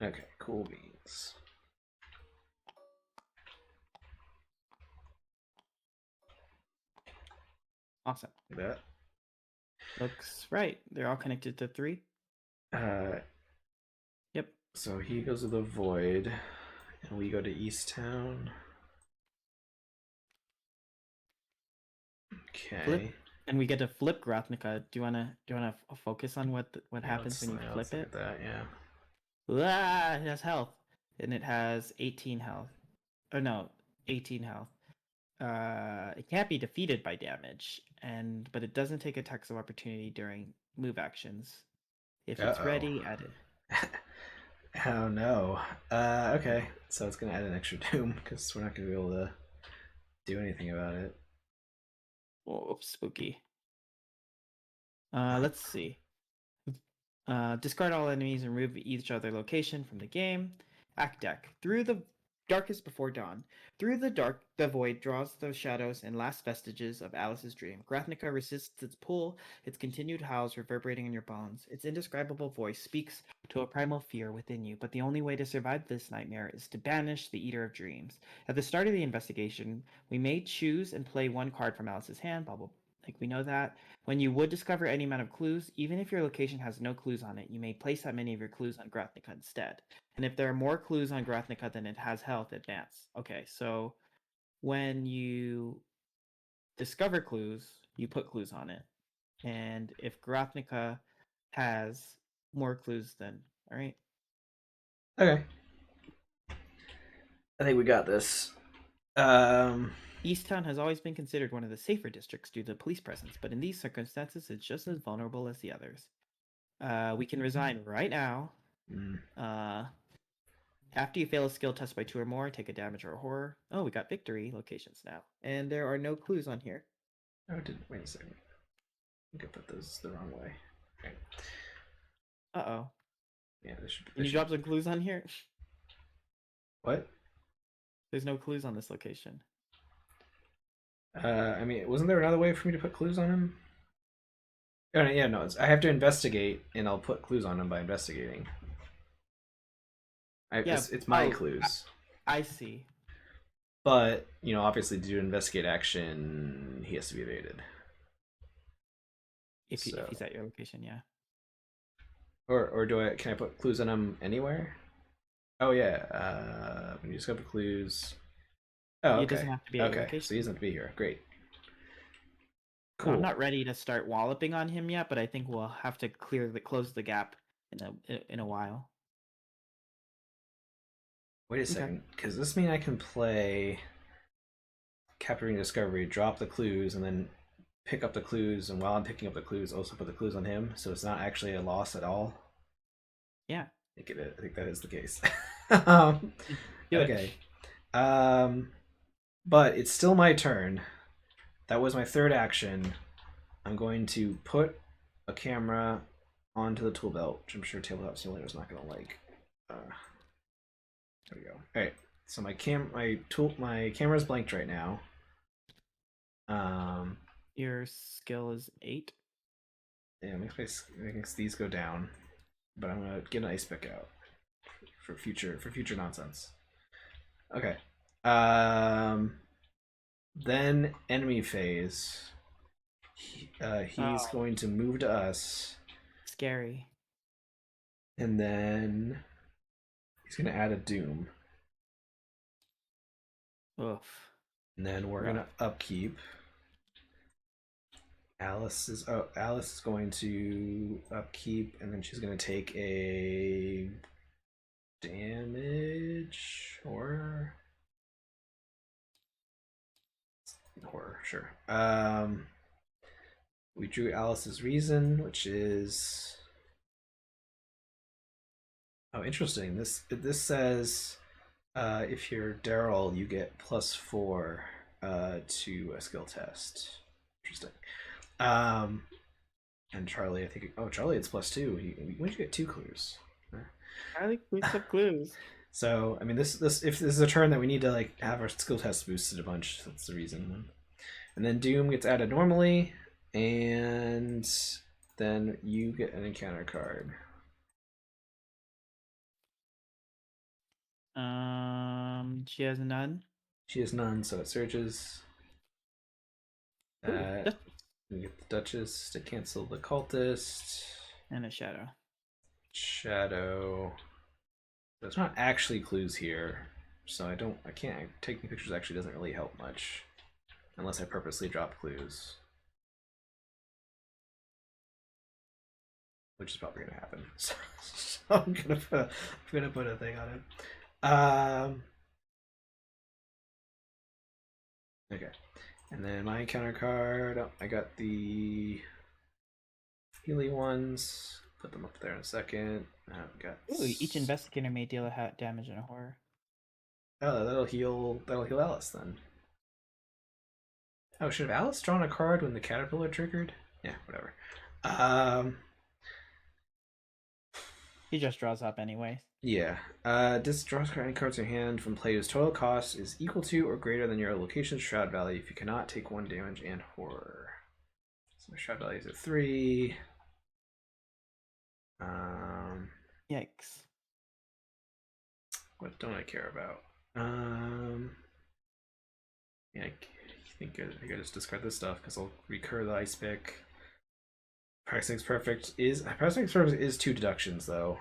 Okay, cool beans. Awesome. Like that. Looks right. They're all connected to 3. Yep. So he goes to the void, and we go to East Town. Okay. Flip, and we get to flip Gurathnaka. Do you wanna focus on what happens when you flip it? That, yeah. Ah, it has health, and it has 18 health. Oh no, 18 health. It can't be defeated by damage, but it doesn't take attacks of opportunity during move actions. If it's ready, add it. Oh no. Okay, so it's gonna add an extra doom because we're not gonna be able to do anything about it. Oh, spooky. Let's see. Discard all enemies and remove each other location from the game. Act deck. Through the Darkest before dawn. Through the dark, the void draws the shadows and last vestiges of Alice's dream. Gurathnaka resists its pull, its continued howls reverberating in your bones. Its indescribable voice speaks to a primal fear within you, but the only way to survive this nightmare is to banish the Eater of Dreams. At the start of the investigation, we may choose and play one card from Alice's hand, blah blah. Like we know that. When you would discover any amount of clues, even if your location has no clues on it, you may place that many of your clues on Gurathnaka instead. And if there are more clues on Gurathnaka than it has health, advance. Okay, so when you discover clues, you put clues on it. And if Gurathnaka has more clues, then all right. Okay. I think we got this. Easttown has always been considered one of the safer districts due to the police presence, but in these circumstances, it's just as vulnerable as the others. We can resign right now. After you fail a skill test by 2 or more, take a damage or a horror. Oh, we got victory locations now. And there are no clues on here. Oh, wait a second. I think I put those the wrong way. Okay. Uh-oh. Yeah, there should be. Can you drop some clues on here? What? There's no clues on this location. I mean, wasn't there another way for me to put clues on him? Oh, yeah, no. I have to investigate, and I'll put clues on him by investigating. It's my clues. I see. But, you know, obviously to do an investigate action, he has to be evaded. If he's at your location, yeah. Or can I put clues on him anywhere? Oh yeah. When you discover clues. Oh, okay. It doesn't have to be at your location. So he doesn't have to be here. Great. Cool. Well, I'm not ready to start walloping on him yet, but I think we'll have to close the gap in a while. Wait a second, because this means I can play Capturing Discovery, drop the clues, and then pick up the clues, and while I'm picking up the clues, also put the clues on him, so it's not actually a loss at all? Yeah. I think that is the case. Good. Okay. But it's still my turn. That was my third action. I'm going to put a camera onto the tool belt, which I'm sure Tabletop Simulator is not going to like. There we go. All right. So my camera's blanked right now. Your skill is 8. Yeah, makes these go down, but I'm gonna get an ice pick out for future nonsense. Okay. Then enemy phase. He's going to move to us. Scary. And then he's gonna add a doom. Oof. And then we're gonna upkeep. Alice is going to upkeep, and then she's gonna take a damage or horror, sure. We drew Alice's reason, which is interesting. This says if you're Darrell, you get +4 to a skill test. Interesting. And Charlie, I think. Oh, Charlie, it's +2. When did you get 2 clues? Charlie picks up clues. So I mean, if this is a turn that we need to like have our skill test boosted a bunch, that's the reason. And then Doom gets added normally, and then you get an encounter card. She has none. She has none, so it surges. We get the Duchess to cancel the Cultist. And a shadow. There's not actually clues here, so I can't. Taking pictures actually doesn't really help much, unless I purposely drop clues, which is probably gonna happen. So I'm gonna put a thing on it. Okay, and then my encounter card. Oh, I got the Healy ones. Put them up there in a second. Got. Ooh, each investigator may deal a damage and a horror. Oh, that'll heal Alice then. Oh, should have Alice drawn a card when the caterpillar triggered? Yeah, whatever. He just draws up anyways. Yeah. This draws any cards in hand from play whose total cost is equal to or greater than your location's shroud value if you cannot take 1 damage and horror. So my shroud value is at 3. Yikes. What don't I care about? Yeah, I think I could just discard this stuff because I'll recur the ice pick. Practicing perfect is 2 deductions though,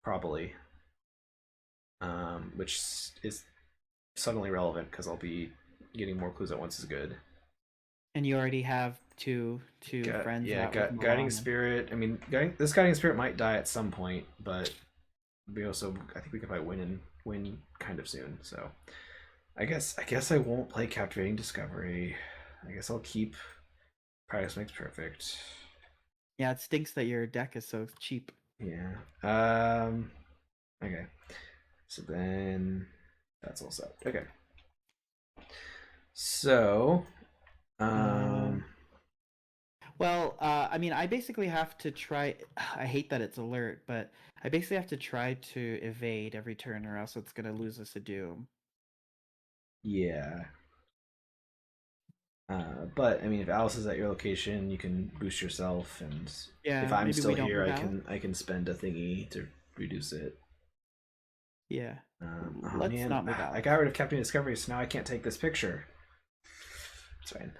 probably. Which is suddenly relevant because I'll be getting more clues at once is good. And you already have two friends out with Guiding Milan. Spirit. I mean, this Guiding Spirit might die at some point, but we also I think we could probably win kind of soon. So I guess I won't play Captivating Discovery. I guess I'll keep Practice Makes Perfect. Yeah, it stinks that your deck is so cheap. Yeah. Okay. So then that's all set. Okay. So well, I mean, I basically have to try. I hate that it's alert, but I basically have to try to evade every turn, or else it's gonna lose us a doom. yeah. But I mean, if Alice is at your location, you can boost yourself, and if Yeah, I'm maybe still we don't here, move out. I can spend a thingy to reduce it. Yeah. Oh Let's man, not move I out. got rid of Captain Discovery, so now I can't take this picture. It's fine.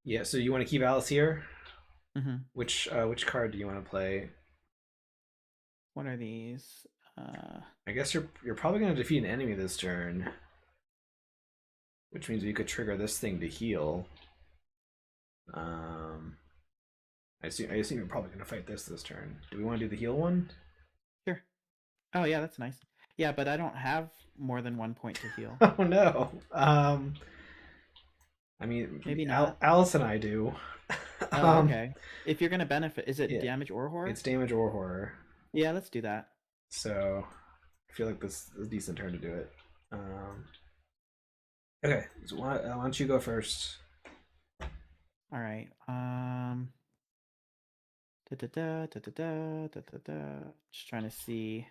Yeah. So you want to keep Alice here? Mm-hmm. Which card do you want to play? What are these? Uh, I guess you're probably going to defeat an enemy this turn, which means we could trigger this thing to heal. Um, I assume you're probably going to fight this turn. Do we want to do the heal one? Sure. Oh yeah, that's nice. Yeah, but I don't have more than 1 point to heal. Oh no. I mean, Maybe not. Alice and I do. Oh, okay. If you're gonna benefit, is it Yeah, damage or horror? it's damage or horror. Yeah, let's do that. So I feel like this is a decent turn to do it. Okay, so why don't you go first? All right. Da da da da da da da da da. Just trying to see.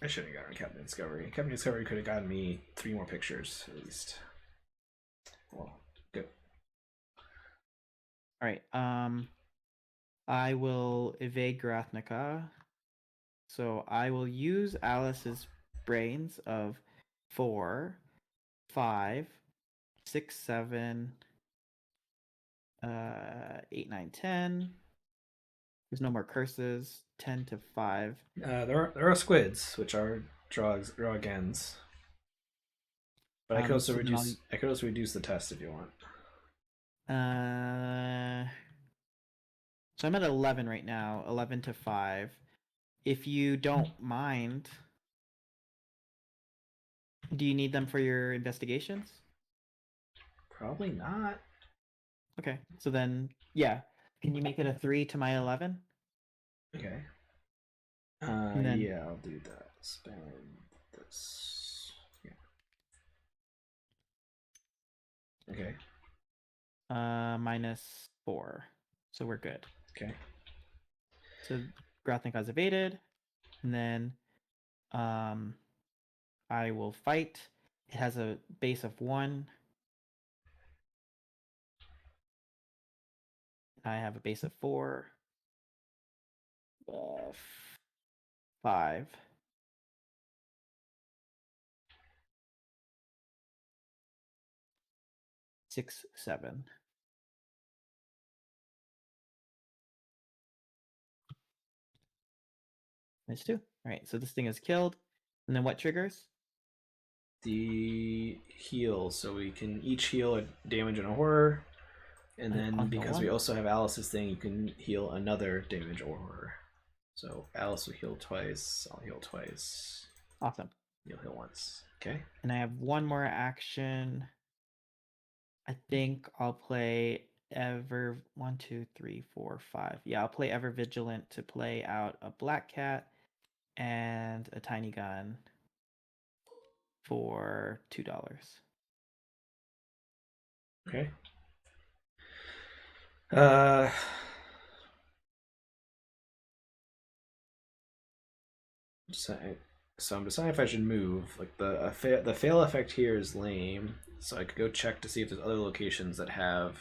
I shouldn't have gotten Captain Discovery. Captain Discovery could have gotten me 3 more pictures at least. Well, good. All right. I will evade Gurathnaka. So I will use Alice's brains of 4, 5, 6, 7, 8, 9, 10. There's no more curses. 10 to 5. There are squids, which are draw agains. But So then I could also reduce the test if you want. So I'm at 11 right now. 11 to 5. If you don't mind, do you need them for your investigations? Probably not. Okay. So then, yeah. Can you make it a 3 to my 11? Okay. And then Yeah, I'll do that. Spend this. Yeah. Okay. -4. So we're good. Okay. So Grothnika's evaded. And then I will fight. It has a base of 1. I have a base of 4. 5. 6, 7. That's 2. All right, so this thing is killed. And then what triggers? The heal, so we can each heal a damage and a horror. And then On the because we one. also have Alice's thing, you can heal another damage or horror. So Alice will heal twice, I'll heal twice. Awesome. You'll heal once. Okay. And I have one more action. I think I'll play Ever 1, 2, 3, 4, 5. Yeah, I'll play Ever Vigilant to play out a Black Cat and a Tiny Gun for $2. Okay. Uh So I'm deciding if I should move. Like the fail effect here is lame, so I could go check to see if there's other locations that have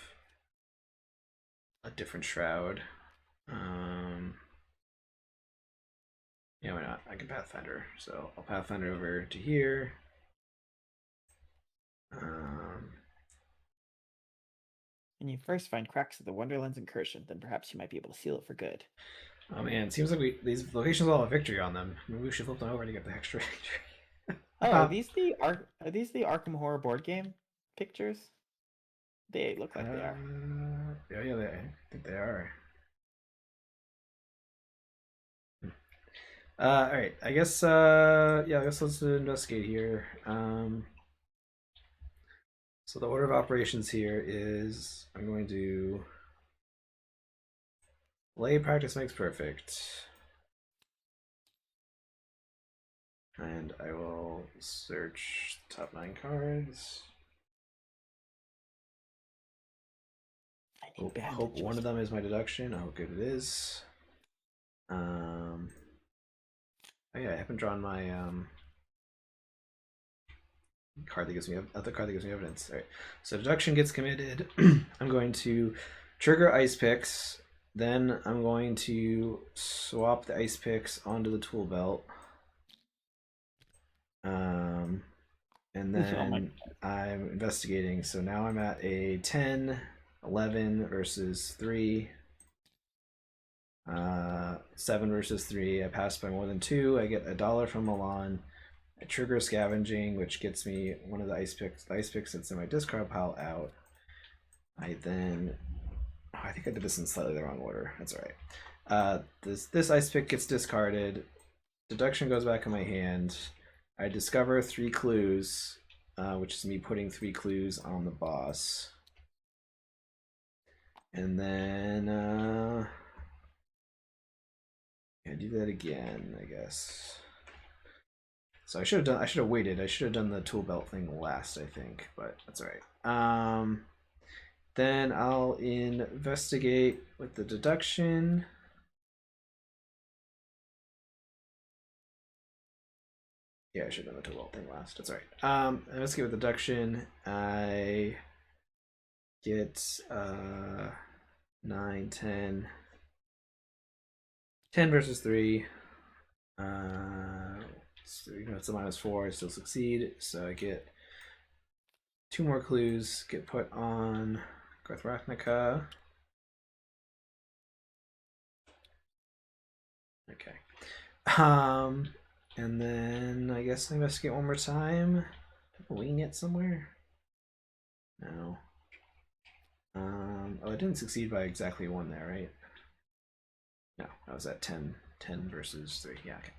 a different shroud. Yeah, why not? I can Pathfinder, so I'll Pathfinder over to here. And you first find cracks of the Wonderland's incursion, then perhaps you might be able to seal it for good. Oh man, it seems like these locations all have victory on them. Maybe we should flip them over to get the extra victory. Oh, are these the Arkham Horror board game pictures? They look like they are. Yeah, I think they are. All right. I guess. Yeah. I guess let's investigate here. So the order of operations here is I'm going to lay practice makes perfect, and I will search the top 9 cards. Hope one of them is my deduction. Oh, good it is. Oh yeah, I haven't drawn my card that gives me other card that gives me evidence. All right, so deduction gets committed. I'm going to trigger ice picks. Then I'm going to swap the ice picks onto the tool belt. And then I'm investigating. So now I'm at a 10, 11 versus 3. 7 versus 3. I pass by more than 2. I get $1 from Milan. I trigger scavenging, which gets me one of the ice picks. The ice pick that's in my discard pile out. I then, I think I did this in slightly the wrong order. That's all right. This ice pick gets discarded. Deduction goes back in my hand. I discover 3 clues, which is me putting 3 clues on the boss. And then I do that again, I guess. So I should have waited. I should have done the tool belt thing last, I think, but that's all right. Then I'll investigate with the deduction. Yeah, I should have done the tool belt thing last. That's all right. Investigate with deduction. I get 9, 10. 10 versus 3. So even though it's a -4, I still succeed. So I get 2 more clues, get put on Gurathnaka. Okay. And then I guess I investigate one more time. Have a wing it somewhere? No. Oh, I didn't succeed by exactly 1 there, right? No, I was at 10 versus 3. Yeah, okay.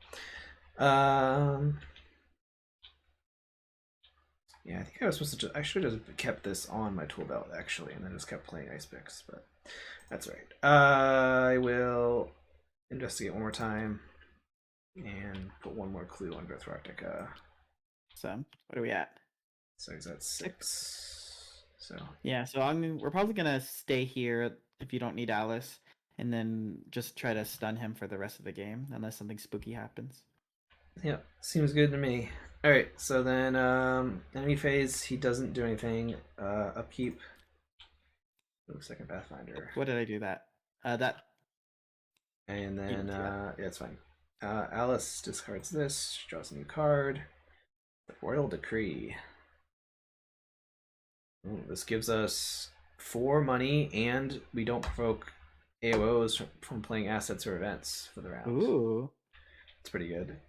Yeah, I think I was supposed to I should have kept this on my tool belt actually, and then just kept playing ice picks, but that's all right. I will investigate one more time and put 1 more clue on Gurathnaka. So what are we at? So he's at 6. So yeah, so we're probably gonna stay here if you don't need Alice, and then just try to stun him for the rest of the game unless something spooky happens. yeah, seems good to me. All right, so then enemy phase, he doesn't do anything. Upkeep. Oh, second Pathfinder. What did I do that? That. And then yeah, it's fine. Alice discards this, draws a new card. The Royal Decree. Ooh, this gives us 4 money, and we don't provoke AOs from playing assets or events for the round. Ooh, it's pretty good.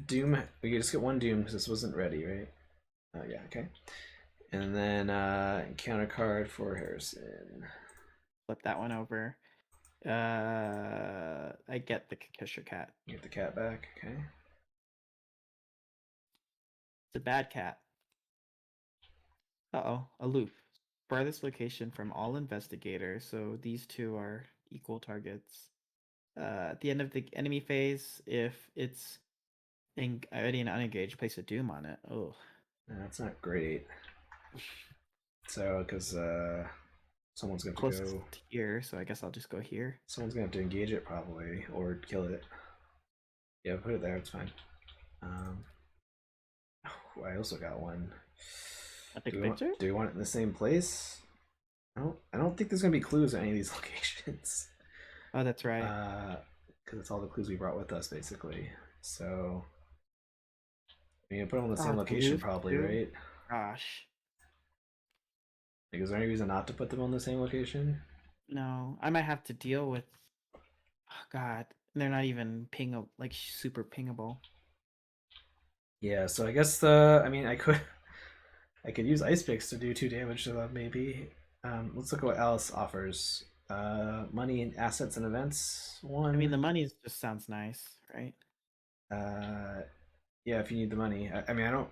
Doom, we can just get 1 Doom because this wasn't ready, right? Yeah, okay. And then counter card for Harrison. Flip that one over. I get the Cheshire cat. You get the cat back, okay. It's a bad cat. Uh-oh, aloof. Farthest location from all investigators, so these 2 are equal targets. At the end of the enemy phase, if it's already an unengaged, place a Doom on it. Oh, that's not great. So, because someone's going to close go here, so I guess I'll just go here. Someone's going to have to engage it probably, or kill it. Yeah, put it there. It's fine. Um, oh, I also got one. I take a picture. Do we want it in the same place? I don't think there's gonna be clues at any of these locations. Oh, that's right. Because it's all the clues we brought with us, basically. So, I mean, put them in the same Oh, location, clues probably, too. right? Gosh, Like, is there any reason not to put them on the same location? no. I might have to deal with. Oh, God, they're not even like super pingable. Yeah. So I guess I mean, I could use ice picks to do 2 damage to them, maybe. Let's look at what Alice offers. Money and assets and events. I mean, One. the money just sounds nice, right? Uh, yeah, if you need the money. I mean, I don't.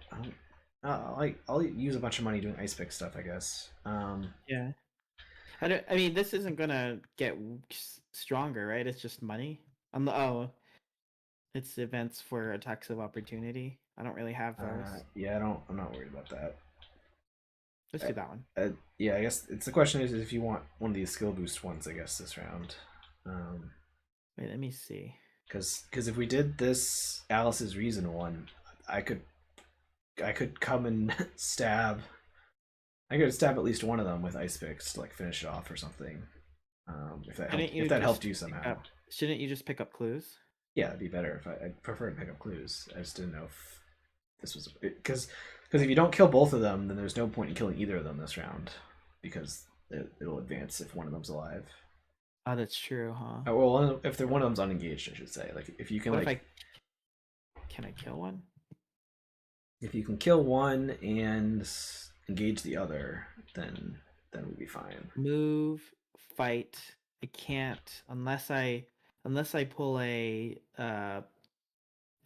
I'll use a bunch of money doing ice pick stuff, I guess. Yeah. I don't. I mean, this isn't gonna get stronger, right? It's just money. Oh, it's events for attacks of opportunity. I don't really have those. Yeah, I don't. I'm not worried about that. Let's do that one. Yeah, I guess it's the question is if you want one of these skill boost ones. I guess this round. Wait, let me see. Because if we did this Alice's Reason one, I could come and stab. I could stab at least one of them with ice picks to like finish it off or something. Shouldn't you If that helped just you pick somehow. up? Shouldn't you just pick up clues? Yeah, it'd be better if I'd prefer to pick up clues. I just didn't know if this was because if you don't kill both of them, then there's no point in killing either of them this round because it'll advance if one of them's alive. Oh, that's true, huh? Well, if one of them's unengaged, I should say. Like if you can What if like can I kill one? if you can kill one and engage the other, then we'll be fine. Move, fight. I can't unless I pull a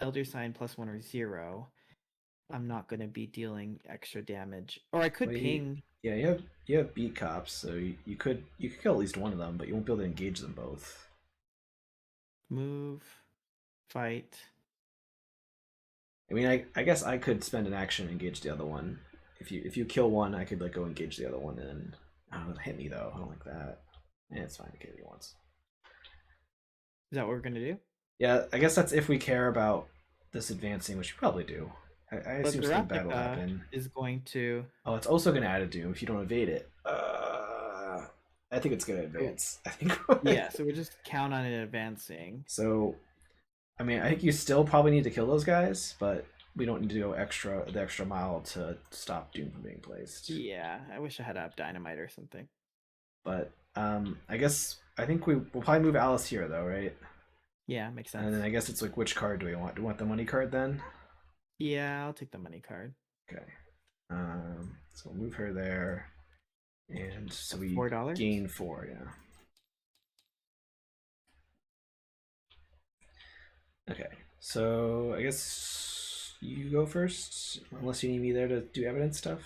Elder Sign +1 or 0. I'm not gonna be dealing extra damage. Or I could Well, ping. yeah, you have beat cops, so you could kill at least one of them, but you won't be able to engage them both. Move, fight. I mean, I guess I could spend an action and engage the other one. If you kill one, I could like go engage the other one and I don't know, hit me though. I don't like that. Yeah, it's fine to kill you once. Is that what we're gonna do? Yeah, I guess that's if we care about this advancing, which you probably do. I But assume something bad will Gurathnaka happen. is going to. Oh, it's also going to add a doom if you don't evade it. I think it's going to Oh, advance. I think. yeah, so we just count on it advancing. So, I mean, I think you still probably need to kill those guys, but we don't need to go the extra mile to stop doom from being placed. Yeah, I wish I had a dynamite or something. But I guess I think we'll probably move Alice here though, right? Yeah, makes sense. And then I guess it's like which card do we want? Do we want the money card then? Yeah, I'll take the money card. Okay. So we'll move her there, and so we $4. gain 4. Yeah. Okay. So I guess you go first, unless you need me there to do evidence stuff.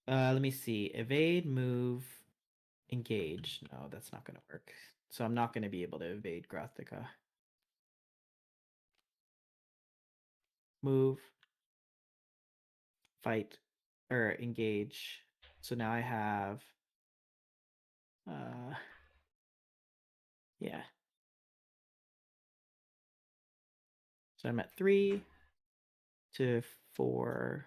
Let me see. Evade, move, engage. No, that's not gonna work. So I'm not gonna be able to evade Gurathnaka. Move, fight, or engage. So now I have yeah. So I'm at 3 to 4.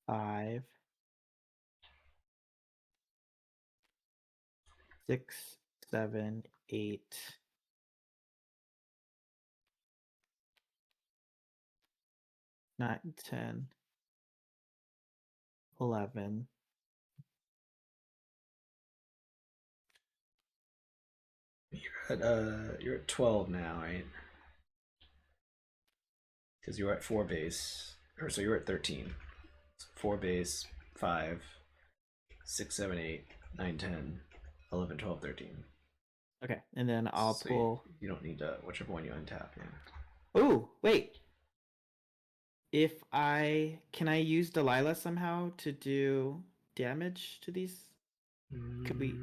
5, 6, 7, 8, 9, 10, 11. You're at 12 now, right? Because you're at 4 base, or so you're at 13. So 4 base, 5, 6, 7, 8, 9, 10, 11, 12, 13. Okay, and then I'll So pull. you don't need whichever one you untap. Yeah. Oh, wait. If I can I use Delilah somehow to do damage to these? Could we?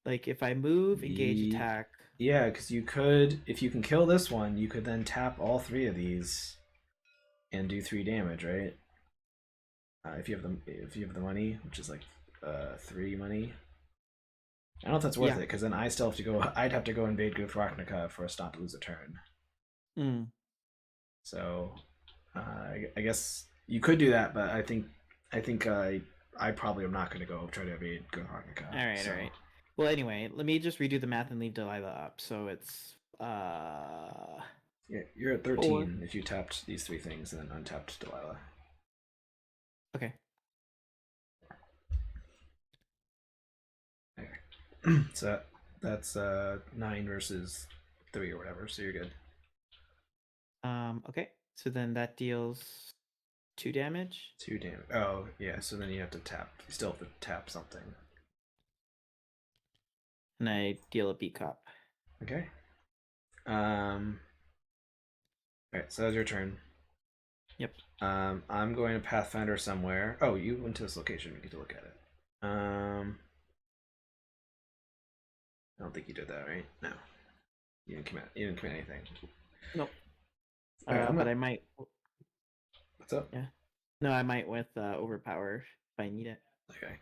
Like if I move, engage, attack. Yeah, because you could, if you can kill this one, you could then tap all 3 of these and do 3 damage, right? if you have the money, which is like 3 money. I don't know if that's worth it, because then I still have to go. I'd have to go invade Gurathnaka for us not to lose a turn. So, I guess you could do that, but I think I probably am not going to go try to evade Gurathnaka. All right, so. all right. Well, anyway, let me just redo the math and leave Delilah up. So it's Yeah, you're at 13 if you tapped these 3 things and then untapped Delilah. Okay. Okay. So that's 9 versus 3 or whatever. So you're good. Okay. So then that deals 2 damage. 2 damage. Oh yeah. So then you have to tap. You still have to tap something. And I deal a B cop. Okay. Alright, so that's your turn. Yep. I'm going to Pathfinder somewhere. Oh, you went to this location. We get to look at it. I don't think you did that, right? No. You didn't commit. You didn't commit anything. Nope. Right, but I might. What's up? Yeah. No, I might with overpower if I need it. Okay.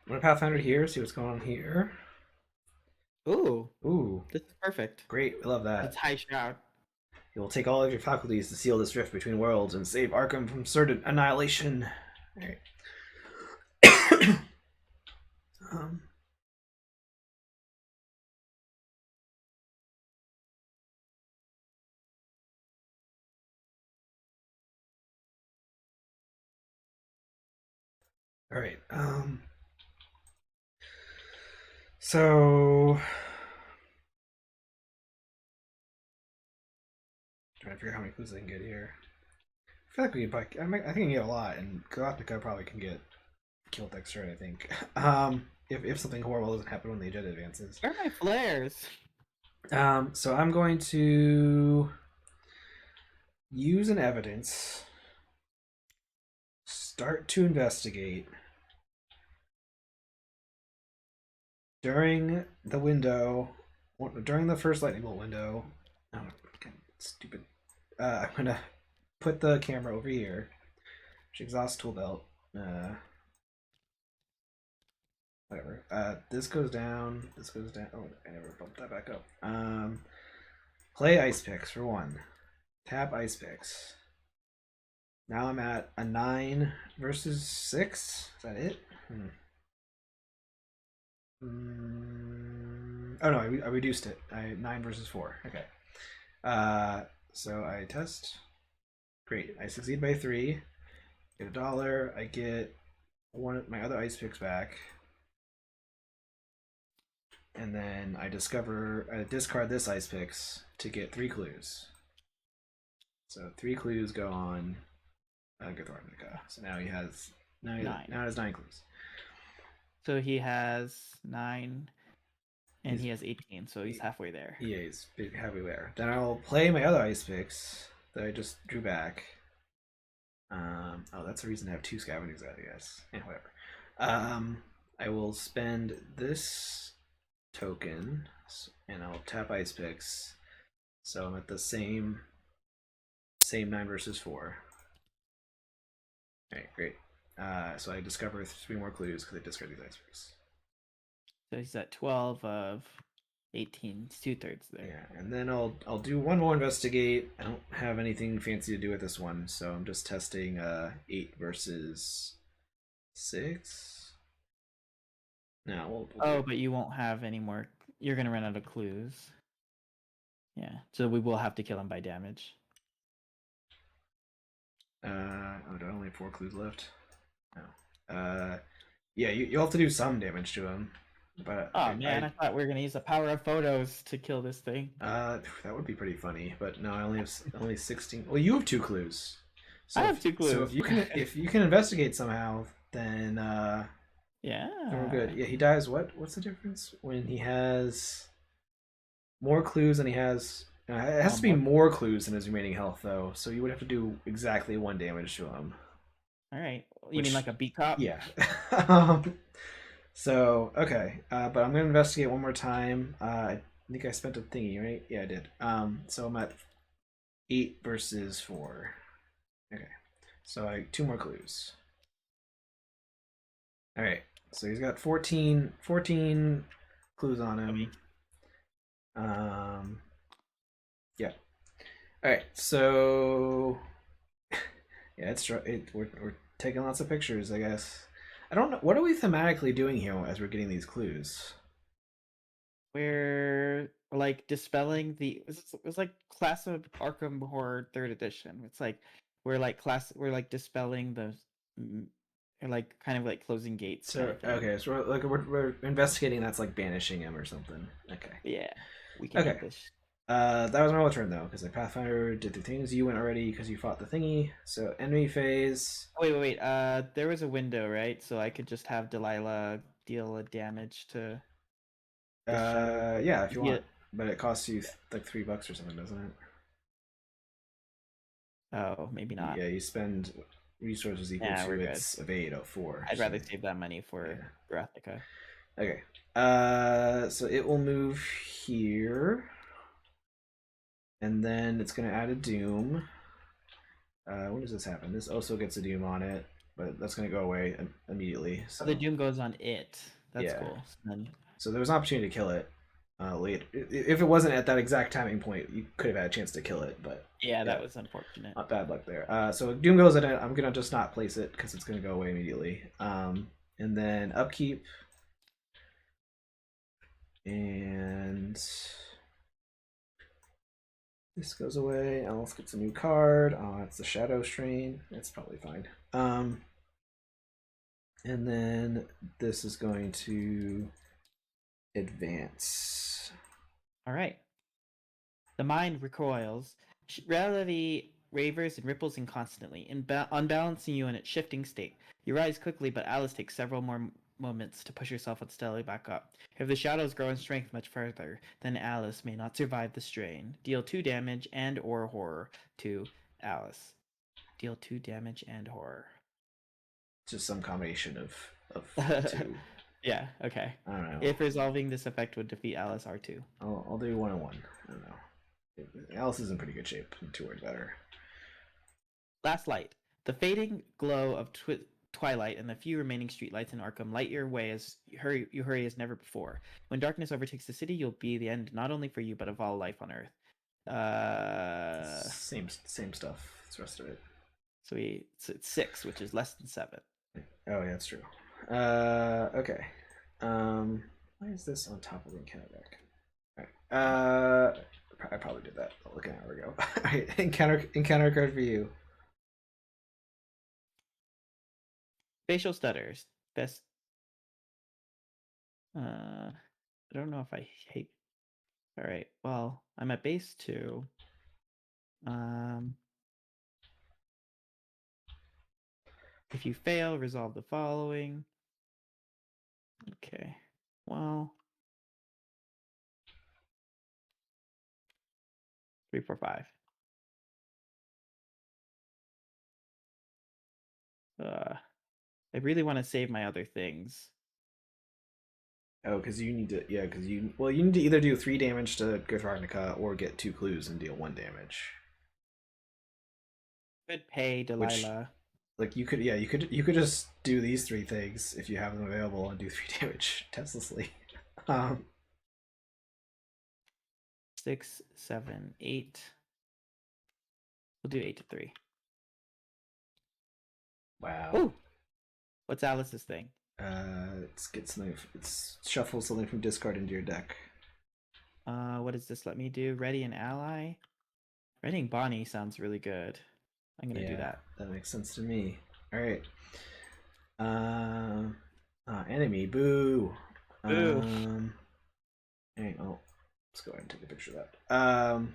I'm gonna Pathfinder here. See what's going on here. Ooh. Ooh. This is perfect. Great. We love that. It's high shroud. You will take all of your faculties to seal this rift between worlds and save Arkham from certain annihilation. Alright. Alright. So trying to figure out how many clues I can get here. I feel like we can probably, I think I can get a lot, and Gurathnaka probably can get killed next turn, I think. If something horrible doesn't happen when the agenda advances. Where are my flares? So I'm going to use an evidence, start to investigate. During the window, during the first lightning bolt window, oh, stupid. I'm gonna put the camera over here. Exhaust tool belt. Whatever. This goes down. This goes down. Oh, I never bumped that back up. Play ice picks for 1. Tap ice picks. Now I'm at a 9 versus 6. Is that it? Oh no, I reduced it. 9 versus 4. Okay. So I test. Great. I succeed by 3. Get $1. I get one of my other ice picks back. And then I discard this ice picks to get 3 clues. So 3 clues go on Gurathnaka. So now he has 9. Now he has 9 clues. So he has 9, and he has 18. So he's halfway there. Yeah, he's halfway there. Then I'll play my other ice picks that I just drew back. Oh, that's the reason I have 2 scavengers, I guess. Yeah, whatever. I will spend this token, and I'll tap ice picks. So I'm at the same 9 versus 4. Alright, great. So I discover 3 more clues because I discard these ice picks. So he's at 12 of 18. It's 2/3 there. Yeah, and then I'll do one more investigate. I don't have anything fancy to do with this one, so I'm just testing 8 versus 6. No, but you won't have any more. You're gonna run out of clues. Yeah, so we will have to kill him by damage. Do I only have 4 clues left? No. Yeah, you'll have to do some damage to him. But I thought we were gonna use the power of photos to kill this thing. That would be pretty funny, but no, I only have 16. Well, you have 2 clues. So I have 2 clues. So if you can investigate somehow, then yeah, then we're good. Yeah, he dies. What's the difference when he has more clues than he has? It has to be more clues than his remaining health, though. So you would have to do exactly 1 damage to him. All right. You mean like a beat cop? Yeah. So okay, but I'm gonna investigate one more time. I think I spent a thingy, right? Yeah, I did. So I'm at 8 versus 4. Okay, so I 2 more clues. All right. So he's got 14 clues on him. Yeah. All right. So yeah, we're taking lots of pictures, I guess. I don't know. What are we thematically doing here as we're getting these clues? We're like dispelling it was like Class of Arkham Horror Third Edition. It's like we're like dispelling or like kind of like closing gates kind So of thing. okay, so we're investigating. That's like banishing him or something. Okay. Yeah, we can Okay. hit this. That was my whole turn though, because I Pathfinder did the things. You went already because you fought the thingy. So enemy phase. Wait. There was a window, right? So I could just have Delilah deal a damage to the shadow. Yeah, if you Yeah. want, but it costs you like $3 or something, doesn't it? Oh, maybe not. Yeah, you spend resources equal Yeah, to we're good. its evade of 4. I'd So rather save that money for yeah. Gurathnaka. Okay. So it will move here, and then it's gonna add a doom. When does this happen? This also gets a doom on it, but that's gonna go away immediately. So The doom goes on it. That's yeah. cool. Then So there was an opportunity to kill it later. If it wasn't at that exact timing point, you could have had a chance to kill it, but yeah, that was unfortunate. not bad luck there. So doom goes in it. I'm gonna just not place it because it's gonna go away immediately. And then upkeep. And this goes away. Alice gets a new card. Oh, it's the Shadow Strain. That's probably fine. And then this is going to advance. All right. The mind recoils. Reality wavers and ripples inconstantly, unbalancing you in its shifting state. You rise quickly, but Alice takes several more moments to push herself unsteadily back up. If the shadows grow in strength much further, then Alice may not survive the strain. Deal 2 damage and or horror to Alice. Deal 2 damage and horror. Just some combination of 2. Yeah, okay. I don't know. If resolving this effect would defeat Alice R2. I'll do 1 and 1. I don't know. Alice is in pretty good shape. I'm too worried about her. Last light. The fading glow of twilight and the few remaining streetlights in Arkham light your way as you hurry as never before. When darkness overtakes the city, you'll be the end not only for you but of all life on Earth. Same stuff. It's the rest of it. So it's 6, which is less than 7. Oh yeah, that's true. Okay. Why is this on top of the encounter deck? All right. I probably did that. Look at how we go. All right, encounter card for you. Facial stutters. Best. I don't know if I hate. All right. Well, I'm at base 2. If you fail, resolve the following. Okay. Well. 3, 4, 5. I really want to save my other things. Oh, because you need to, yeah, because you need to either do 3 damage to Gurathnaka or get 2 clues and deal 1 damage. Could pay Delilah. Like you could just do these 3 things if you have them available and do 3 damage testlessly. 6, 7, 8. We'll do 8 to 3. Wow. Ooh. What's Alice's thing? It's shuffle something from discard into your deck. What does this let me do? Ready an ally? Readying Bonnie sounds really good. I'm gonna do that. That makes sense to me. All right. Enemy, boo. Boo. Hey, let's go ahead and take a picture of that.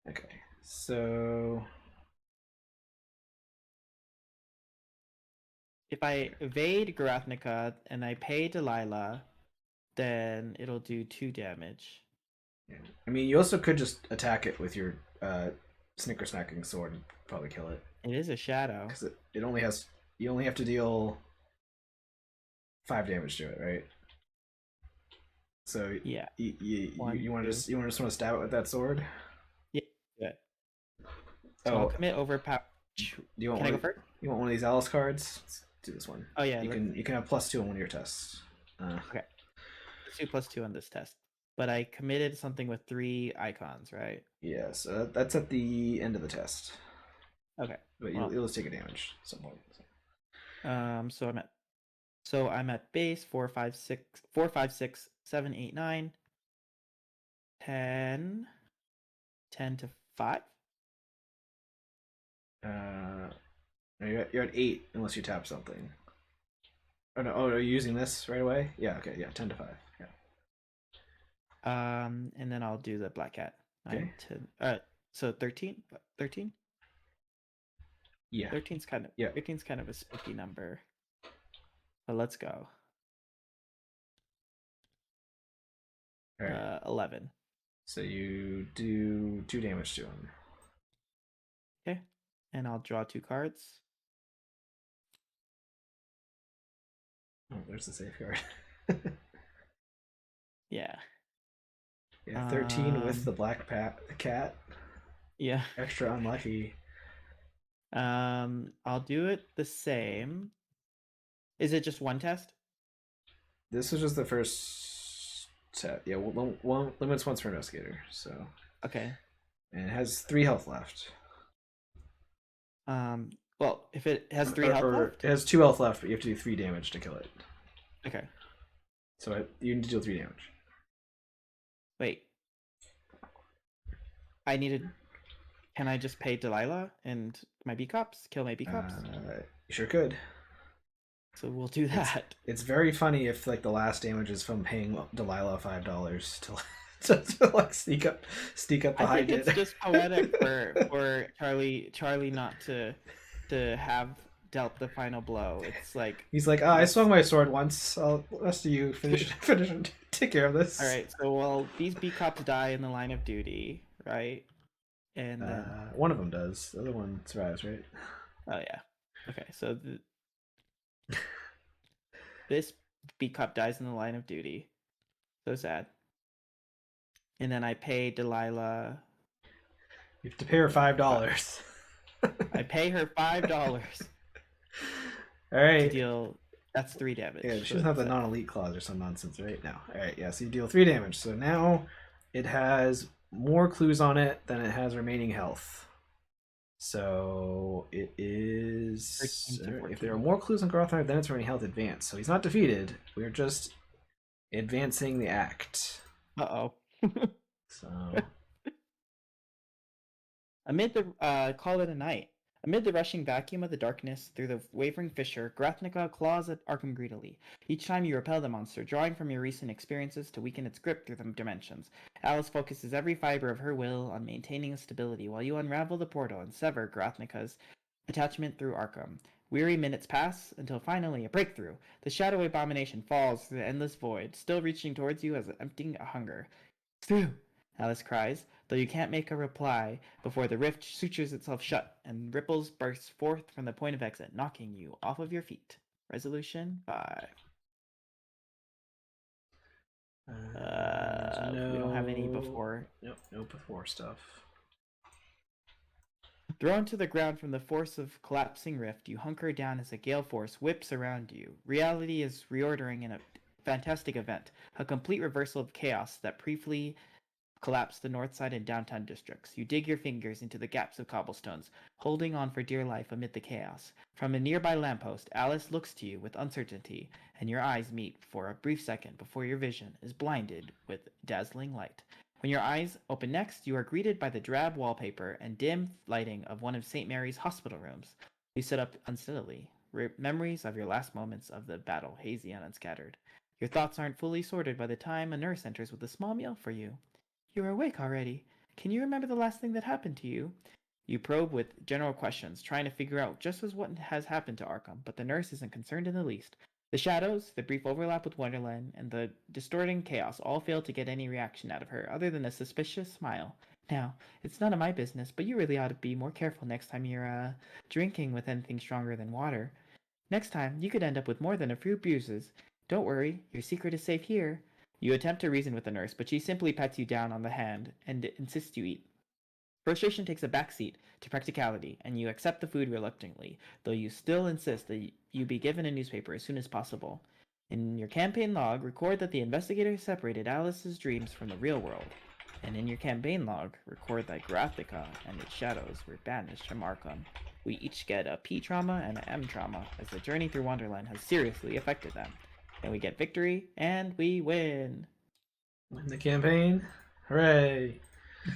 Okay, so If I evade Gurathnaka and I pay Delilah, then it'll do 2 damage. yeah. I mean, you also could just attack it with your snicker snacking sword and probably kill it. It is a shadow. Because it only has, you only have to deal 5 damage to it, right? So yeah, you want to just want to stab it with that sword? Yeah. Good. So I'll commit overpower. Do you want Can I go first? You want one of these Alice cards? do this one. Oh yeah, you can have +2 on one of your tests. Okay. Let's do +2 on this test. But I committed something with 3 icons, right? Yeah, so that's at the end of the test. Okay. But Well, you'll just take a damage at some point. So I'm at base 4, 5, 6, 4, 5, 6, 7, 8, 9, 10, 10 to 5. You're at 8 unless you tap something. Oh no! Oh, are you using this right away? Yeah. Okay. Yeah. 10 to 5. Yeah. And then I'll do the black cat. Okay. 9, 10. So 13. 13. Yeah. 13's kind of Yeah. 13's kind of a spooky number. But let's go. All right. 11. So you do 2 damage to him. Okay. And I'll draw 2 cards. Oh, there's the safeguard. Yeah. Yeah. 13 with the black cat. Yeah. Extra unlucky. I'll do it the same. Is it just one test? This is just the first set. Yeah. One limits once per investigator. So. Okay. And it has 3 health left. Well, if it has 3 health left? It has 2 health left, but you have to do 3 damage to kill it. Okay. So you need to deal 3 damage. Wait. Can I just pay Delilah and my B-Cops? Kill my B-Cops? You sure could. So we'll do that. It's very funny if like the last damage is from paying Delilah $5 to like sneak up behind it. I think it's just poetic for Charlie not to have dealt the final blow. It's like he's like, I swung my sword once. I'll rest of you finish and take care of this. All right. So well, these B-Cops die in the line of duty, right? And one of them does. The other one survives, right? Oh yeah. Okay. So this B-Cop dies in the line of duty. So sad. And then I pay Delilah. You have to pay her $5. I pay her $5. All right. To deal. That's 3 damage. Yeah, she doesn't have the non-elite clause or some nonsense right now. All right. Yeah. So you deal 3 damage. So now it has more clues on it than it has remaining health. So it is. If there are more clues on Gurathnaka, then it's remaining health advanced. So he's not defeated. We're just advancing the act. Uh-oh. So call it a night. Amid the rushing vacuum of the darkness, through the wavering fissure, Gurathnaka claws at Arkham greedily. Each time you repel the monster, drawing from your recent experiences to weaken its grip through the dimensions. Alice focuses every fiber of her will on maintaining its stability while you unravel the portal and sever Gurathnaka's attachment through Arkham. Weary minutes pass until finally a breakthrough. The shadowy abomination falls through the endless void, still reaching towards you as emptying a hunger. Through! Alice cries, though you can't make a reply before the rift sutures itself shut and ripples burst forth from the point of exit, knocking you off of your feet. Resolution 5. We don't have any before. Nope, no before stuff. Thrown to the ground from the force of collapsing rift, you hunker down as a gale force whips around you. Reality is reordering in a fantastic event, a complete reversal of chaos that briefly collapse the north side and downtown districts. You dig your fingers into the gaps of cobblestones, holding on for dear life amid the chaos. From a nearby lamppost, Alice looks to you with uncertainty, and your eyes meet for a brief second before your vision is blinded with dazzling light. When your eyes open next, you are greeted by the drab wallpaper and dim lighting of one of St. Mary's hospital rooms. You sit up unsteadily, memories of your last moments of the battle hazy and unscattered. Your thoughts aren't fully sorted by the time a nurse enters with a small meal for you. You're awake already. Can you remember the last thing that happened to you? You probe with general questions, trying to figure out just what has happened to Arkham, but the nurse isn't concerned in the least. The shadows, the brief overlap with Wonderland, and the distorting chaos all fail to get any reaction out of her other than a suspicious smile. Now, it's none of my business, but you really ought to be more careful next time you're, drinking with anything stronger than water. Next time, you could end up with more than a few bruises. Don't worry, your secret is safe here. You attempt to reason with the nurse, but she simply pats you down on the hand and insists you eat. Frustration takes a backseat to practicality, and you accept the food reluctantly, though you still insist that you be given a newspaper as soon as possible. In your campaign log, record that the investigator separated Alice's dreams from the real world. And in your campaign log, record that Gurathnaka and its shadows were banished from Arkham. We each get a P trauma and an M trauma, as the journey through Wonderland has seriously affected them. And we get victory, and we win. Win the campaign. Hooray.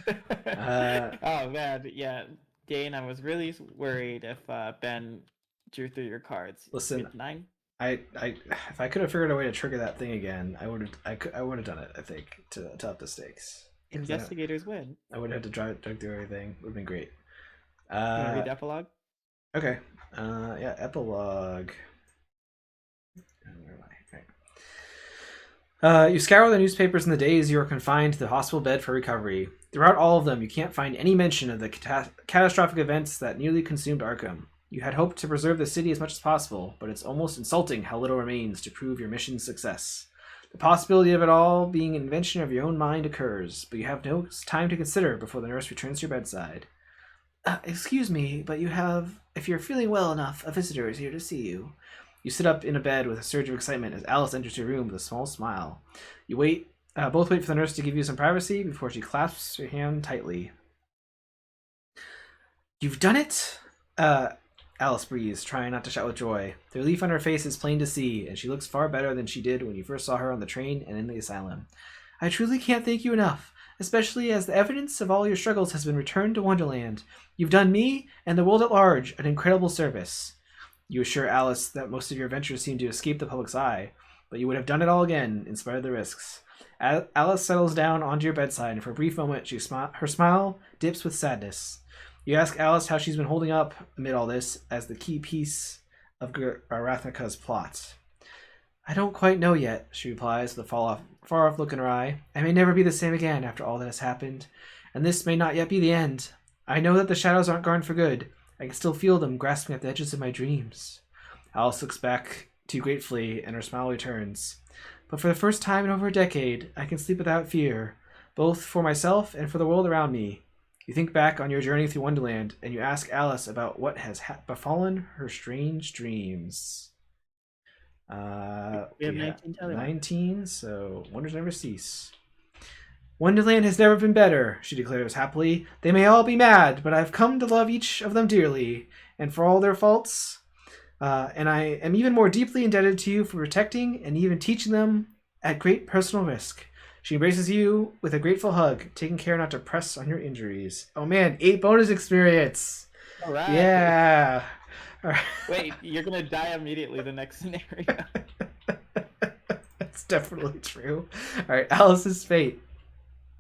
Oh man, yeah. Dane, I was really worried if Ben drew through your cards. Listen, 9. If I could have figured a way to trigger that thing again, I would have done it. I think to up the stakes. Investigators win. I would have had to drag through everything. Would have been great. You want to read the epilogue? Okay. Yeah, epilogue. Where am I? Right. You scour the newspapers in the days you are confined to the hospital bed for recovery. Throughout all of them, you can't find any mention of the catastrophic events that nearly consumed Arkham. You had hoped to preserve the city as much as possible, but it's almost insulting how little remains to prove your mission's success. The possibility of it all being an invention of your own mind occurs, but you have no time to consider before the nurse returns to your bedside. Excuse me, but you have, if you're feeling well enough, a visitor is here to see you. You sit up in a bed with a surge of excitement as Alice enters your room with a small smile. You both wait for the nurse to give you some privacy before she clasps your hand tightly. You've done it? Alice breathes, trying not to shout with joy. The relief on her face is plain to see, and she looks far better than she did when you first saw her on the train and in the asylum. I truly can't thank you enough, especially as the evidence of all your struggles has been returned to Wonderland. You've done me, and the world at large, an incredible service. You assure Alice that most of your adventures seem to escape the public's eye, but you would have done it all again, in spite of the risks. Alice settles down onto your bedside, and for a brief moment her smile dips with sadness. You ask Alice how she's been holding up amid all this, as the key piece of Gurathnaka's plot. I don't quite know yet, she replies, with a far-off look in her eye. I may never be the same again after all that has happened, and this may not yet be the end. I know that the shadows aren't gone for good. I can still feel them grasping at the edges of my dreams. Alice looks back to you gratefully, and her smile returns. But for the first time in over a decade, I can sleep without fear, both for myself and for the world around me. You think back on your journey through Wonderland, and you ask Alice about what has befallen her strange dreams. We have 19 19, so wonders never cease. Wonderland has never been better, she declares happily. They may all be mad, but I've come to love each of them dearly, and for all their faults. And I am even more deeply indebted to you for protecting and even teaching them at great personal risk. She embraces you with a grateful hug, taking care not to press on your injuries. Oh man, 8 bonus experience! All right. Yeah! All right. Wait, you're going to die immediately the next scenario. That's definitely true. Alright, Alice's fate.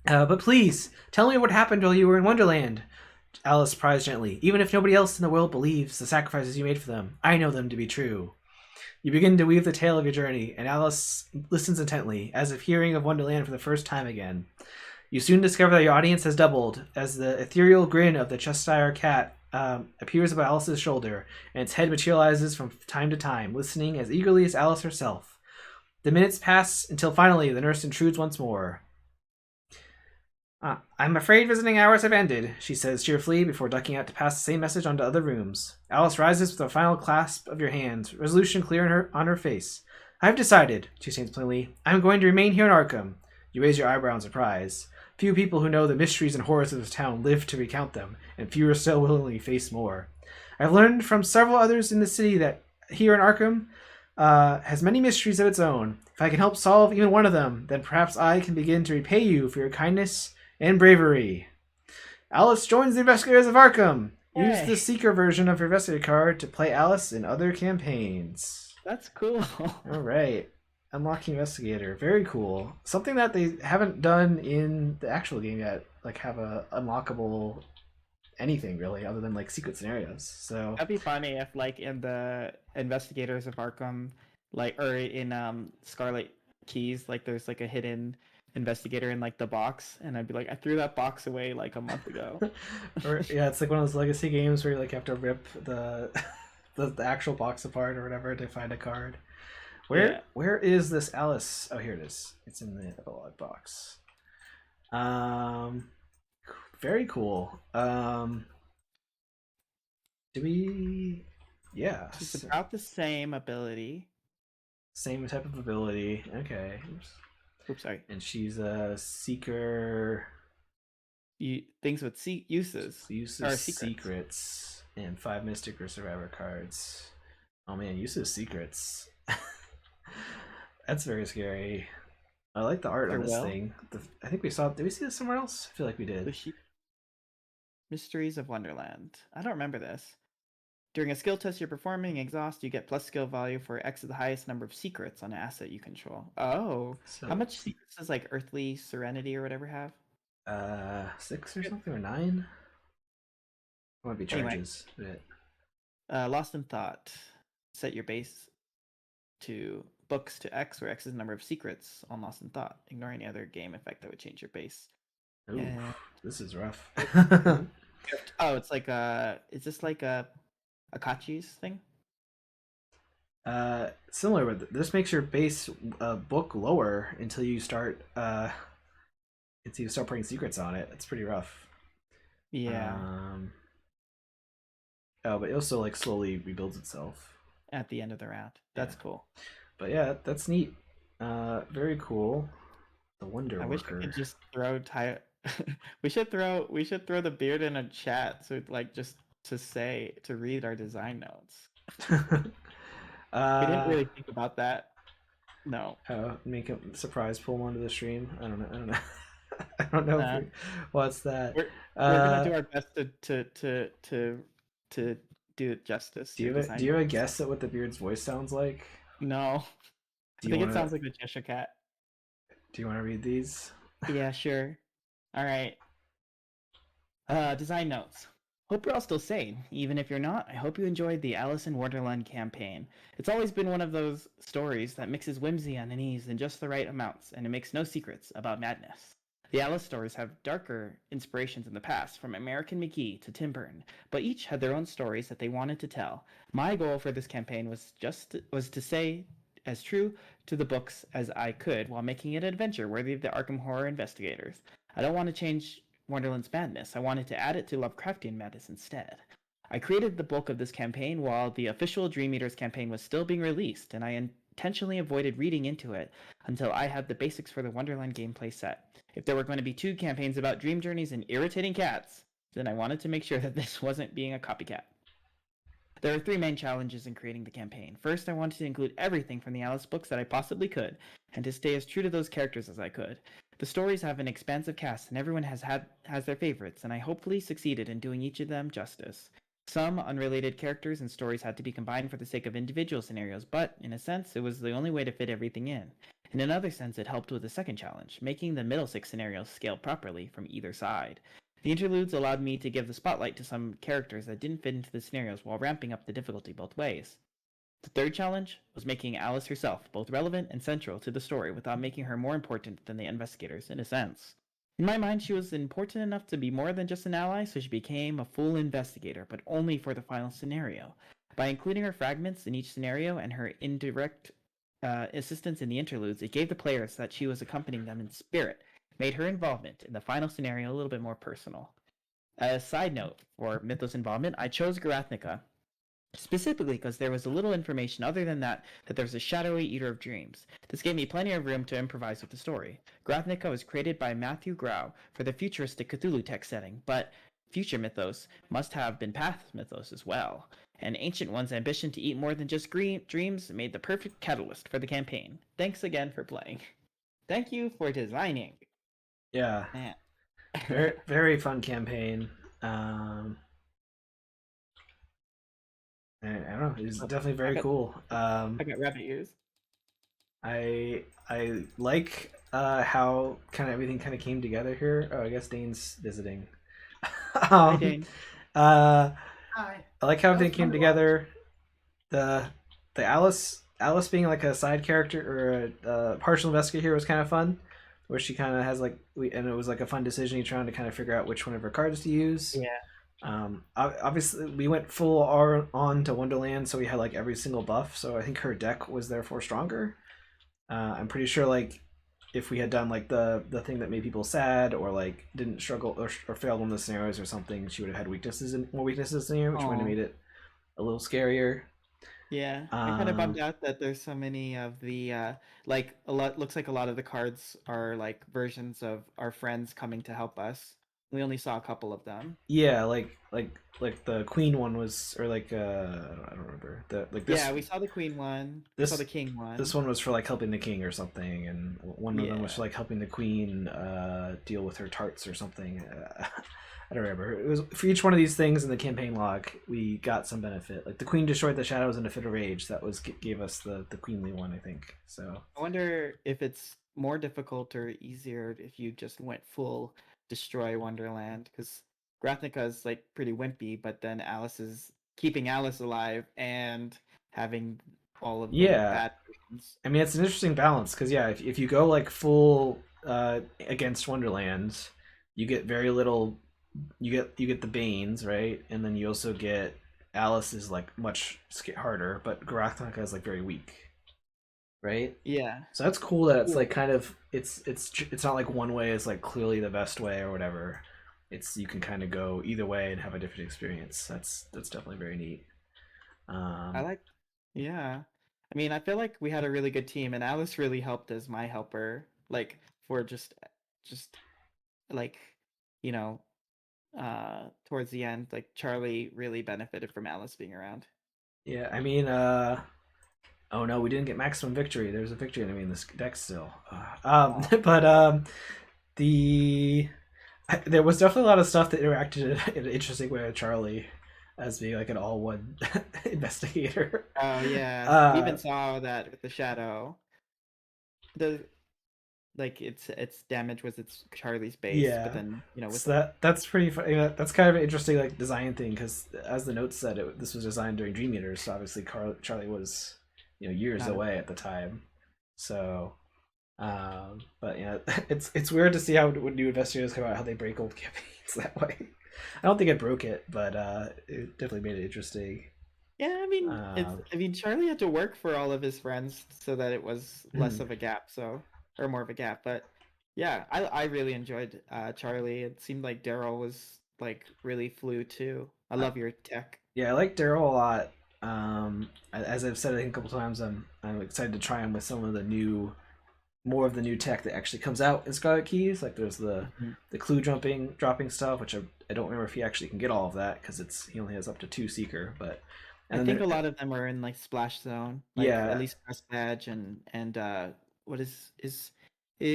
But please, tell me what happened while you were in Wonderland. Alice pries gently. Even if nobody else in the world believes the sacrifices you made for them, I know them to be true. You begin to weave the tale of your journey, and Alice listens intently, as if hearing of Wonderland for the first time again. You soon discover that your audience has doubled, as the ethereal grin of the Cheshire cat appears above Alice's shoulder, and its head materializes from time to time, listening as eagerly as Alice herself. The minutes pass until finally the nurse intrudes once more. I'm afraid visiting hours have ended, she says cheerfully before ducking out to pass the same message on to other rooms. Alice rises with a final clasp of your hands, resolution clear on her face. I've decided, she states plainly. I'm going to remain here in Arkham. You raise your eyebrow in surprise. Few people who know the mysteries and horrors of this town live to recount them, and fewer still willingly face more. I've learned from several others in the city that here in Arkham has many mysteries of its own. If I can help solve even one of them, then perhaps I can begin to repay you for your kindness and bravery. Alice joins the Investigators of Arkham. Yay. Use the Seeker version of your Investigator card to play Alice in other campaigns. That's cool. All right. Unlocking Investigator. Very cool. Something that they haven't done in the actual game yet. Like, have a unlockable anything, really, other than, like, secret scenarios. So That'd be funny if, like, in the Investigators of Arkham, like, or in Scarlet Keys, like, there's, like, a hidden investigator in like the box, and I'd be like, I threw that box away like a month ago. Or, yeah, it's like one of those legacy games where you like have to rip the actual box apart or whatever to find a card. Where is this Alice? Oh, here it is. It's in the epilogue box. very cool. Do we? Yeah, She's about the same ability. same type of ability. Okay. Oops. Oops, sorry. And she's a seeker. Things with uses Uses or secrets. secrets and 5 mystic or survivor cards. Oh man, uses secrets. That's very scary. I like the art on this thing. I think we saw. Did we see this somewhere else? I feel like we did. Mysteries of Wonderland. I don't remember this. During a skill test you're performing, exhaust, you get plus skill value for X of the highest number of secrets on an asset you control. Oh, so, how much secrets does like Earthly Serenity or whatever have? 6 or something, or 9. Might be charges. Anyway, Lost in Thought. Set your base to books to X, where X is the number of secrets on Lost in Thought. Ignore any other game effect that would change your base. Ooh, this is rough. Oh, it's like is this like a Akachi's thing? Similar, but this makes your base book lower until you start putting secrets on it. It's pretty rough. Yeah. Oh, but it also like slowly rebuilds itself at the end of the round. That's cool. But yeah, that's neat. Very cool. The Wonder I Worker. wish I could just throw we should throw the beard in a chat, so like just to read our design notes. We didn't really think about that. No. Make a surprise pull onto the stream. I don't know. I don't know. What's that? We're gonna do our best to do it justice. Do you have a guess at what the beard's voice sounds like? No. I think it sounds like the Cheshire Cat. Do you want to read these? Yeah, sure. All right. Design notes. Hope you're all still sane. Even if you're not, I hope you enjoyed the Alice in Wonderland campaign. It's always been one of those stories that mixes whimsy and unease in just the right amounts, and it makes no secrets about madness. The Alice stories have darker inspirations in the past, from American McGee to Tim Burton, but each had their own stories that they wanted to tell. My goal for this campaign was to stay as true to the books as I could while making it an adventure worthy of the Arkham Horror investigators. I don't want to change Wonderland's madness. I wanted to add it to Lovecraftian madness instead. I created the bulk of this campaign while the official Dream Eaters campaign was still being released, and I intentionally avoided reading into it until I had the basics for the Wonderland gameplay set. If there were going to be 2 campaigns about dream journeys and irritating cats, then I wanted to make sure that this wasn't being a copycat. There are 3 main challenges in creating the campaign. First, I wanted to include everything from the Alice books that I possibly could, and to stay as true to those characters as I could. The stories have an expansive cast, and everyone has their favorites, and I hopefully succeeded in doing each of them justice. Some unrelated characters and stories had to be combined for the sake of individual scenarios, but, in a sense, it was the only way to fit everything in. In another sense, it helped with the second challenge, making the middle 6 scenarios scale properly from either side. The interludes allowed me to give the spotlight to some characters that didn't fit into the scenarios while ramping up the difficulty both ways. The third challenge was making Alice herself both relevant and central to the story without making her more important than the investigators, in a sense. In my mind, she was important enough to be more than just an ally, so she became a full investigator, but only for the final scenario. By including her fragments in each scenario and her indirect assistance in the interludes, it gave the players that she was accompanying them in spirit, made her involvement in the final scenario a little bit more personal. As a side note for Mythos involvement, I chose Gurathnaka, specifically because there was a little information other than that there's a shadowy eater of dreams. This gave me plenty of room to improvise with the story. Gurathnaka was created by Matthew Grau for the futuristic Cthulhu tech setting, but future mythos must have been past mythos as well. An ancient one's ambition to eat more than just dreams made the perfect catalyst for the campaign. Thanks again for playing. Thank you for designing. Yeah. Very, very fun campaign. I don't know. It's definitely very cool. I got rabbit ears. I like how kind of everything kind of came together here. Oh, I guess Dane's visiting. Hi, Dane. Hi. I like how everything came to together. The Alice being like a side character or a partial investigator here was kind of fun, where she kind of has and it was like a fun decision each round to kind of figure out which one of her cards to use. Yeah. Obviously we went full R on to Wonderland, so we had like every single buff. So I think her deck was therefore stronger. I'm pretty sure like if we had done like the thing that made people sad or like didn't struggle or failed on the scenarios or something, she would have had weaknesses and more weaknesses in here, which might have Oh, made it a little scarier. yeah. I'm kind of bummed Um, out that there's so many of the like a lot looks like a lot of the cards are like versions of our friends coming to help us. We only saw a couple of them. yeah, like the queen one was, or like I don't remember the like Yeah, we saw the queen one. We saw the this king this one. one was for like helping the king or something, and one of them was Yeah. for like helping the queen deal with her tarts or something. I don't remember. It was for each one of these things in the campaign log. We got some benefit. Like the queen destroyed the shadows in a fit of rage. That was gave us the queenly one, I think. So I wonder if it's more difficult or easier if you just went full destroy Wonderland because Gurathnaka is like pretty wimpy, but then Alice is keeping Alice alive and having all of the yeah, bad versions. I mean it's an interesting balance because yeah, if you go like full against Wonderland, you get very little. You get the Banes, right, and then you also get Alice is like much harder, but Gurathnaka is like very weak, right? Yeah. So that's cool that it's like Cool. kind of it's not like one way is like clearly the best way or whatever. It's you can kind of go either way and have a different experience. That's definitely very neat. I Um, like yeah. I mean, I feel like we had a really good team and Alice really helped as my helper, like for just like, you know, towards the end, like Charlie really benefited from Alice being around. yeah, I mean, oh no, we didn't get maximum victory. There's a victory enemy in this deck still. Oh. But the there was definitely a lot of stuff that interacted in an interesting way with Charlie as being like an all-one investigator. Oh yeah, we Uh, even saw that with the shadow. The like its damage was its Charlie's base, but yeah, then with so that's pretty funny. That's kind of an interesting like design thing because as the notes said, this was designed during Dream Eaters, so obviously Charlie was years not a away at the time. So, but yeah, it's weird to see how when new investigators come out how they break old campaigns that way. I don't think it broke it, but it definitely made it interesting. yeah. Um, I mean Charlie had to work for all of his friends so that it was less of a gap, so or more of a gap. But yeah, I really enjoyed Charlie. It seemed like Darrell was like really flew too. I love your tech. yeah, I like Darrell a lot. As I've said I think a couple times, I'm excited to try him with some of the new more of the new tech that actually comes out in Scarlet Keys. Like there's Mhm. the clue dropping stuff, which I don't remember if he actually can get all of that because he only has up to 2 Seeker. But I and then think a lot of them are in like splash zone, like at yeah, least press badge and what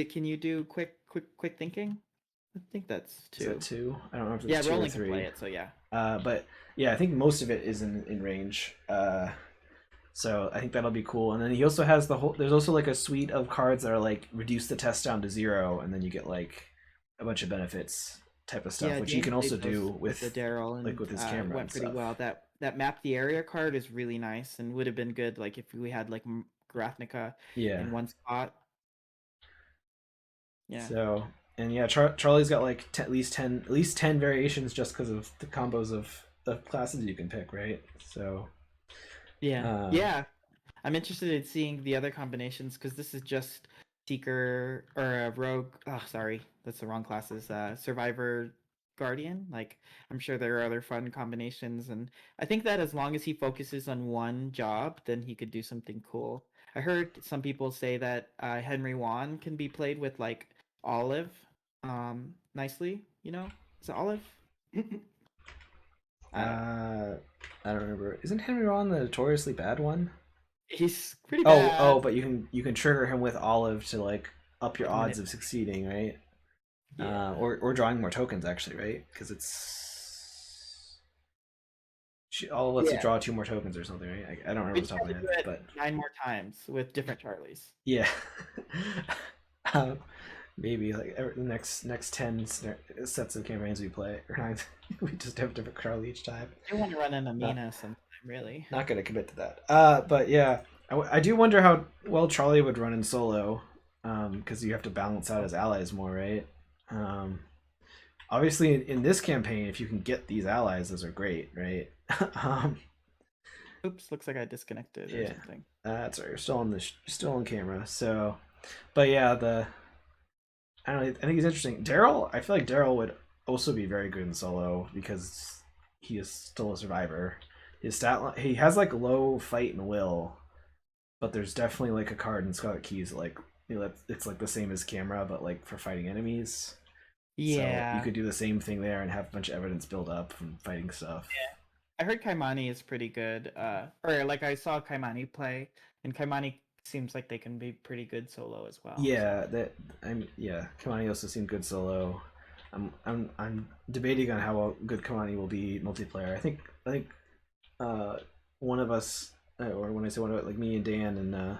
can you do quick thinking? I think that's is that two. 2? I don't know if it's Yeah, 2 or Rolling can play 3. it, so yeah. But yeah, I think most of it is in range. So I think that'll be cool. And then he also has the whole. There's also like a suite of cards that are like reduce the test down to 0, and then you get like a bunch of benefits type of stuff, Yeah, which you James can also played those do with the Darrell like and with his it camera and went pretty stuff. well. That map the area card is really nice and would have been good like if we had like Gurathnaka Yeah. in one spot. Yeah. So and yeah, Charlie's got like at least 10 variations just because of the combos of classes you can pick, right? So Yeah. um, Yeah. I'm interested in seeing the other combinations because this is just Seeker or Rogue. Oh, sorry, that's the wrong classes. Survivor, Guardian. Like, I'm sure there are other fun combinations, and I think that as long as he focuses on one job, then he could do something cool. I heard some people say that Henry Wan can be played with like Olive, nicely. Is it Olive? I don't know. uh, I don't remember. Isn't Henry Ron the notoriously bad one? He's pretty Oh, bad. but you can trigger him with Olive to like up your Like odds minute. of succeeding, right? Yeah. Or drawing more tokens actually, right? Because Olive lets you Yeah. draw 2 more tokens or something, right? I don't remember We the just top of had my to do head, it but 9 more times with different Charlies. yeah. um, maybe like the next 10 sets of campaigns we play, or nine, we just have a different Charlie each time. I want to run an Not Amina sometime, really. not gonna commit to that. But yeah, I do wonder how well Charlie would run in solo, because you have to balance out his allies more, right? Um, obviously in this campaign, if you can get these allies, those are great, right? um, Oops, looks like I disconnected or yeah, something. that's right. You're still on camera. So, but yeah, I don't know. I think he's interesting. Darrell, I feel like Darrell would also be very good in solo because he is still a survivor. His he has like low fight and will, but there's definitely like a card in Scarlet Keys like it's like the same as camera, but like for fighting enemies. So you Yeah. could do the same thing there and have a bunch of evidence build up from fighting stuff. I heard Kaimani is pretty good. Or like I saw Kaimani play, and Kaimani seems like they can be pretty good solo as well. So Yeah, that yeah. Kamani also seemed good solo. I'm debating on how good Kamani will be multiplayer. I think uh, one of us, or when I say one of it, like me and Dan and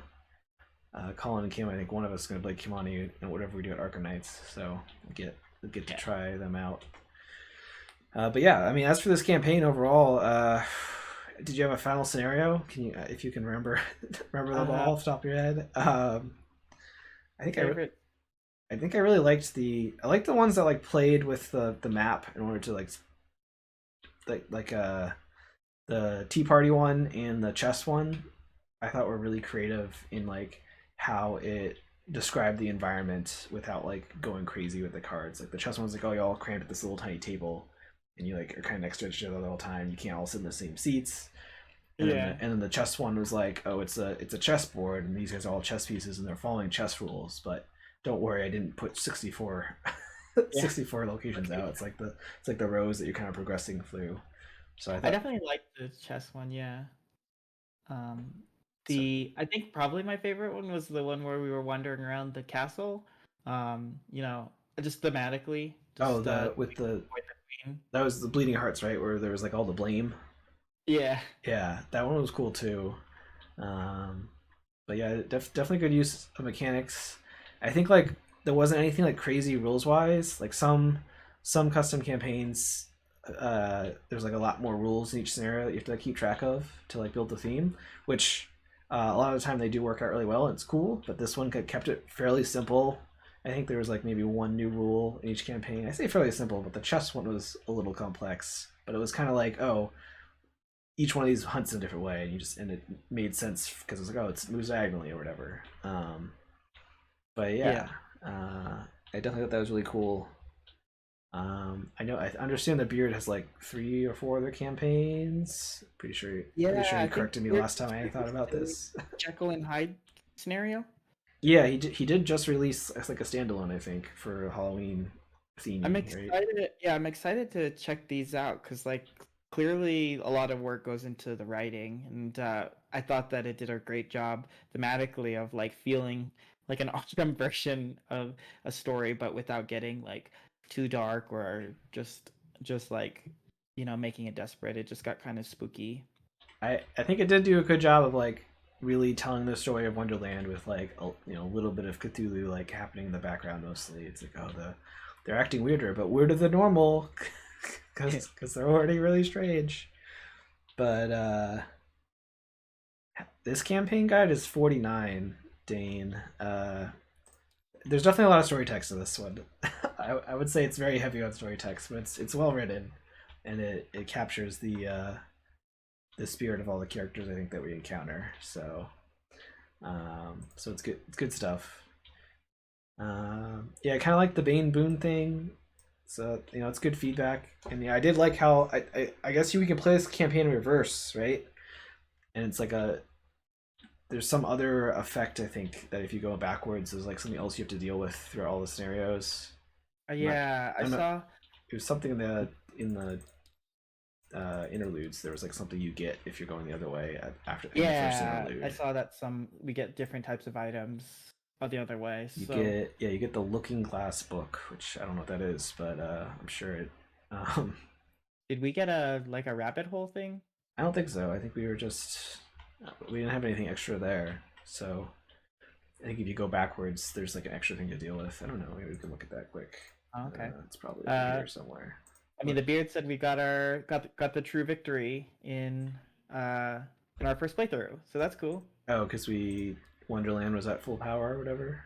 Colin and Kim, I think one of us is gonna play Kimani and whatever we do at Arkham Knights. So we get to yeah. try them out. But yeah, I mean, as for this campaign overall, did you have a final scenario? Can you, if you can remember, remember them all off the top of your head? I think Favorite. I think I really liked I liked the ones that like played with the map in order to like the Tea Party one and the chess one. I thought were really creative in like how it described the environment without like going crazy with the cards. Like the chess one was like, oh, you all crammed at this little tiny table, and you like are kind of next to each other the whole time. You can't all sit in the same seats. Yeah. And then the chess one was like, oh, it's a chessboard, and these guys are all chess pieces, and they're following chess rules. But don't worry, I didn't put 64, Yeah. 64 locations out. It's like the rows that you're kind of progressing through. So I I thought, definitely like the chess one. Yeah. Um, so, I think probably my favorite one was the one where we were wandering around the castle. You know, just thematically, oh, just the with the with the queen. that was the Bleeding Hearts, right? Where there was like all the blame. Yeah. Yeah, that one was cool too. Um, but yeah, definitely good use of mechanics. I think like there wasn't anything like crazy rules wise. Like some custom campaigns, there's like a lot more rules in each scenario that you have to like, keep track of to like build the theme, which a lot of the time they do work out really well and it's cool. But this one kept it fairly simple. I think there was like maybe one new rule in each campaign. I say fairly simple, but the chess one was a little complex. But it was kind of like, oh, each one of these hunts in a different way, and it made sense because it was like, oh, it moves diagonally or whatever. But Yeah. yeah, I definitely thought that was really cool. I understand the Beard has like 3 or 4 other campaigns. Pretty sure Yeah, you I think corrected me we're last time I thought about the this. Jekyll and Hyde scenario. Yeah, he did just release like a standalone, I think, for Halloween I'm theming, right? excited. Yeah, I'm excited to check these out because, like, clearly a lot of work goes into the writing, and I thought that it did a great job thematically of like feeling like an Arkham version of a story, but without getting like too dark or just like making it desperate. It just got kind of spooky. I think it did do a good job of like really telling the story of Wonderland with like a little bit of Cthulhu like happening in the background mostly. It's like, oh, they're acting weirder, but weirder than normal because they're already really strange. But this campaign guide is 49, Dane. There's definitely a lot of story text in this one. I would say it's very heavy on story text, but it's well written, and it captures the spirit of all the characters I think that we encounter. So it's good. It's good stuff. Yeah, I kind of like the Bane Boone thing. So it's good feedback, and yeah, I did like how I guess we can play this campaign in reverse, right? And it's like there's some other effect I think that if you go backwards, there's like something else you have to deal with through all the scenarios. I'm not. Yeah, I I'm not. saw. It was something in the interludes. There was like something you get if you're going the other way after in the first Yeah, I interlude. saw that we get different types of items the other way. You So get you get the Looking Glass book, which I don't know what that is, but I'm sure it. Um, did we get a rabbit hole thing? I don't think so. I think we didn't have anything extra there, so I think if you go backwards, there's like an extra thing to deal with. I don't know. Maybe we can look at that quick. Oh, okay. It's probably over Uh, here somewhere. I mean, But the beard said we got the true victory uh in our first playthrough, so that's cool. oh, because we Wonderland was at full power or whatever.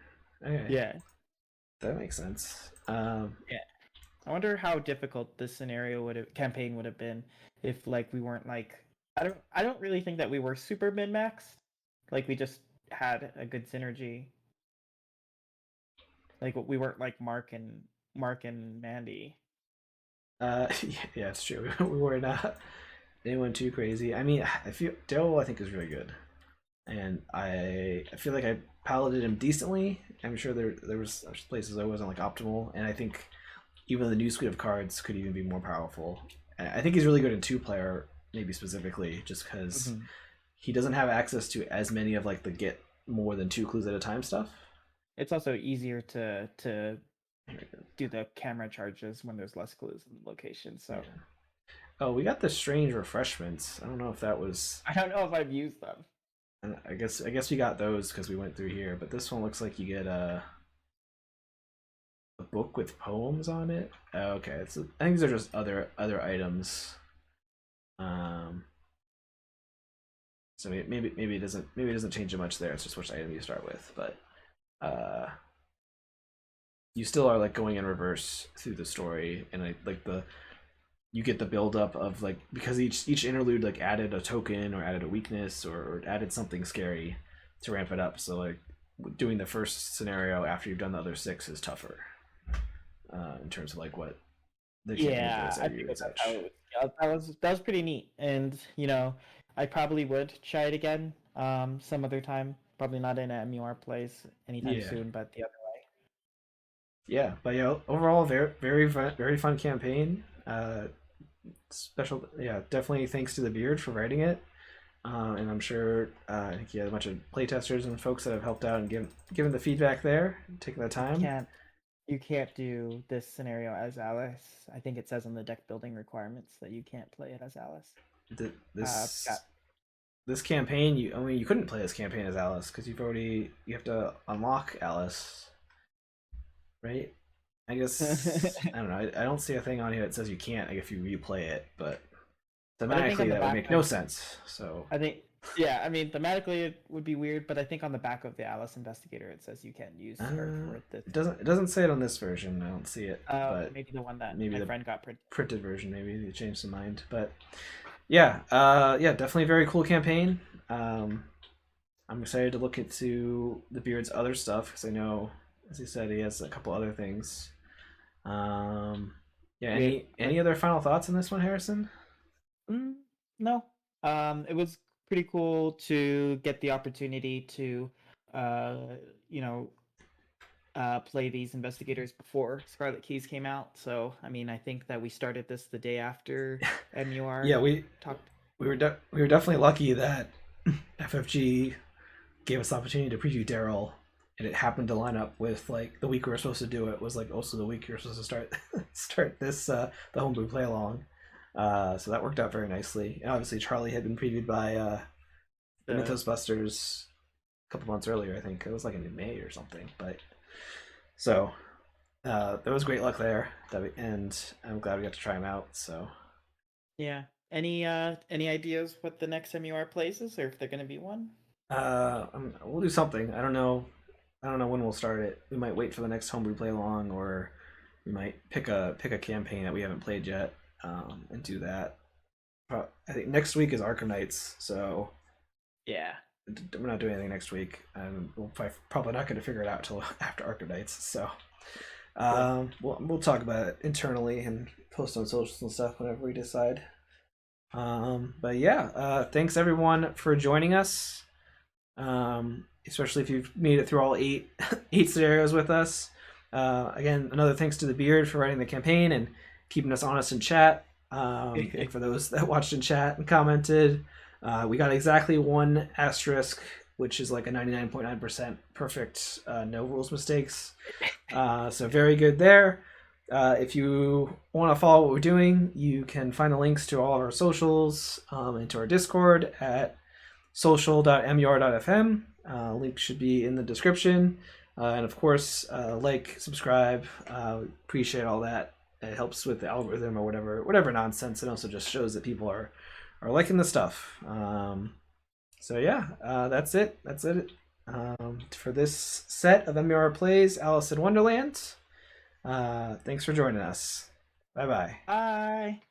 Okay, Yeah, that makes sense. yeah. I wonder how difficult this scenario campaign would have been if like we weren't like I don't really think that we were super min max. Like we just had a good synergy. Like we weren't like Mark and Mandy. Yeah, it's true. We were not anyone too crazy. I mean, I feel Darrell I think is really good, and I feel like I piloted him decently. I'm sure there was places I wasn't like optimal, and I think even the new suite of cards could even be more powerful. And I think he's really good in two player, maybe specifically, just because Mhm. he doesn't have access to as many of like the get more than two clues at a time stuff. It's also easier to do the camera charges when there's less clues in the location. So Yeah. Oh, we got the strange refreshments. I don't know if that was. I don't know if I've used them. I guess we got those because we went through here. But this one looks like you get a book with poems on it. Oh, okay, I think these are just other items. So maybe it doesn't change much there. It's just which item you start with, but uh, you still are like going in reverse through the story, and like the you get the build up of like because each interlude like added a token or added a weakness or added something scary to ramp it up. So like doing the first scenario after you've done the other six is tougher in terms of like what the campaign Yeah, throws I at you think and that's how such. it was. Yeah, that was pretty neat, and I probably would try it again some other time. Probably not in a MUR place anytime Yeah, soon, but the other yeah, but yeah, overall very fun campaign. Special, yeah, definitely thanks to the beard for writing it. And I'm sure I think you had a bunch of playtesters and folks that have helped out and given the feedback there, taking the way. time. You can't do this scenario as Alice. I think it says on the deck building requirements that you can't play it as Alice. Th- Got This this campaign, you couldn't play this campaign as Alice because you have to unlock Alice, right? I guess I don't know. I don't see a thing on here that says you can't. Like if you replay it, but but I think on thematically the that would back make no of sense. So I think yeah, I mean thematically it would be weird, but I think on the back of the Alice Investigator it says you can't use her for this. it doesn't say it on this version. I don't see it, but Maybe the one that maybe my the friend got printed. printed version. Maybe they changed their mind, but yeah, yeah, definitely a very cool campaign. Um, I'm excited to look into the Beard's other stuff because I know, as he said, he has a couple other things. Um, yeah, We any other final thoughts on this one, Harrison? mm, no. It was pretty cool to get the opportunity to uh you know play these investigators before Scarlet Keys came out. So, I mean, I think that we started this the day after MUR Yeah, talked. we were definitely lucky that FFG gave us the opportunity to preview Darrell, and it happened to line up with like the week we were supposed to do it was like also the week you were supposed to start this the homebrew play along. So that worked out very nicely. And obviously, Charlie had been previewed by the The Mythos Busters a couple months earlier. I think it was like in May or something. But so there was great luck there, and I'm glad we got to try them out. So Yeah. Any ideas what the next MUR plays is, or if they're gonna be one? we'll do something. I don't know. I don't know when we'll start it. We might wait for the next homebrew play along, or we might pick a campaign that we haven't played yet, and do that. I think next week is Arkham Knights, so Yeah. we're not doing anything next week, and we're probably not going to figure it out till after Arkham Knights. So Cool. we'll talk about it internally and post on socials and stuff whenever we decide. But yeah, thanks everyone for joining us. Especially if you've made it through all eight scenarios with us. Again, another thanks to the Beard for writing the campaign and keeping us honest in chat. And for those that watched in chat and commented, we got exactly one asterisk, which is like a 99.9% perfect, no rules mistakes. So very good there. If you want to follow what we're doing, you can find the links to all of our socials and to our Discord at social.mur.fm. Link should be in the description. And of course, like, subscribe. Appreciate all that. It helps with the algorithm or whatever nonsense. It also just shows that people are liking the stuff. So yeah, that's it. That's it for this set of MUR plays, Alice in Wonderland. Thanks for joining us. Bye bye. Bye.